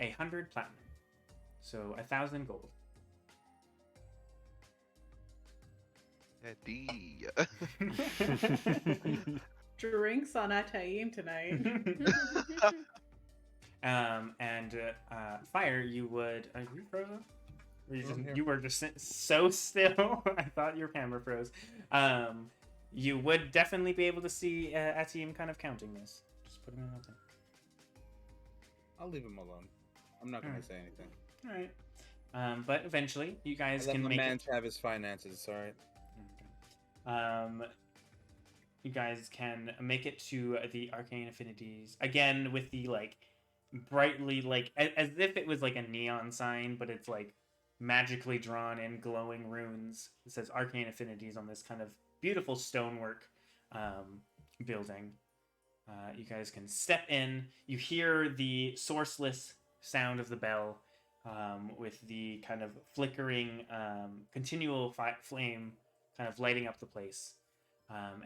100 platinum, so 1,000 gold. Drinks on Ataim tonight. And Fire, you would... Are you frozen? You were just so still. I thought your camera froze. You would definitely be able to see Atim kind of counting this. Just put him in nothing. I'll leave him alone. I'm not going to say anything. All right. But eventually, you guys can make it... have his finances, all right? You guys can make it to the Arcane Affinities again with the like brightly like as if it was like a neon sign, but it's like magically drawn in glowing runes. It says Arcane Affinities on this kind of beautiful stonework building. You guys can step in. You hear the sourceless sound of the bell with the kind of flickering continual flame kind of lighting up the place.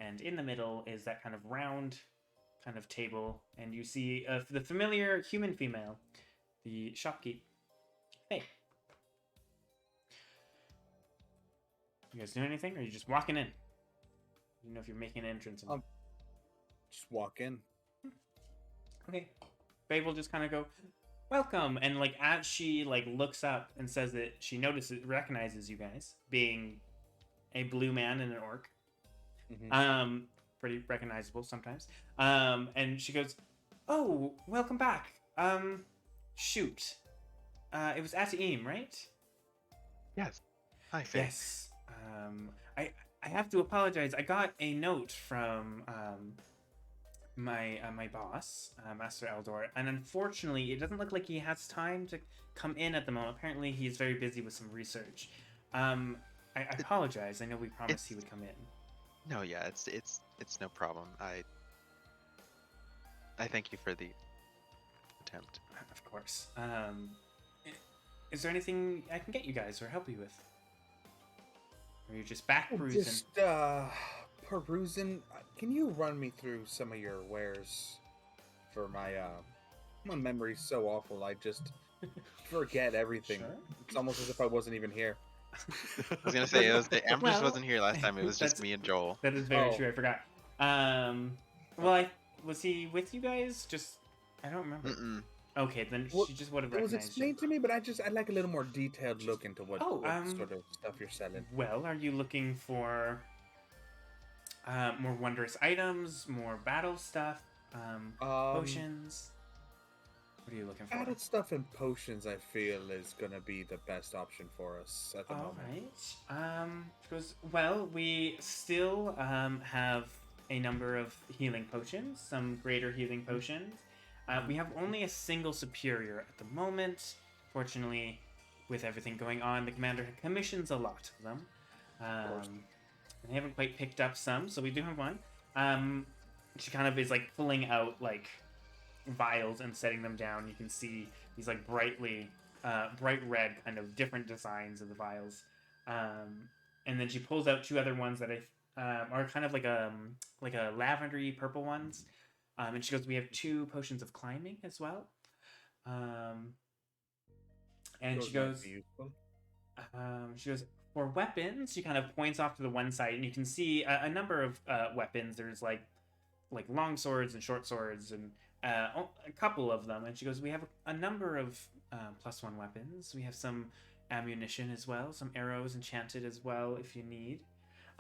And in the middle is that kind of round kind of table, and you see the familiar human female, the shopkeep. Hey. You guys doing anything, or are you just walking in? I don't know if you're making an entrance. Just walk in. Okay. Babe will just kind of go, welcome, and like as she like looks up and says that she recognizes you guys, being a blue man and an orc. Mm-hmm. Pretty recognizable sometimes. And she goes, "Oh, welcome back. Shoot. It was Ataim, right?" Yes. Hi, Faye. Yes. I have to apologize. I got a note from my boss, Master Eldor, and unfortunately, it doesn't look like he has time to come in at the moment. Apparently, he's very busy with some research. I apologize. I know we promised he would come in. No, yeah, it's no problem. I thank you for the attempt. Of course. Is there anything I can get you guys or help you with? Or you're just back perusing? Just perusing. Can you run me through some of your wares? For my memory's so awful. I just forget everything. Sure. It's almost as if I wasn't even here. I was gonna say Amdrus wasn't here last time. It was just me and Joel. That is very true. I forgot. Was he with you guys? I don't remember. Mm-mm. Okay, then she just would have recognized. It was explained to me, but I'd like a little more detailed look into what sort of stuff you're selling. Well, are you looking for more wondrous items, more battle stuff, potions? What are you looking for? Battle stuff and potions, I feel, is going to be the best option for us at the moment. Alright. Because, well, we still have a number of healing potions, some greater healing potions. We have only a single superior at the moment. Fortunately, with everything going on, the commander commissions a lot of them. They haven't quite picked up some, so we do have one. She kind of is like pulling out like vials and setting them down. You can see these like bright red kind of different designs of the vials. And then she pulls out two other ones that are kind of like a lavendery purple ones. And she goes, we have 2 potions of climbing as well. And she goes, for weapons, she kind of points off to the one side, and you can see a number of weapons. There's like long swords and short swords, and a couple of them. And she goes, we have a number of +1 weapons. We have some ammunition as well, some arrows enchanted as well, if you need.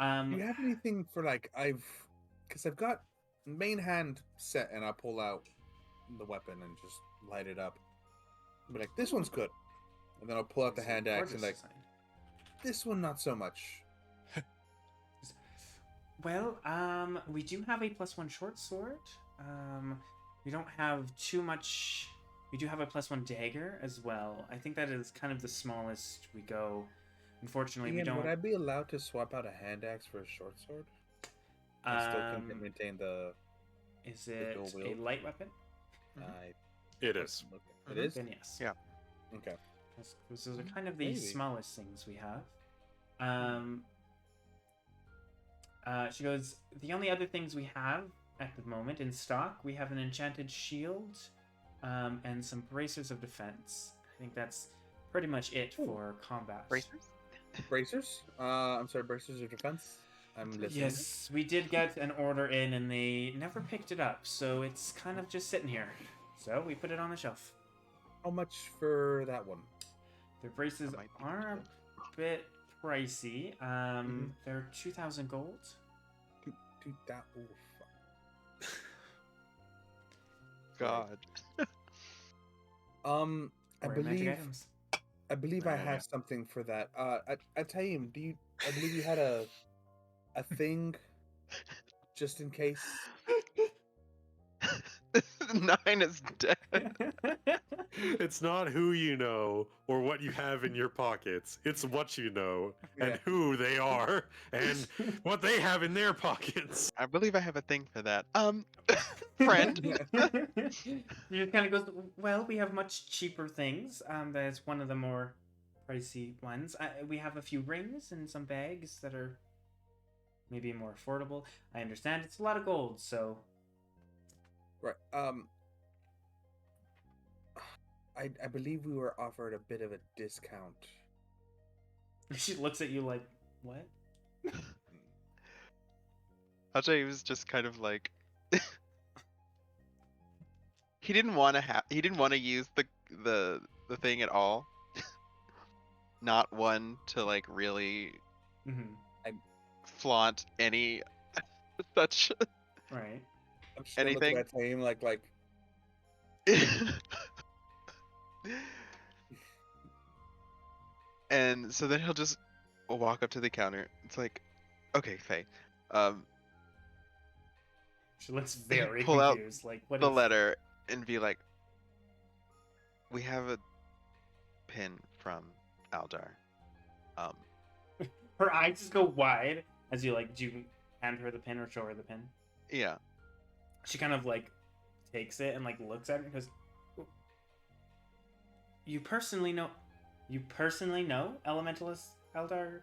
Do you have anything for because I've got main hand set, and I pull out the weapon and just light it up. I'll be like, this one's good. And then I'll pull out the hand axe and this one not so much. Well, we do have a +1 short sword. We don't have too much We do have a +1 dagger as well. I think that is kind of the smallest we go. Unfortunately, we don't. Would I be allowed to swap out a hand axe for a short sword? And still maintain the. Is it a light weapon? It is. It is? Then yes. Yeah. Okay. Those are kind of the smallest things we have. She goes, the only other things we have at the moment in stock, we have an enchanted shield and some bracers of defense. I think that's pretty much it for combat. Bracers? Bracers? I'm sorry, bracers of defense? I'm listening. Yes, we did get an order in and they never picked it up, so it's kind of just sitting here. So we put it on the shelf. How much for that one? Their braces are a bit pricey. They're 2,000 gold. 2,000. Oh, fuck. God. I believe I have something for that. I tell you, I believe you had a thing just in case. 9 is dead. It's not who you know or what you have in your pockets. It's what you know and who they are and what they have in their pockets. I believe I have a thing for that. Friend. You kind of goes, well, we have much cheaper things. That's one of the more pricey ones. We have a few rings and some bags that are maybe more affordable. I understand it's a lot of gold, so. Right. I believe we were offered a bit of a discount. She looks at you like, what? Ajay was just kind of like he didn't want to use the thing at all. Not one to like really flaunt any such right. I'm just anything. At him like And so then he'll just walk up to the counter. It's like, okay, Faye. She looks very pull confused. Out like what the letter and be like, we have a pin from Aldar. Her eyes just go wide as you like. Do you hand her the pin or show her the pin? Yeah. She kind of like takes it and like looks at it and goes, You personally know Elementalist Aldar?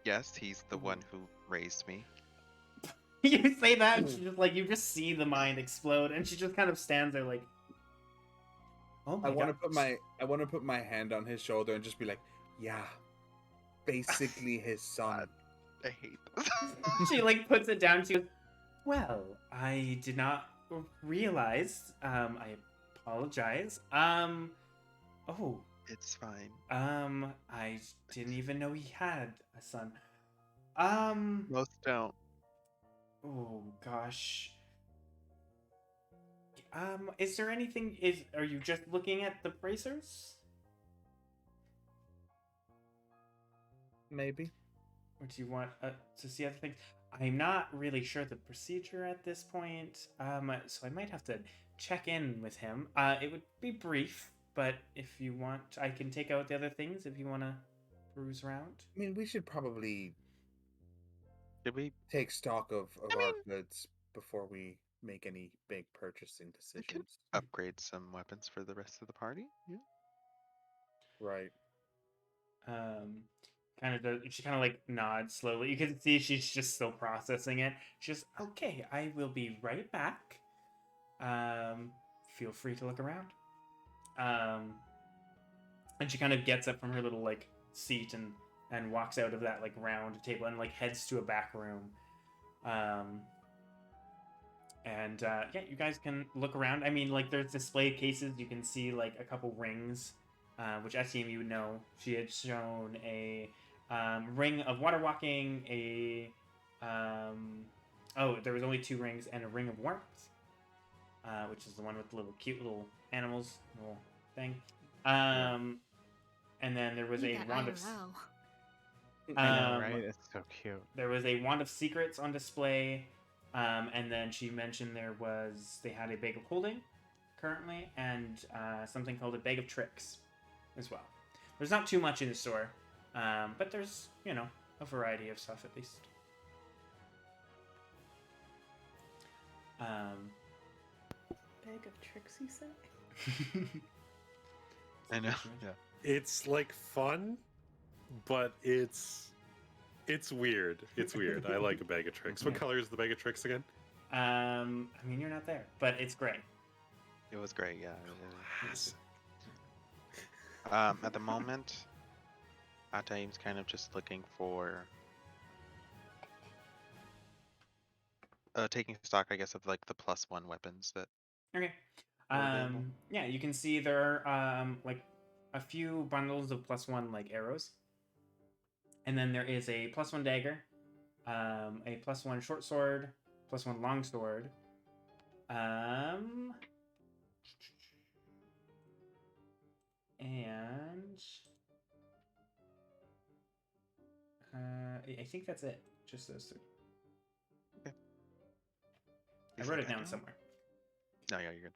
Yes, he's the one who raised me. You say that and she just like, you just see the mind explode and she just kind of stands there like, oh my God. I want to put my hand on his shoulder and just be like, yeah, basically his son. I hate this. She like puts it down. She goes, well, I did not realize. I apologize. Oh. It's fine. I didn't even know he had a son. Most don't. Oh gosh. Is there anything? Are you just looking at the bracers? Maybe. Or do you want to see other things? I'm not really sure the procedure at this point. So I might have to check in with him. It would be brief, but if you want, I can take out the other things if you want to peruse around. I mean, we should probably take stock of our goods before we make any big purchasing decisions. We can upgrade some weapons for the rest of the party. Yeah. Right. She kind of like nods slowly. You can see she's just still processing it. She's okay, I will be right back. Feel free to look around. And she kind of gets up from her little like seat and walks out of that like round table and like heads to a back room. Yeah, you guys can look around. I mean, like there's display cases. You can see like a couple rings, which I assume you would know. She had shown a ring of water walking, there was only 2 rings, and a ring of warmth, which is the one with the little cute little animals, little thing. And then there was a wand of. I know, right? It's so cute. There was a wand of secrets on display, and then she mentioned they had a bag of holding, currently, and something called a bag of tricks as well. There's not too much in the store, but there's, a variety of stuff at least. Bag of tricks, you say? I know. Yeah. It's like fun, but it's weird. It's weird. I like a bag of tricks. What color is the bag of tricks again? I mean, you're not there, but it's gray. It was great, yeah. At the moment, Ataim's kind of just looking for taking stock, I guess, of like the +1 weapons that. Okay. Yeah, you can see there are like a few bundles of +1 like arrows, and then there is a +1 dagger, a +1 short sword, +1 long sword, and I think that's it. Just those three. Okay. I wrote it down somewhere. No, yeah, you're good.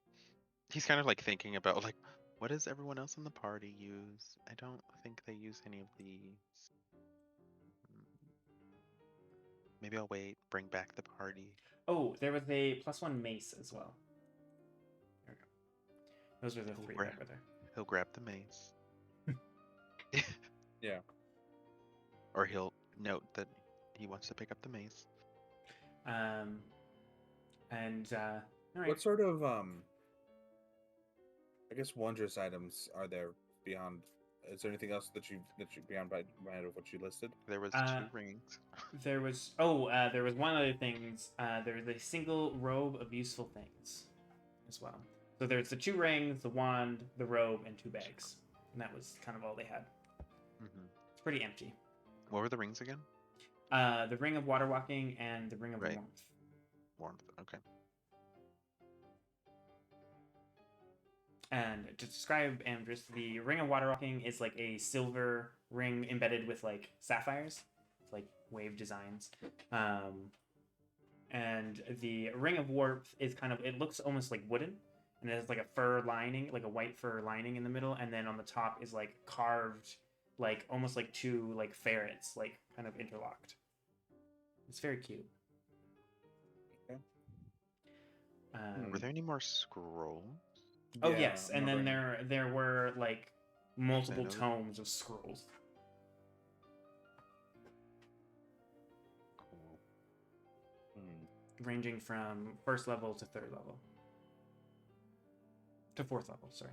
He's kind of like thinking about like, what does everyone else in the party use? I don't think they use any of these. Maybe I'll wait, bring back the party. Oh, there was a +1 mace as well. There we go. Those are the three that were there. He'll grab the mace. Yeah. Or he'll note that he wants to pick up the mace. All right. What sort of I guess wondrous items are there beyond? Is there anything else that you beyond by what you listed? There was 2 rings. There was one other thing. There was a single robe of useful things as well. So there's the 2 rings, the wand, the robe, and 2 bags, and that was kind of all they had. Mm-hmm. It's pretty empty. What were the rings again? The ring of water walking and the ring of warmth. Warmth. Okay. And to describe Amdrus, the ring of water walking is like a silver ring embedded with like sapphires, it's like wave designs. And the ring of warmth is it looks almost like wooden, and it has like a fur lining, like a white fur lining in the middle, and then on the top is like carved, like almost like 2 like ferrets, like kind of interlocked. It's very cute. Okay. Were there any more scrolls? Oh yes, and then there were like multiple tomes of scrolls. Cool. Ranging from 1st level to 3rd level. To 4th level, sorry.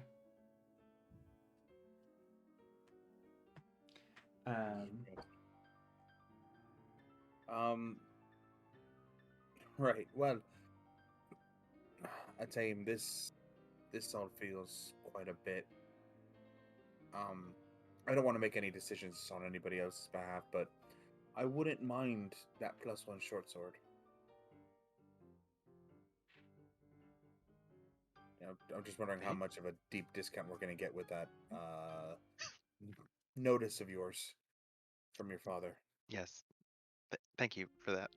Right. Well, I tell you, this all feels quite a bit. I don't want to make any decisions on anybody else's behalf, but I wouldn't mind that +1 short sword. I'm just wondering how much of a deep discount we're going to get with that notice of yours from your father. Yes. Thank you for that.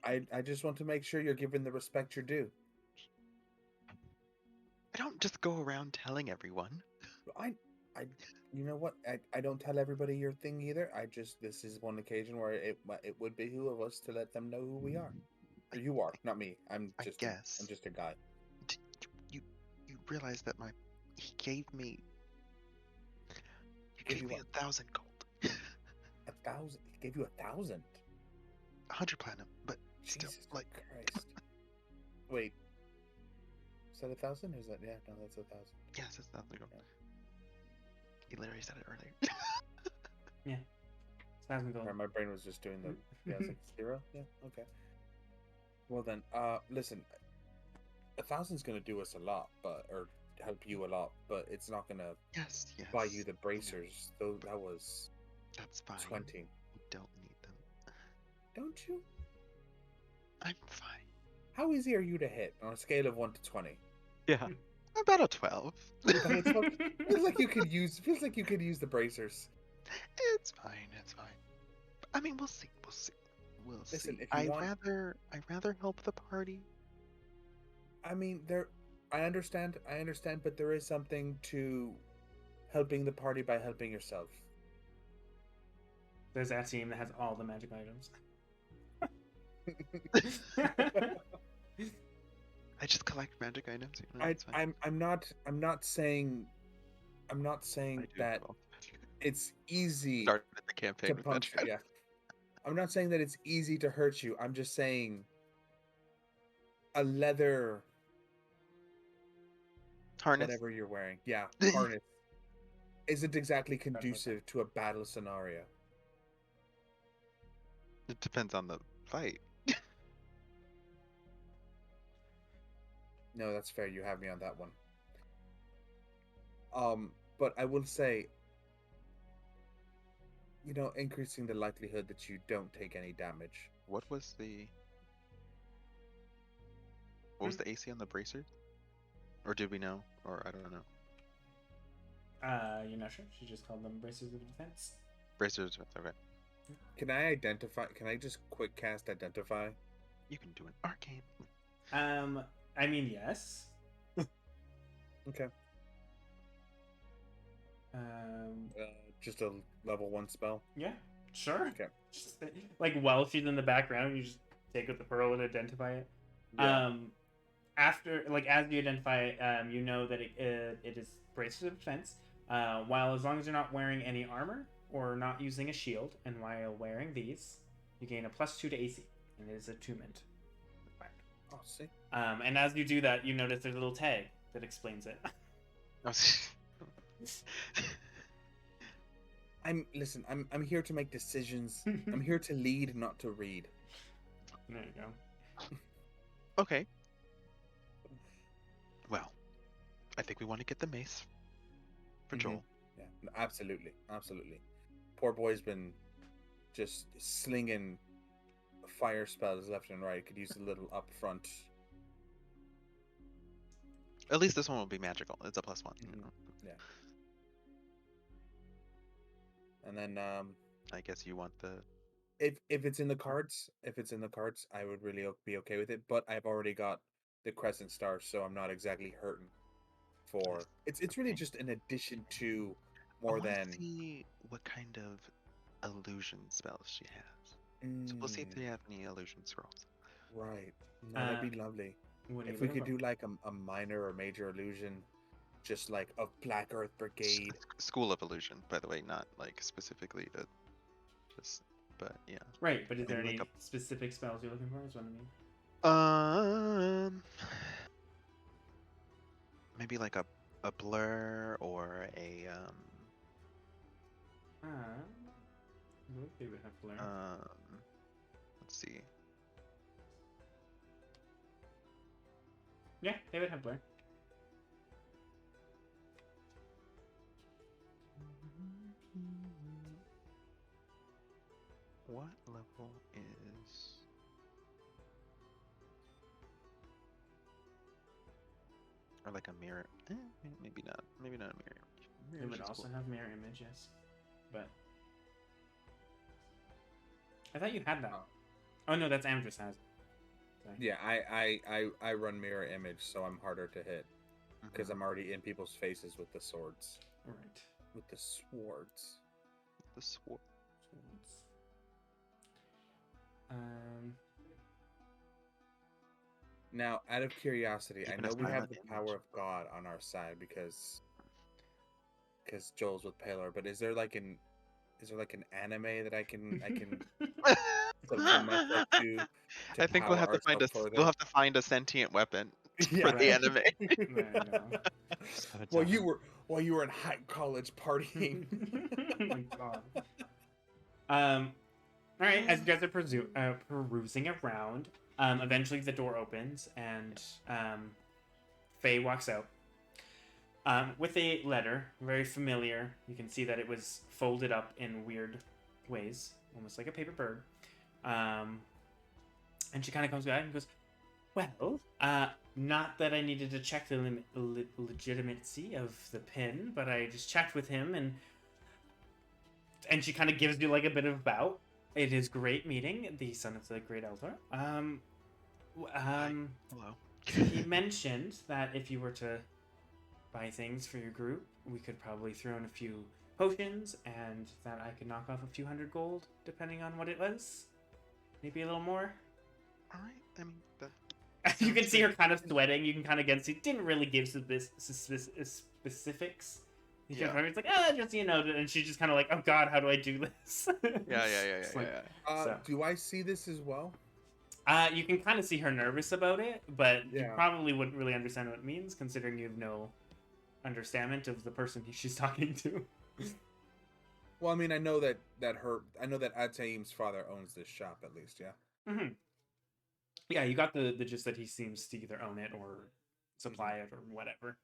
I just want to make sure you're given the respect you're due. I don't just go around telling everyone. You know what? I don't tell everybody your thing either. This is one occasion where it would behoove us to let them know who we are. Or you are, not me. I'm just a guy. You realize that he gave me 1,000 gold. 1,000? He gave you 1,000? 100 platinum, but Jesus still, like Christ. Wait. Is that 1,000? Or is that no? That's 1,000. Yes, it's 1,000 gold. Yeah. He literally said it earlier. Yeah. 1,000 gold. My brain was just doing the it's like 0? Yeah, okay. Well then, listen, 1,000's gonna do us a lot, or help you a lot, but it's not gonna buy you the bracers. Though that's fine. 20. We don't need them. Don't you? I'm fine. How easy are you to hit on a scale of 1 to 20? Yeah. About a 12. Feels like you could use the bracers. It's fine. I mean, we'll see. We'll Listen, see. if you want... I'd rather help the party. I mean, I understand, but there is something to helping the party by helping yourself. There's that team that has all the magic items. I just collect magic items. You know, I'm not saying that it's easy Start the campaign to punch you. Yeah. I'm not saying that it's easy to hurt you. I'm just saying a leather harness, whatever you're wearing, harness, isn't exactly conducive to a battle scenario. It depends on the fight. No, that's fair. You have me on that one. But I will say, increasing the likelihood that you don't take any damage. What was the AC on the bracer? Or did we know? Or I don't know. You're not sure? She just called them bracers of defense. Bracers of defense, okay. Can I identify? Can I just quick cast identify? You can do an arcane. I mean, yes. Okay. Just a level 1 spell. Yeah, sure. Okay. Just, while she's in the background, you just take out the pearl and identify it. Yeah. After, as you identify, you know that it is braces of defense. While as long as you're not wearing any armor or not using a shield, and while wearing these, you gain a +2 to AC, and it is attunement. Oh, see. And as you do that, you notice there's a little tag that explains it. I'm here to make decisions. I'm here to lead, not to read. There you go. Okay. Well, I think we want to get the mace for Joel. Yeah, absolutely. Poor boy's been just slinging fire spells left and right. Could use a little up front. At least this one will be magical. It's a +1. You know? Yeah. And then I guess you want the if it's in the cards, I would really be okay with it. But I've already got the Crescent Star, so I'm not exactly hurting for. It's really just an addition to more than. See what kind of illusion spells she has. So we'll see if they have any illusion scrolls. Right. No, that'd be lovely. If we could do a minor or major illusion, just like of Black Earth Brigade. School of Illusion, by the way, not specifically but yeah. Right, but is there any specific spells you're looking for? Is what I mean. Maybe a blur or a they would have blur. Let's see. Yeah, they would have blur. What level is? Or a mirror? Maybe not. Maybe not a mirror. It would also have mirror image, yes. But I thought you had that. Oh no, that's Amdrus has. Sorry. Yeah, I run mirror image, so I'm harder to hit because I'm already in people's faces with the swords. Right. With the swords. The swords. Now, out of curiosity, I know we have the power of God on our side because Joel's with Paler, but is there an anime that I can I think we'll have to find a sentient weapon for the anime. While you were in high college partying. Oh my God. All right, as you guys are perusing around, eventually the door opens and Faye walks out with a letter, very familiar. You can see that it was folded up in weird ways, almost like a paper bird. And she kind of comes back and goes, well, not that I needed to check the legitimacy of the pin, but I just checked with him, and she kind of gives you a bit of a bow. It is great meeting the son of the great elder. Hello. He mentioned that if you were to buy things for your group, we could probably throw in a few potions, and that I could knock off a few hundred gold, depending on what it was. Maybe a little more. All right. I mean, you can see her kind of sweating. You can kind of get see. Didn't really give specifics. Yeah. It's like, just and she's just kind of like, oh god, how do I do this? Yeah. Do I see this as well? You can kind of see her nervous about it, but you probably wouldn't really understand what it means, considering you have no understanding of the person she's talking to. Well, I mean, I know that Ataim's father owns this shop, at least, yeah. Mm-hmm. Yeah, you got the gist that he seems to either own it or supply it or whatever.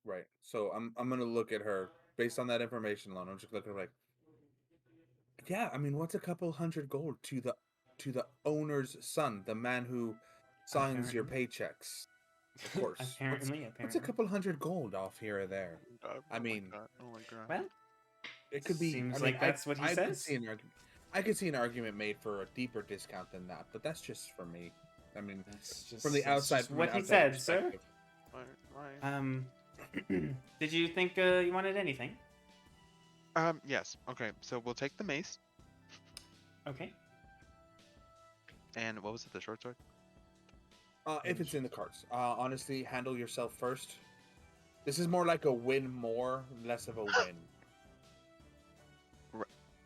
Right. So I'm gonna look at her based on that information alone. I'm just looking like, yeah. I mean, what's a couple hundred gold to the owner's son, the man who signs your paychecks? Of course. Apparently. What's a couple hundred gold off here or there? I mean, well, it could be. Seems like that's what he says. I could see an argument made for a deeper discount than that, but that's just for me. I mean, just, from the outside. What he said, sir. Did you think you wanted anything? Yes. Okay, so we'll take the mace. Okay. And what was it, the short sword? If it's in the carts. Honestly, handle yourself first. This is more like a win more, less of a win.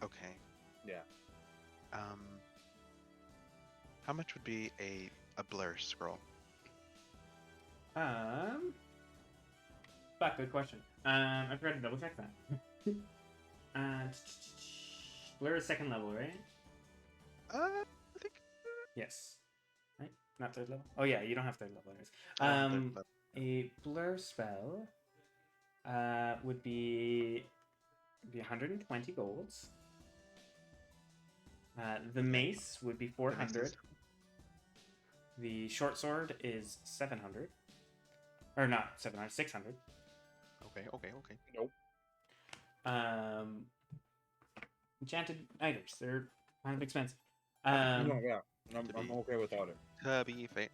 Okay. Yeah. How much would be a blur scroll? Good question. I forgot to double check that. Blur is second level, right? I think. Yes. Right? Not third level? Oh yeah, you don't have third level anyways. A blur spell would be 120 golds. The mace would be 400. The short sword is 700. Or not 700, 600. Okay. Nope. Enchanted items, they're kind of expensive. No, yeah. I'm okay without it. Tubby fate.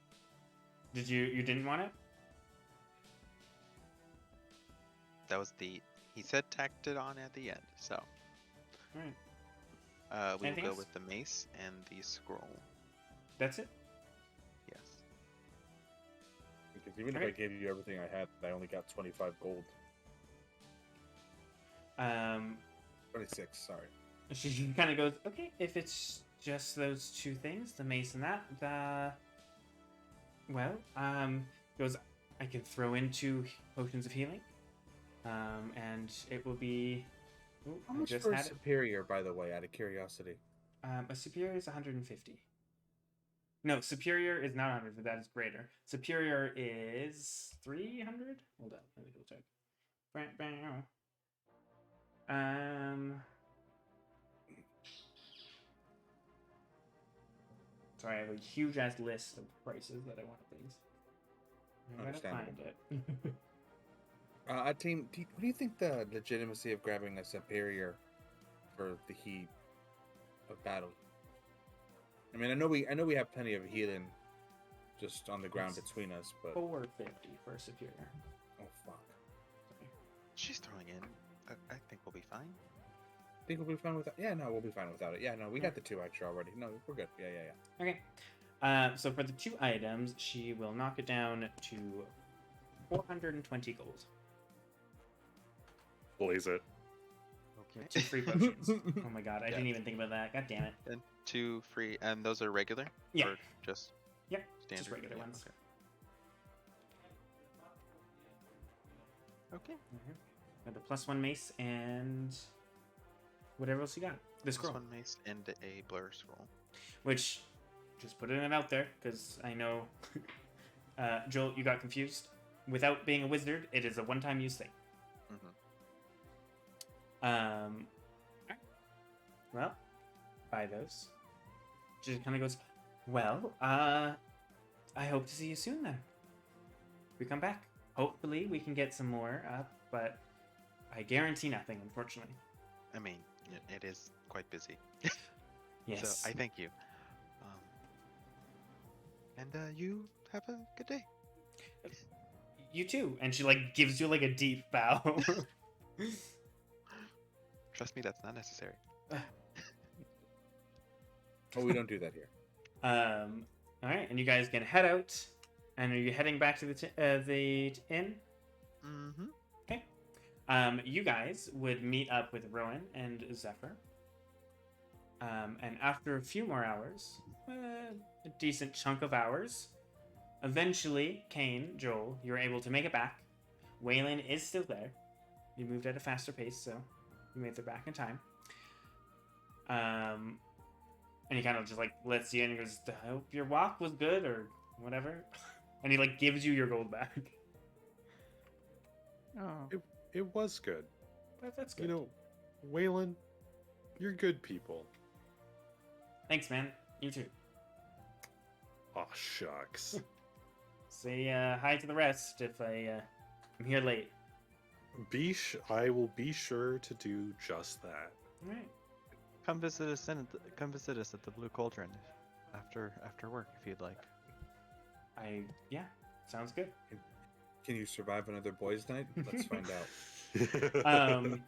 Did you didn't want it? That was he said tacked it on at the end, so. Alright. We will Anything go else? with the mace and the scroll. That's it? Yes. Because even if I gave you everything I had, I only got 25 gold. 26, sorry. She kind of goes, okay, if it's just those two things, the mace and that, goes, I can throw in 2 potions of healing, and it will be. How much for a superior, by the way, out of curiosity? A superior is 150. No, superior is not 100, that is greater. Superior is 300? Hold on, let me double check. Sorry, I have a huge ass list of prices that I want things. I gotta find it. Team, what do you think the legitimacy of grabbing a superior for the heat of battle? I mean, I know we have plenty of healing just on the ground between us, but 450 for a superior. Oh fuck! Sorry. She's throwing in. I think we'll be fine. Think we'll be fine without? Yeah, no, we'll be fine without it. Yeah, no, we got the 2 extra already. No, we're good. Yeah. Okay. So for the 2 items, she will knock it down to 420 gold. Blaze it. Okay. 2 free potions. Oh my god, I didn't even think about that. God damn it. And 2 free, and those are regular? Yeah. Or just Yep. standard? Just regular ones. Okay. Got the +1 mace and whatever else you got. The scroll. +1 mace and a blur scroll. Which, just putting it out there, because I know, Joel, you got confused. Without being a wizard, it is a one-time use thing. Well, buy those. She kind of goes, well, I hope to see you soon then. We come back. Hopefully we can get some more up, but I guarantee nothing, unfortunately. I mean, it is quite busy. Yes. So I thank you. And you have a good day. You too. And she like gives you like a deep bow. Trust me, that's not necessary. Oh, we don't do that here. All right, and you guys can head out. And are you heading back to the inn? Mm-hmm. Okay. You guys would meet up with Rowan and Zephyr. And after a few more hours, a decent chunk of hours, eventually, Cain, Joel, you're able to make it back. Waylon is still there. You moved at a faster pace, so you made it back in time. And he kind of just like lets you in and goes, I hope your walk was good or whatever. And he like gives you your gold back. Oh. It was good. That's good. You know, Waylon, you're good people. Thanks, man. You too. Aw, shucks. Say hi to the rest if I'm here late. I will be sure to do just that. All right. Come visit us at the Blue Cauldron after work if you'd like. Yeah, sounds good. Can you survive another boys' night? Let's find out.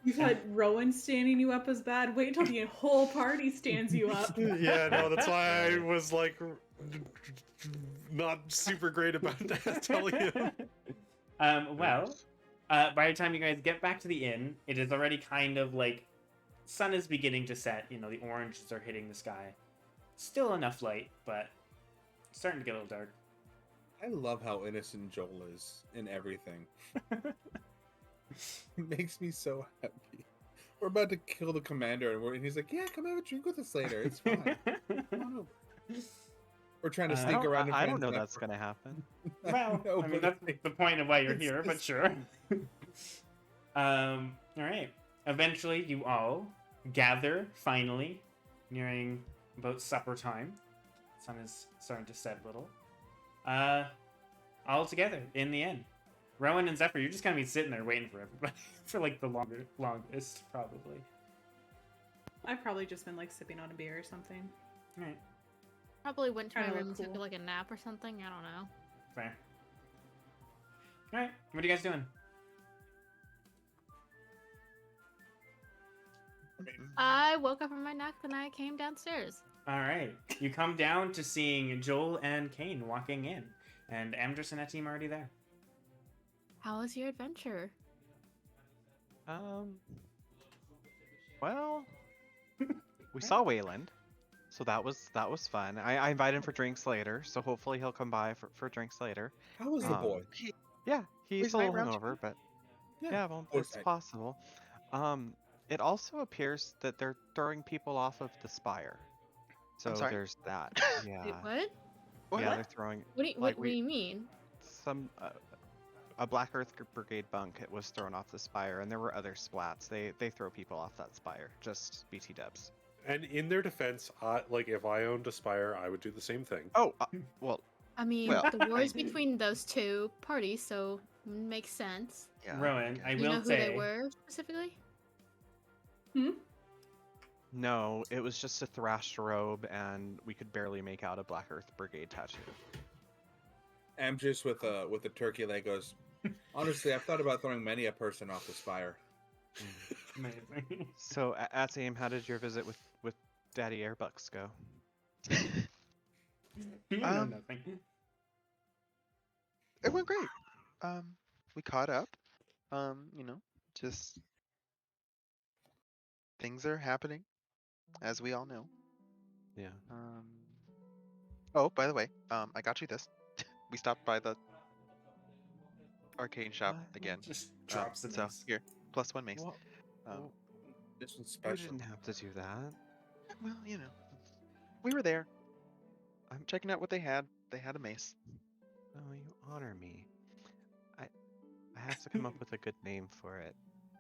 You thought Rowan standing you up was bad? Wait till the whole party stands you up. Yeah, no, that's why I was like not super great about that, telling him. Well, by the time you guys get back to the inn, it is already kind of like sun is beginning to set. You know, the oranges are hitting the sky. Still enough light, but it's starting to get a little dark. I love how innocent Joel is in everything. It makes me so happy. We're about to kill the commander, and he's like, "Yeah, come have a drink with us later. It's fine. Come on over." We're trying to sneak around. I don't know that's gonna happen. Well, I mean that's the point of why you're here, but sure. All right. Eventually, you all gather finally, nearing about supper time. Sun is starting to set a little. All together in the inn. Rowan and Zephyr, you're just gonna be sitting there waiting for everybody for like the longest, probably. I've probably just been like sipping on a beer or something. All right. Probably went to my Kinda room and took cool. like a nap or something. I don't know. Fair. All right. What are you guys doing? I woke up from my nap and I came downstairs. All right. You come down to seeing Joel and Cain walking in, and Amdrus and that team are already there. How was your adventure? Well, we saw Wayland, so that was fun. I invited him for drinks later, so hopefully he'll come by for drinks later. How was the boy? Yeah, he's Boys a night little round hungover, but Yeah, yeah, well, boys it's night. possible. It also appears that they're throwing people off of the spire. So sorry? there's that. Yeah. Wait, what? Yeah, they're throwing What do you, Like what do you mean? some a Black Earth Brigade bunk. It was thrown off the spire, and there were other splats. They throw people off that spire. Just BT dubs. And in their defense, like if I owned a spire, I would do the same thing. Oh, well, I mean, Well, the war is between those two parties, so makes sense. Yeah. Rowan, I Do you know will who say. they were specifically? no, it was just a thrashed robe, and we could barely make out a Black Earth Brigade tattoo. Amdrus with a turkey leg goes, honestly, I've thought about throwing many a person off the spire. Amazing. So, Atsame, how did your visit with Daddy Airbucks go? You know nothing. It went great. We caught up. Just things are happening, as we all know. Yeah. Oh, by the way, I got you this. We stopped by the arcane shop again. Just drops the So mace. here, +1 mace. Well, This one's you special. didn't have to do that. Well, we were there. I'm checking out what they had. They had a mace. Oh, you honor me. I have to come up with a good name for it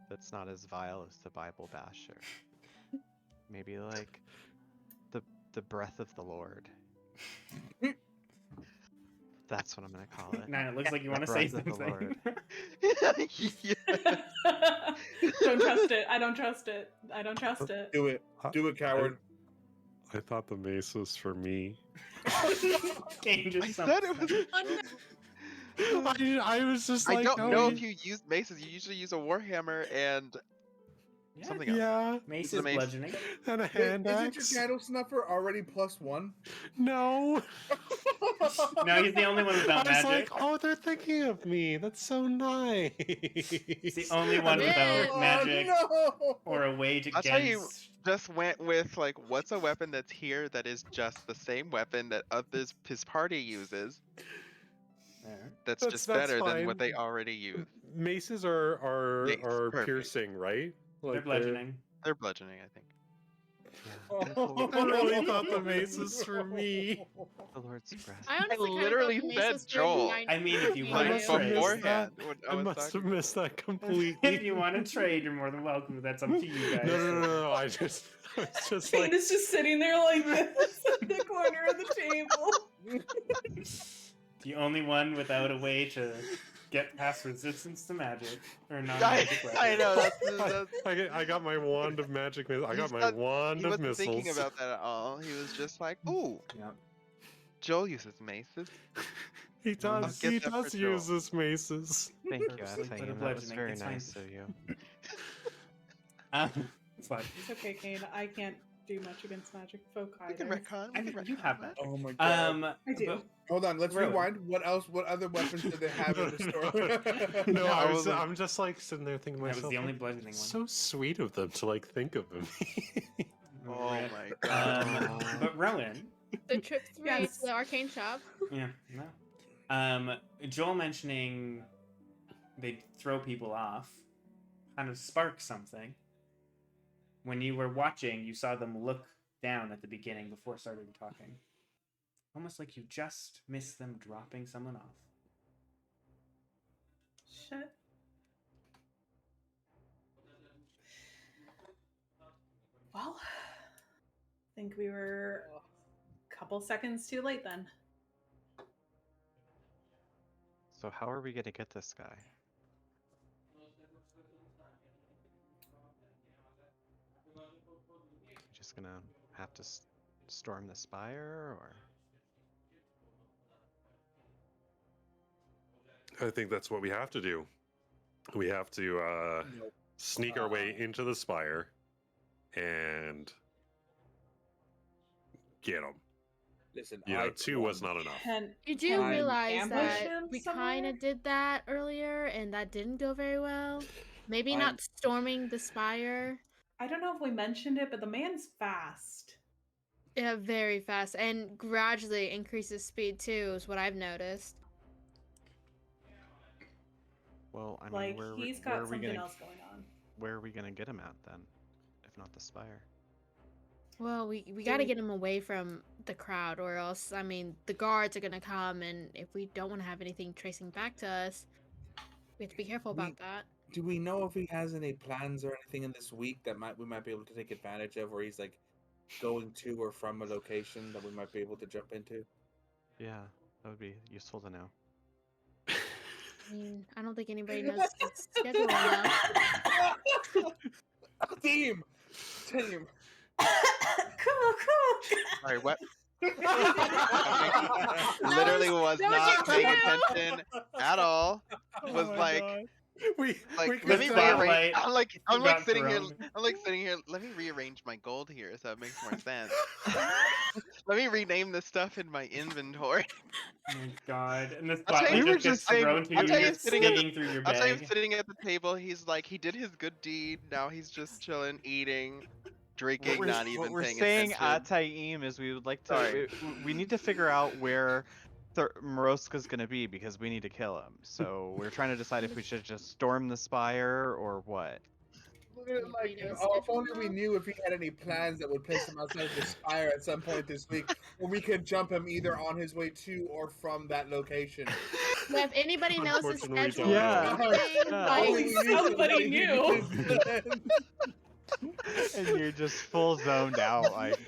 that's not as vile as the Bible Basher. Maybe like the breath of the Lord. That's what I'm gonna call it. Nah, it looks like you The want to say breath of the something. Yeah. Don't trust it. I don't trust it. I don't trust it. Do it. Do it, coward. I thought the mace was for me. Cain just I said it was. I was just like, I don't know if you use maces. You usually use a warhammer and something else. Yeah. Mace is bludgeoning. And a hand axe. Isn't your candle snuffer already +1? No. No, he's the only one without magic. I was like, oh, they're thinking of me. That's so nice. He's the only one without magic or a wage against. I'll tell you, just went with like, what's a weapon that's here that is just the same weapon that his party uses? That's just better than what they already use. Maces are piercing, right? Like they're bludgeoning. They're bludgeoning, I think. Yeah. I really thought the maces for me. The Lord's breath. I literally said Joel. I mean, if you want to trade, I must have missed that completely. If you want to trade, you're more than welcome. That's up to you guys. No. I was just Cain like. is just sitting there like this in the corner of the table. The only one without a way to get past resistance to magic or non-magic weapons. I know. That's I got my wand of magic. I got my wand of missiles. He wasn't thinking about that at all. He was just like, "Ooh, yep. Joel uses maces." He does. He does use his maces. Thank you, Cain. That was very nice of you. It's fine. It's okay, Cain. I can't do much against magic folk either. We can retcon. I think you have that. Oh my god. I do. Hold on, let's Rowan. rewind. What else? What other weapons did they have in the store? No, I'm just like sitting there thinking to myself. That was the only bludgeoning one. So sweet of them to like think of me. Oh my god. But Rowan. The trip through to the arcane shop. Yeah, no. Joel mentioning they'd throw people off kind of sparked something. When you were watching, you saw them look down at the beginning before starting talking. Almost like you just missed them dropping someone off. Shit. Well, I think we were a couple seconds too late then. So how are we going to get this guy? Just gonna have to storm the spire, or? I think that's what we have to do. We have to sneak our way into the spire and get him. Listen, 2 was not enough. You do realize that we kind of did that earlier, and that didn't go very well. Maybe not storming the spire. I don't know if we mentioned it, but the man's fast. Yeah, very fast, and gradually increases speed too, is what I've noticed. Well, I mean, Like, where he's got something else going on. Where are we gonna get him at then, if not the spire? Well, we got to get him away from the crowd, or else, I mean, the guards are gonna come, and if we don't want to have anything tracing back to us, we have to be careful about that. Do we know if he has any plans or anything in this week that we might be able to take advantage of, where he's like going to or from a location that we might be able to jump into? Yeah, that would be useful to know. I mean, I don't think anybody knows his schedule enough. Team! Cool. Sorry, what? Literally was not paying attention at all. Was like, let me rearrange. I'm like sitting here. Let me rearrange my gold here so it makes more sense. Let me rename the stuff in my inventory. Oh my god! And this I'll tell you, just gets thrown to you. You're sitting through your bag. I'll tell you, sitting at the table, he's like, he did his good deed. Now he's just chilling, eating, drinking, not even what we're paying saying attention. at Taim is we would like to. We need to figure out where Moroska's gonna be, because we need to kill him. So we're trying to decide if we should just storm the spire or what. Like, if only we knew if he had any plans that would place him outside the spire at some point this week, where we could jump him either on his way to or from that location. Yeah, if anybody knows his schedule, somebody knew. And you're just full zoned out, like.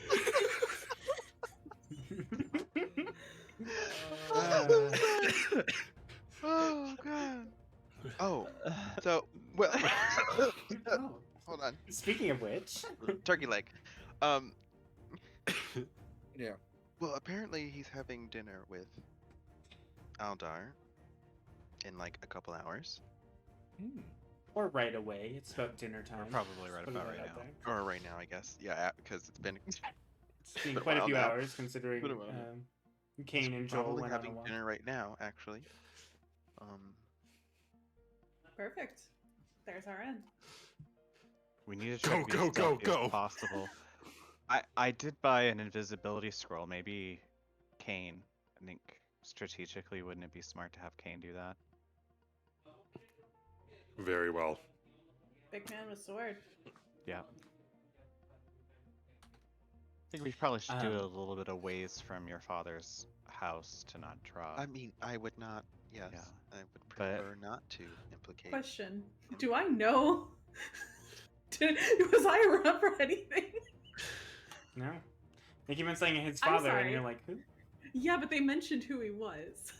Oh god. Oh, so well. Hold on. Speaking of which, turkey leg. Yeah. Well, apparently he's having dinner with Aldar, in like a couple hours. Or right away. It's about dinner time. We're probably right about right now. Or right now, I guess. Yeah, because it's been quite a few hours, considering Cain and Joel probably went having on a walk. dinner right now, actually. Perfect. There's our end. We need to try to be stealthy as possible. I did buy an invisibility scroll. Maybe Cain. I think strategically, wouldn't it be smart to have Cain do that? Very well. Big man with sword. Yeah. I think we probably should do it a little bit of ways from your father's house to not draw. I mean, I would not. Yes, yeah. I would prefer not to implicate. Question: do I know? Was I around for anything? No. They keep on saying his father, and you're like, who? Yeah, but they mentioned who he was.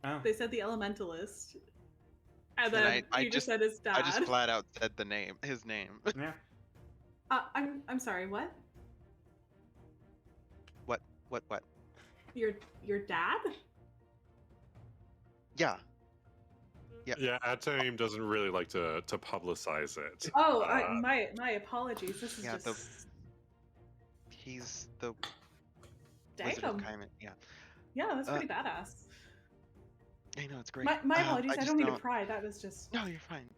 Oh. They said the elementalist. And then you just said his dad. I just flat out said his name. Yeah. I'm sorry, what? What? Your dad? Yeah. Yeah, Atem doesn't really like to publicize it. Oh, my apologies. This is just... He's the Wizard of Cain. Yeah. Yeah, that's pretty badass. I know, it's great. My apologies, I don't mean to pry, that was just... No, you're fine.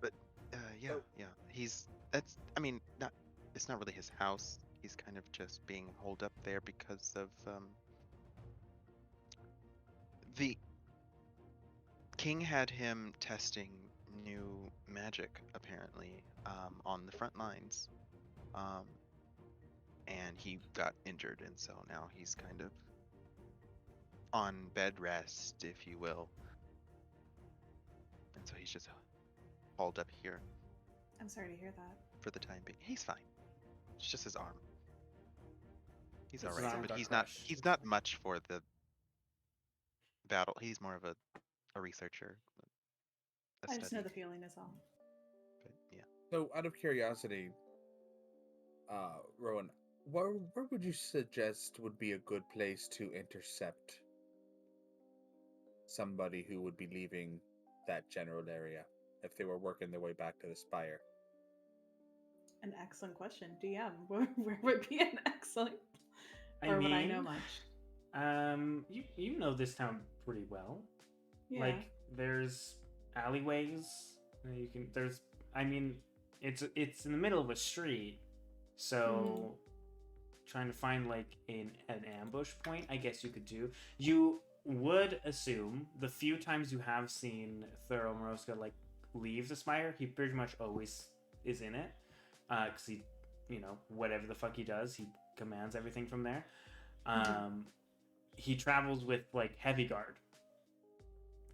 But, yeah. It's not really his house. He's kind of just being holed up there because of, the king had him testing new magic, apparently, on the front lines. And he got injured, and so now he's kind of on bed rest, if you will. And so he's just hauled up here. I'm sorry to hear that. For the time being. He's fine. It's just his arm. He's alright, but he's not much for the battle. He's more of a researcher. I just know the feeling is all. But, yeah. So, out of curiosity, Rowan, where would you suggest would be a good place to intercept somebody who would be leaving that general area if they were working their way back to the Spire? An excellent question. DM, where would be an excellent... Or would I know much? You know this town pretty well. Yeah. Like, there's alleyways. It's in the middle of a street, so trying to find like an ambush point, I guess you could do. You would assume the few times you have seen Thuro Moroska like leave the Spire, he pretty much always is in it, because he, whatever the fuck he does, he commands everything from there. He travels with like heavy guard,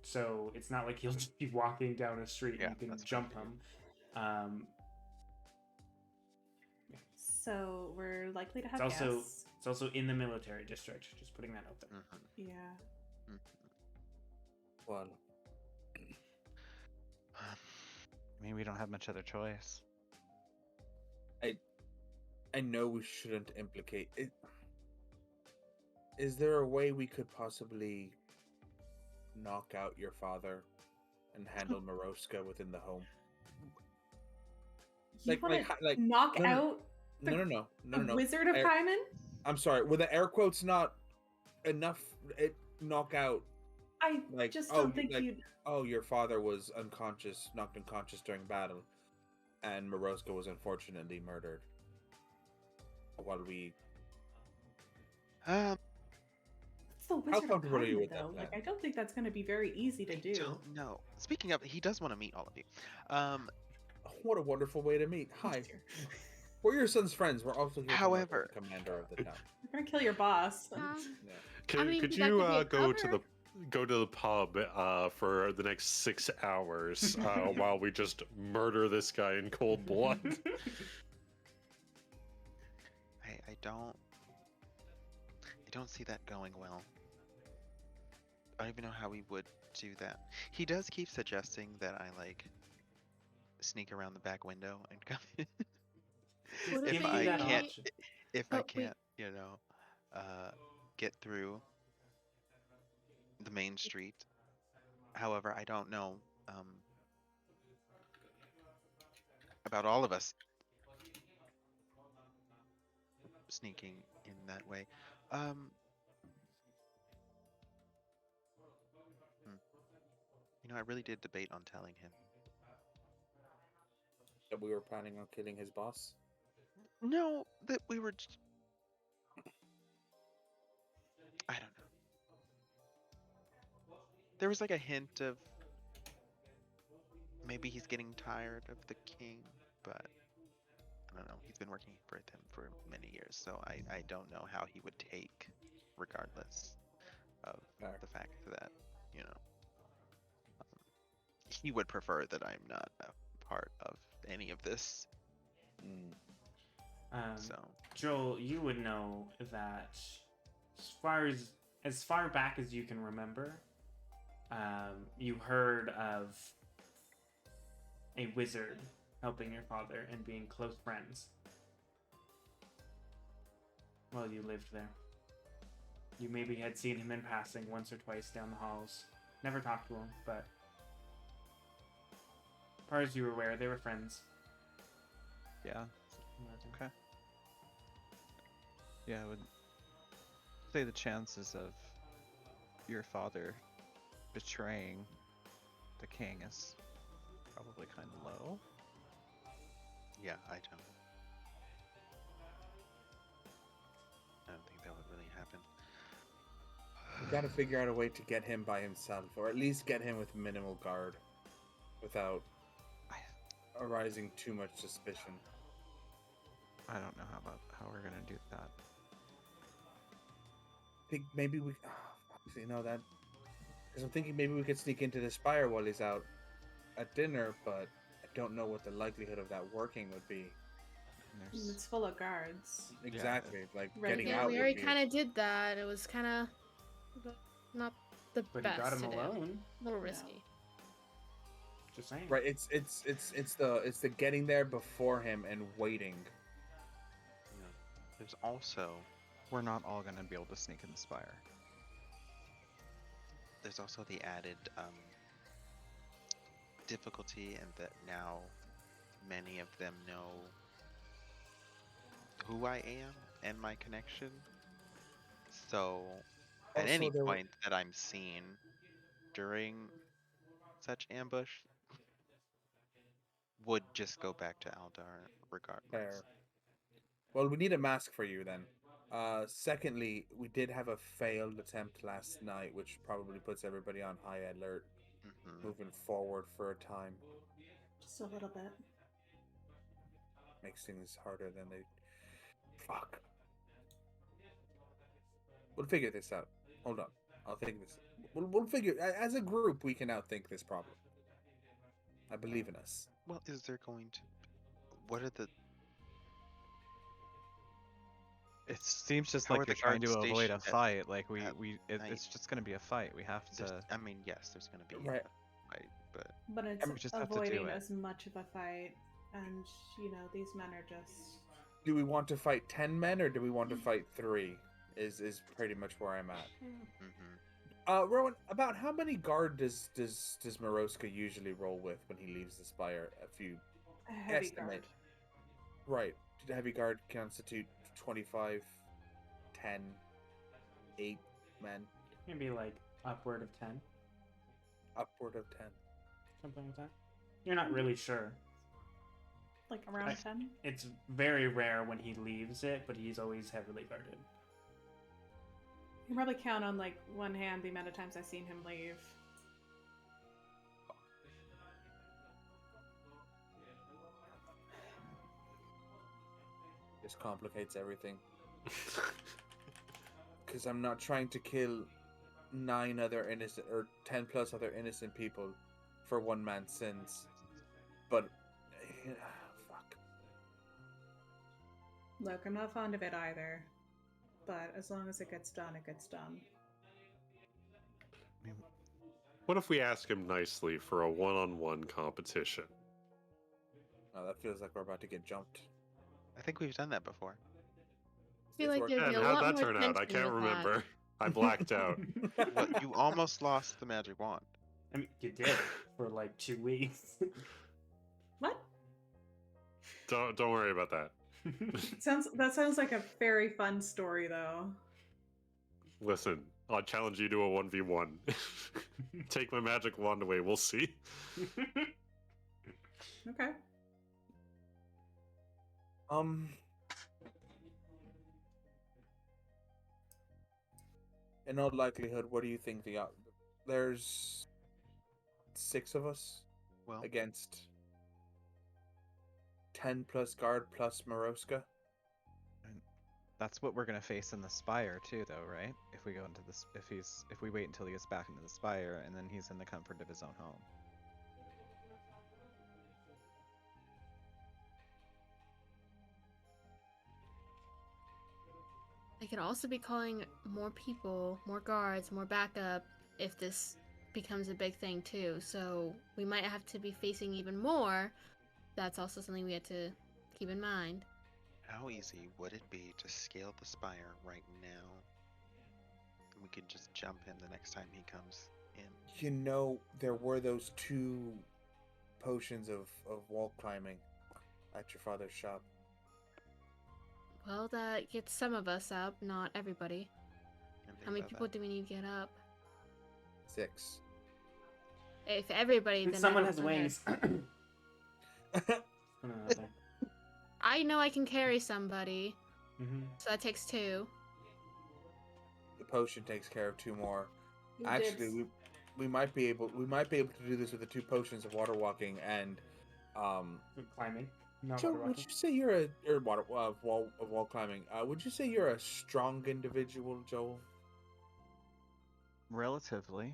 so it's not like he'll just be walking down a street and you can jump him. So we're likely to have guests. It's also in the military district. Just putting that out there. Yeah. Well, I mean, we don't have much other choice. I know we shouldn't implicate it. Is there a way we could possibly knock out your father and handle Moroska within the home? Knock out the Wizard of Cain? I'm sorry, were the air quotes not enough? Knock out. I just don't think you'd... Oh, your father was knocked unconscious during battle, and Moroska was unfortunately murdered. While we... It's the Wizard how comfortable of are you Cain, with though. that? I don't think that's going to be very easy to do. I don't know. Speaking of, he does want to meet all of you. What a wonderful way to meet. Hi. We're your son's friends. We're also here however, to the commander of the town. We're going to kill your boss. Could you go to the pub for the next 6 hours while we just murder this guy in cold blood? I don't see that going well. I don't even know how we would do that. He does keep suggesting that I sneak around the back window and come in. If I can't, get through the main street. However, I don't know about all of us sneaking in that way. I really did debate on telling him. That we were planning on killing his boss? No, that we were just... I don't know. There was like a hint of maybe he's getting tired of the king, but I don't know. He's been working for him for many years, so I don't know how he would take, regardless of the fact that, he would prefer that I'm not a part of any of this. So Joel, you would know that as far back as you can remember, you heard of a wizard helping your father and being close friends while you lived there. You maybe had seen him in passing once or twice down the halls. Never talked to him, but as far as you were aware, they were friends. Yeah. Okay. Yeah, I would say the chances of your father betraying the king is probably kind of low. Yeah, I don't think that would really happen. We gotta figure out a way to get him by himself, or at least get him with minimal guard, without arising too much suspicion. I don't know how we're gonna do that. I think maybe we, that, because I'm thinking maybe we could sneak into the spire while he's out at dinner, but I don't know what the likelihood of that working would be. It's full of guards. Exactly, like Right. getting Yeah, out. we already kind of did that. It was kind of not the But best he got him to do. alone. A little risky. Just saying. Right, it's the getting there before him and waiting. There's also... We're not all gonna be able to sneak in the spire. There's also the added difficulty, and that now many of them know who I am and my connection. So at Also, any point that I'm seen during such ambush, would just go back to Aldar regardless. Fair. Well, we need a mask for you then. Secondly, we did have a failed attempt last night, which probably puts everybody on high alert moving forward for a time. Just a little bit. Makes things harder than they... Fuck. We'll figure this out. Hold on. I'll think this. We'll figure... As a group, we can outthink this problem. I believe in us. Well, is there going to... What are the... It seems just like you're trying to avoid a fight. Like it's just gonna be a fight. We have to. I mean, yes, there's gonna be right. a fight, but it's we just have to do avoiding it. as much of a fight, and these men are just. Do we want to fight 10 men or do we want to fight 3? Is pretty much where I'm at. Rowan, about how many guard does Moroska usually roll with when he leaves the spire? If you heavy guard. Right. Did heavy guard constitute 25, 10, 8 men? Maybe like upward of 10. Upward of 10. Something like that. You're not really sure. Like around 10? It's very rare when he leaves it, but he's always heavily guarded. You can probably count on like one hand the amount of times I've seen him leave. This complicates everything. Because I'm not trying to kill 9 other innocent or 10 plus other innocent people for one man's sins. But fuck. Look, I'm not fond of it either. But as long as it gets done, it gets done. What if we ask him nicely for a one-on-one competition? Oh, that feels like we're about to get jumped. I think we've done that before. feel like there'd be a how'd lot that more turn out? I tension can't with that. remember. I blacked out. What? You almost lost the magic wand. I mean, you did for like 2 weeks. What? Don't worry about that. That sounds like a very fun story, though. Listen, I'll challenge you to a 1v1. Take my magic wand away, we'll see. Okay. In all likelihood, what do you think there's 6 of us Well, against 10 plus guard plus Moroska? That's what we're gonna face in the Spire too, though, right? If we go into this, if we wait until he gets back into the Spire, and then he's in the comfort of his own home. They could also be calling more people, more guards, more backup if this becomes a big thing too. So we might have to be facing even more. That's also something we have to keep in mind. how easy would it be to scale the spire right now? We could just jump him the next time he comes in. You know, there were those 2 potions of wall climbing at your father's shop. Well, that gets some of us up, not everybody. How many people do we need to get up? 6. If everybody, then Someone I has don't know. wings. I know I can carry somebody, Mm-hmm. so that takes 2. The potion takes care of 2 more. Who Actually, dibs? we might be able to do this with the 2 potions of water walking and Climbing. Not Joe, water would walking. you say you're wall climbing? Would you say you're a strong individual, Joel? Relatively.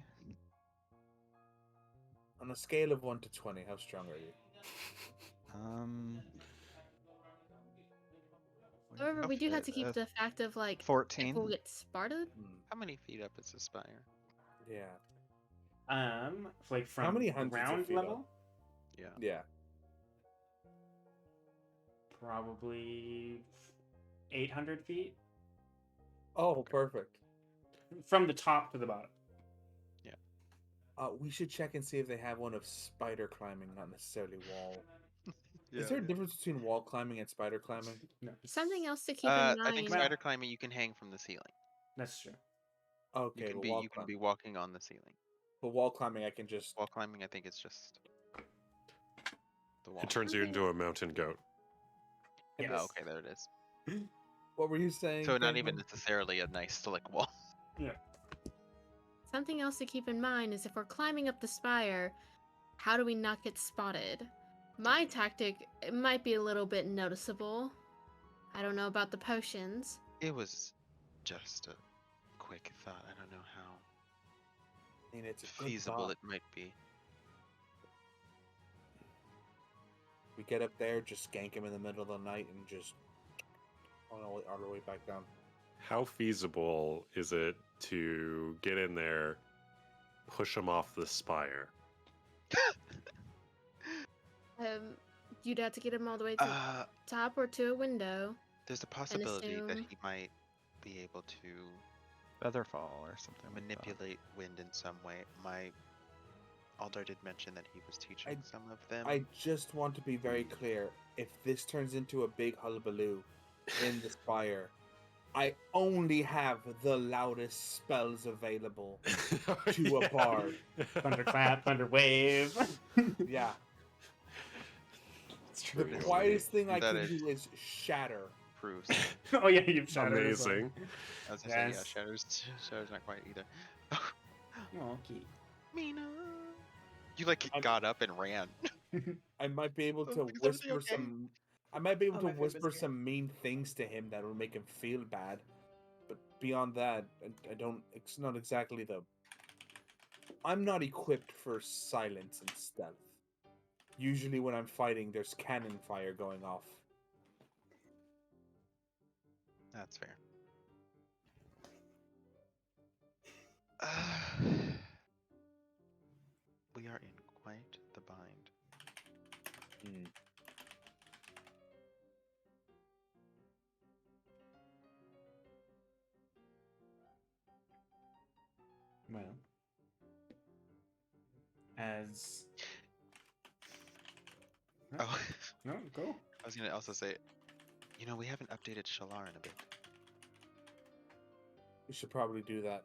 On a scale of 1 to 20, how strong are you? However, we do have to keep the fact of, like, 14. if we'll get spotted. How many feet up is the spire? Yeah. Like from How many hundreds of ground feet level? up? Yeah. Yeah. Probably 800 feet. Oh, perfect. From the top to the bottom. We should check and see if they have one of spider climbing, not necessarily wall. Is there a difference between wall climbing and spider climbing? No. Something else to keep in mind. I think spider climbing you can hang from the ceiling. That's true. Okay, You can be walking on the ceiling. But wall climbing, I can just. Wall climbing, I think it's just the wall. It turns you into a mountain goat. Yes. Oh, okay, there it is. What were you saying? So not Penguin? even necessarily a nice slick wall. Yeah. Something else to keep in mind is if we're climbing up the spire, how do we not get spotted? My tactic, it might be a little bit noticeable. I don't know about the potions. It was just a quick thought. I don't know how I mean, it's a good feasible thought. it might be. We get up there, just gank him in the middle of the night, and just on our way back down. How feasible is it to get in there, push him off the spire? You'd have to get him all the way to the top or to a window. There's a possibility that assume- he might be able to Featherfall or something. manipulate wind in some way. My Aldar did mention that he was teaching some of them. I just want to be very clear. If this turns into a big hullabaloo in the spire, I only have the loudest spells available to a bard. Thunderclap, Thunderwave. Yeah. It's true. The quietest thing I That can is- do is shatter. Proves. Oh yeah, you've shattered. as well. Amazing. As I said, yeah, Yes. Shatter's not quite either. Oh, okay. Mina. You like got up and ran. I might be able to Is everything whisper okay? some. I might be able Oh, to my foot whisper was here. some mean things to him that will make him feel bad. But beyond that, I don't. It's not exactly the. I'm not equipped for silence and stealth. Usually, when I'm fighting, there's cannon fire going off. That's fair. We are in quite the bind. Well, as Oh, no, go. I was gonna also say, we haven't updated Shalar in a bit. We should probably do that.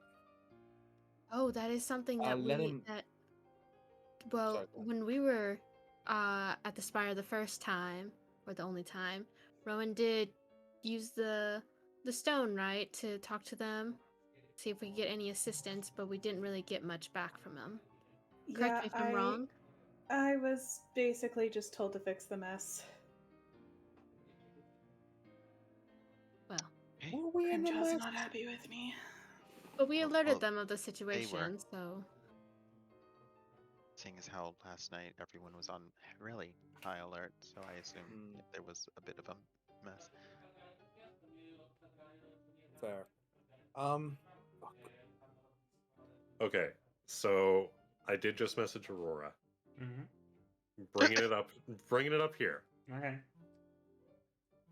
Oh, that is something that let him. Well, Sorry, go on. when we were at the Spire the first time, or the only time, Rowan did use the stone, right, to talk to them, see if we could get any assistance, but we didn't really get much back from them. Correct me if I'm wrong. I was basically just told to fix the mess. Well, Were we in the Grimjaw's mess? not happy with me. but we alerted Well, them of the situation, so... Seeing as how last night everyone was on really high alert, so I assume there was a bit of a mess. Fair. Okay, so I did just message Aurora. Mm-hmm. Bringing it up here. Okay.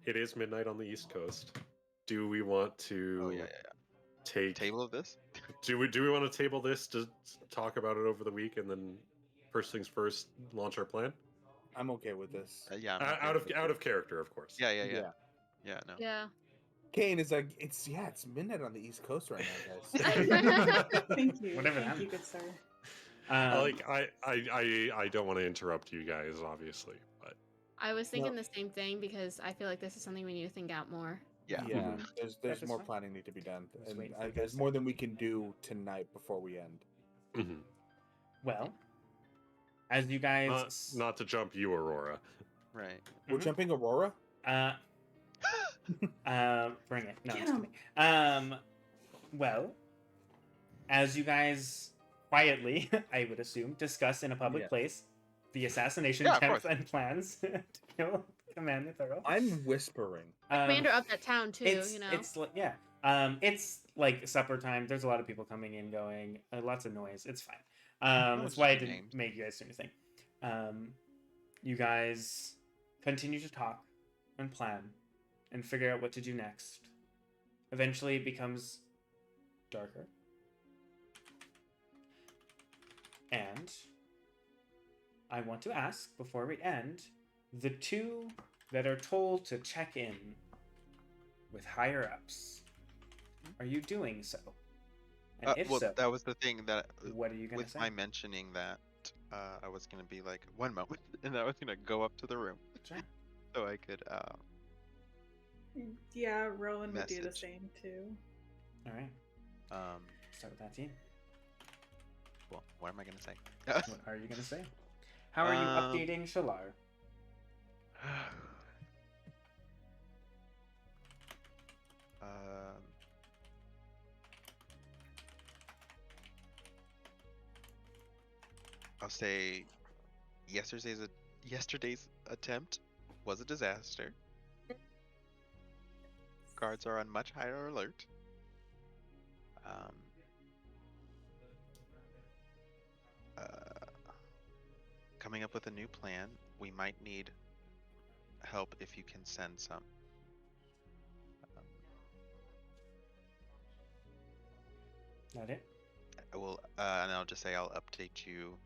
It is midnight on the East Coast. Do we want to take table of this? Do we want to table this to talk about it over the week and then first things first launch our plan? I'm okay with this. Yeah. Out of character, of course. Yeah. No. Yeah. Cain is like, it's midnight on the East Coast right now, guys. Thank you. Whatever Thank that you, good sir. I don't want to interrupt you guys, obviously, but I was thinking the same thing because I feel like this is something we need to think out more. Yeah. Yeah. Mhm. There's more planning need to be done, Just and waiting for you guys there's to- more than we can do tonight before we end. Mhm. Well, as you guys not to jump you, Aurora. Right. We're jumping Aurora. Bring it. No, I'm just kidding. Well, as you guys quietly, I would assume, discuss in a public place the assassination attempts and plans to kill Commander Thurl. I'm whispering. Commander of that town too, It's like supper time. There's a lot of people coming in, going, lots of noise. It's fine. That's why I didn't make you guys do anything. You guys continue to talk and plan and figure out what to do next. Eventually, it becomes darker. And I want to ask, before we end, the two that are told to check in with higher-ups, are you doing so? And if so, that was the thing that... What are you going to say? With my mentioning that, I was going to be like, one moment, and I was going to go up to the room. Sure. So I could... Yeah, Rowan would do the message. same too. All right. Start with that team. Well, what am I going to say? What are you going to say? How are you updating Shalar? I'll say yesterday's attempt was a disaster. Guards are on much higher alert. Coming up with a new plan. We might need help if you can send some. That it? I will, and I'll just say I'll update you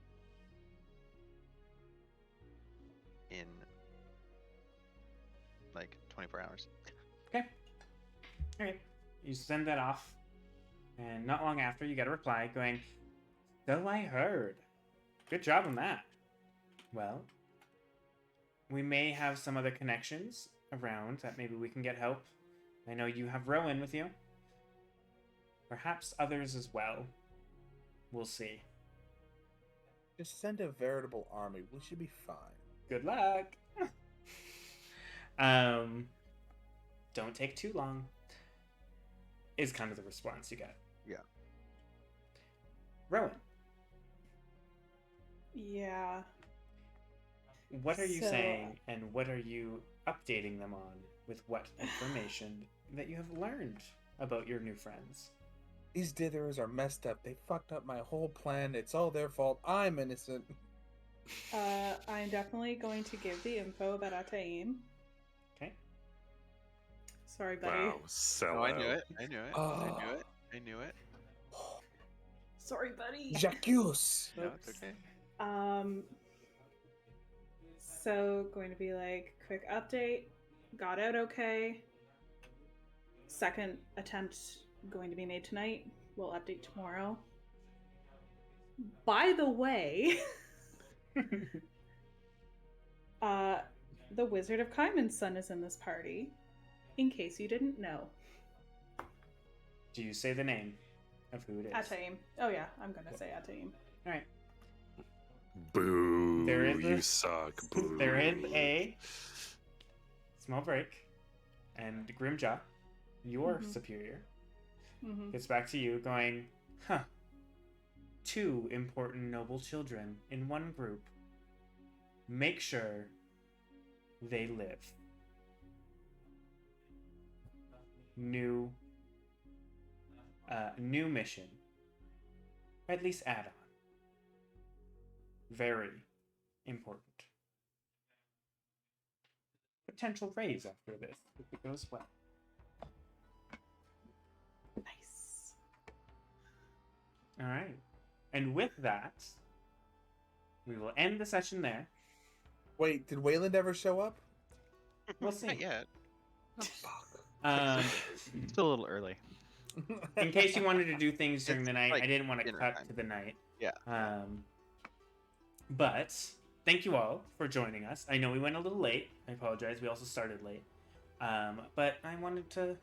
in like 24 hours. Okay. Alright. You send that off, and not long after, you get a reply going, "So I heard. Good job on that. Well, we may have some other connections around that maybe we can get help. I know you have Rowan with you. Perhaps others as well. We'll see. Just send a veritable army. We should be fine. Good luck." Don't take too long, is kind of the response you get. Yeah. Rowan, Yeah. what are you saying, and what are you updating them on with what information that you have learned about your new friends? These Ditherers are messed up. They fucked up my whole plan. It's all their fault. I'm innocent. I'm definitely going to give the info about Ataim. Okay. Sorry, buddy. Wow, sell Oh, I out. knew it. I knew it. Oh. I knew it. I knew it. Sorry, buddy. Jacques. No, it's okay. So going to be like quick update. Got out okay. Second attempt going to be made tonight. We'll update tomorrow. By the way, the Wizard of Kaiman's son is in this party, in case you didn't know. Do you say the name of who it is? Ataim. Oh yeah, I'm gonna say Ataim. All right. Boo! There is You suck. Boo! There is a small break, and Grimjaw, your superior, gets back to you, going, "Huh. 2 important noble children in one group. Make sure they live. New mission. Or at least add-on. Very important. Potential raise after this, if it goes well." Nice. All right. And with that, we will end the session there. Wait, did Wayland ever show up? We'll see. Not yet. Still a little early. In case you wanted to do things during the night, like I didn't want to dinner cut time. to the night. Yeah. But thank you all for joining us. I know we went a little late. I apologize. We also started late. But I wanted to,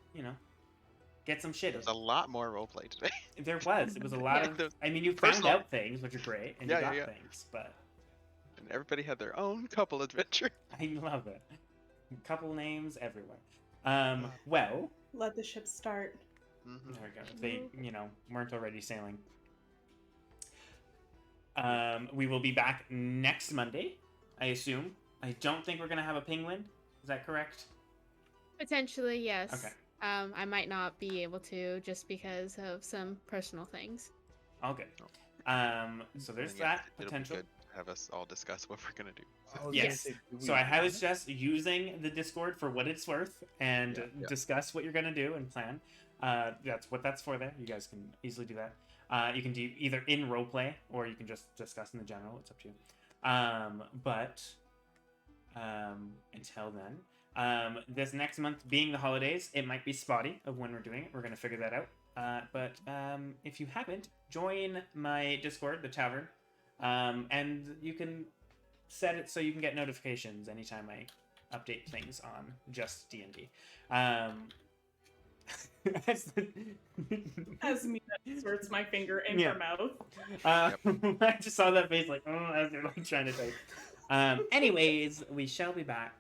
get some shit. There's a lot more roleplay today. There was. It was a lot Yeah, of. I mean, you found personal- out things, which are great, and you got things, but And everybody had their own couple adventure. I love it. A couple names everywhere. Well, Let the ship start. Mm-hmm. there we go. If they, weren't already sailing. We will be back next Monday, I assume. I don't think we're gonna have a penguin. Is that correct? Potentially, yes. Okay. I might not be able to just because of some personal things. All good. So there's Then, yeah, that it'll be potential. good to have us all discuss what we're gonna do. I was Yes. gonna say, do we So I highly want it? suggest using the Discord for what it's worth and Yeah. discuss what you're gonna do and plan. That's what that's for there. You guys can easily do that. You can do either in roleplay or you can just discuss in the general. It's up to you. But until then, this next month being the holidays, it might be spotty of when we're doing it. We're gonna figure that out. But if you haven't, join my Discord, the Tavern, and you can set it so you can get notifications anytime I update things on just D&D. As Mina inserts my finger in Yeah. her mouth. I just saw that face like, as they're like trying to type. Anyways, we shall be back.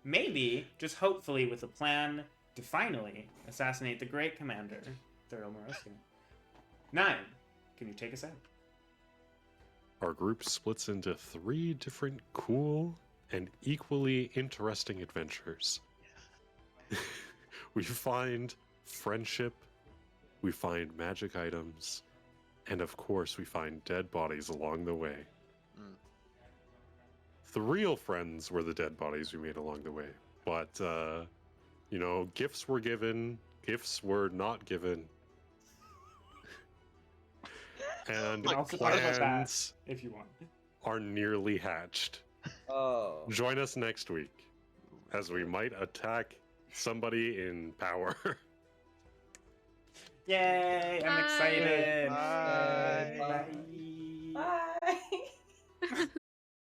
Maybe, just hopefully, with a plan to finally assassinate the great commander, Thurl Morosky. 9, can you take us out? Our group splits into 3 different cool and equally interesting adventures. We find friendship, we find magic items, and of course we find dead bodies along the way. Mm. The real friends were the dead bodies we made along the way. But, gifts were given, gifts were not given. And You can also talk about that plans if you want. are nearly hatched. Oh. Join us next week as we might attack somebody in power. Yay! I'm Bye. excited. Bye. Bye. Bye.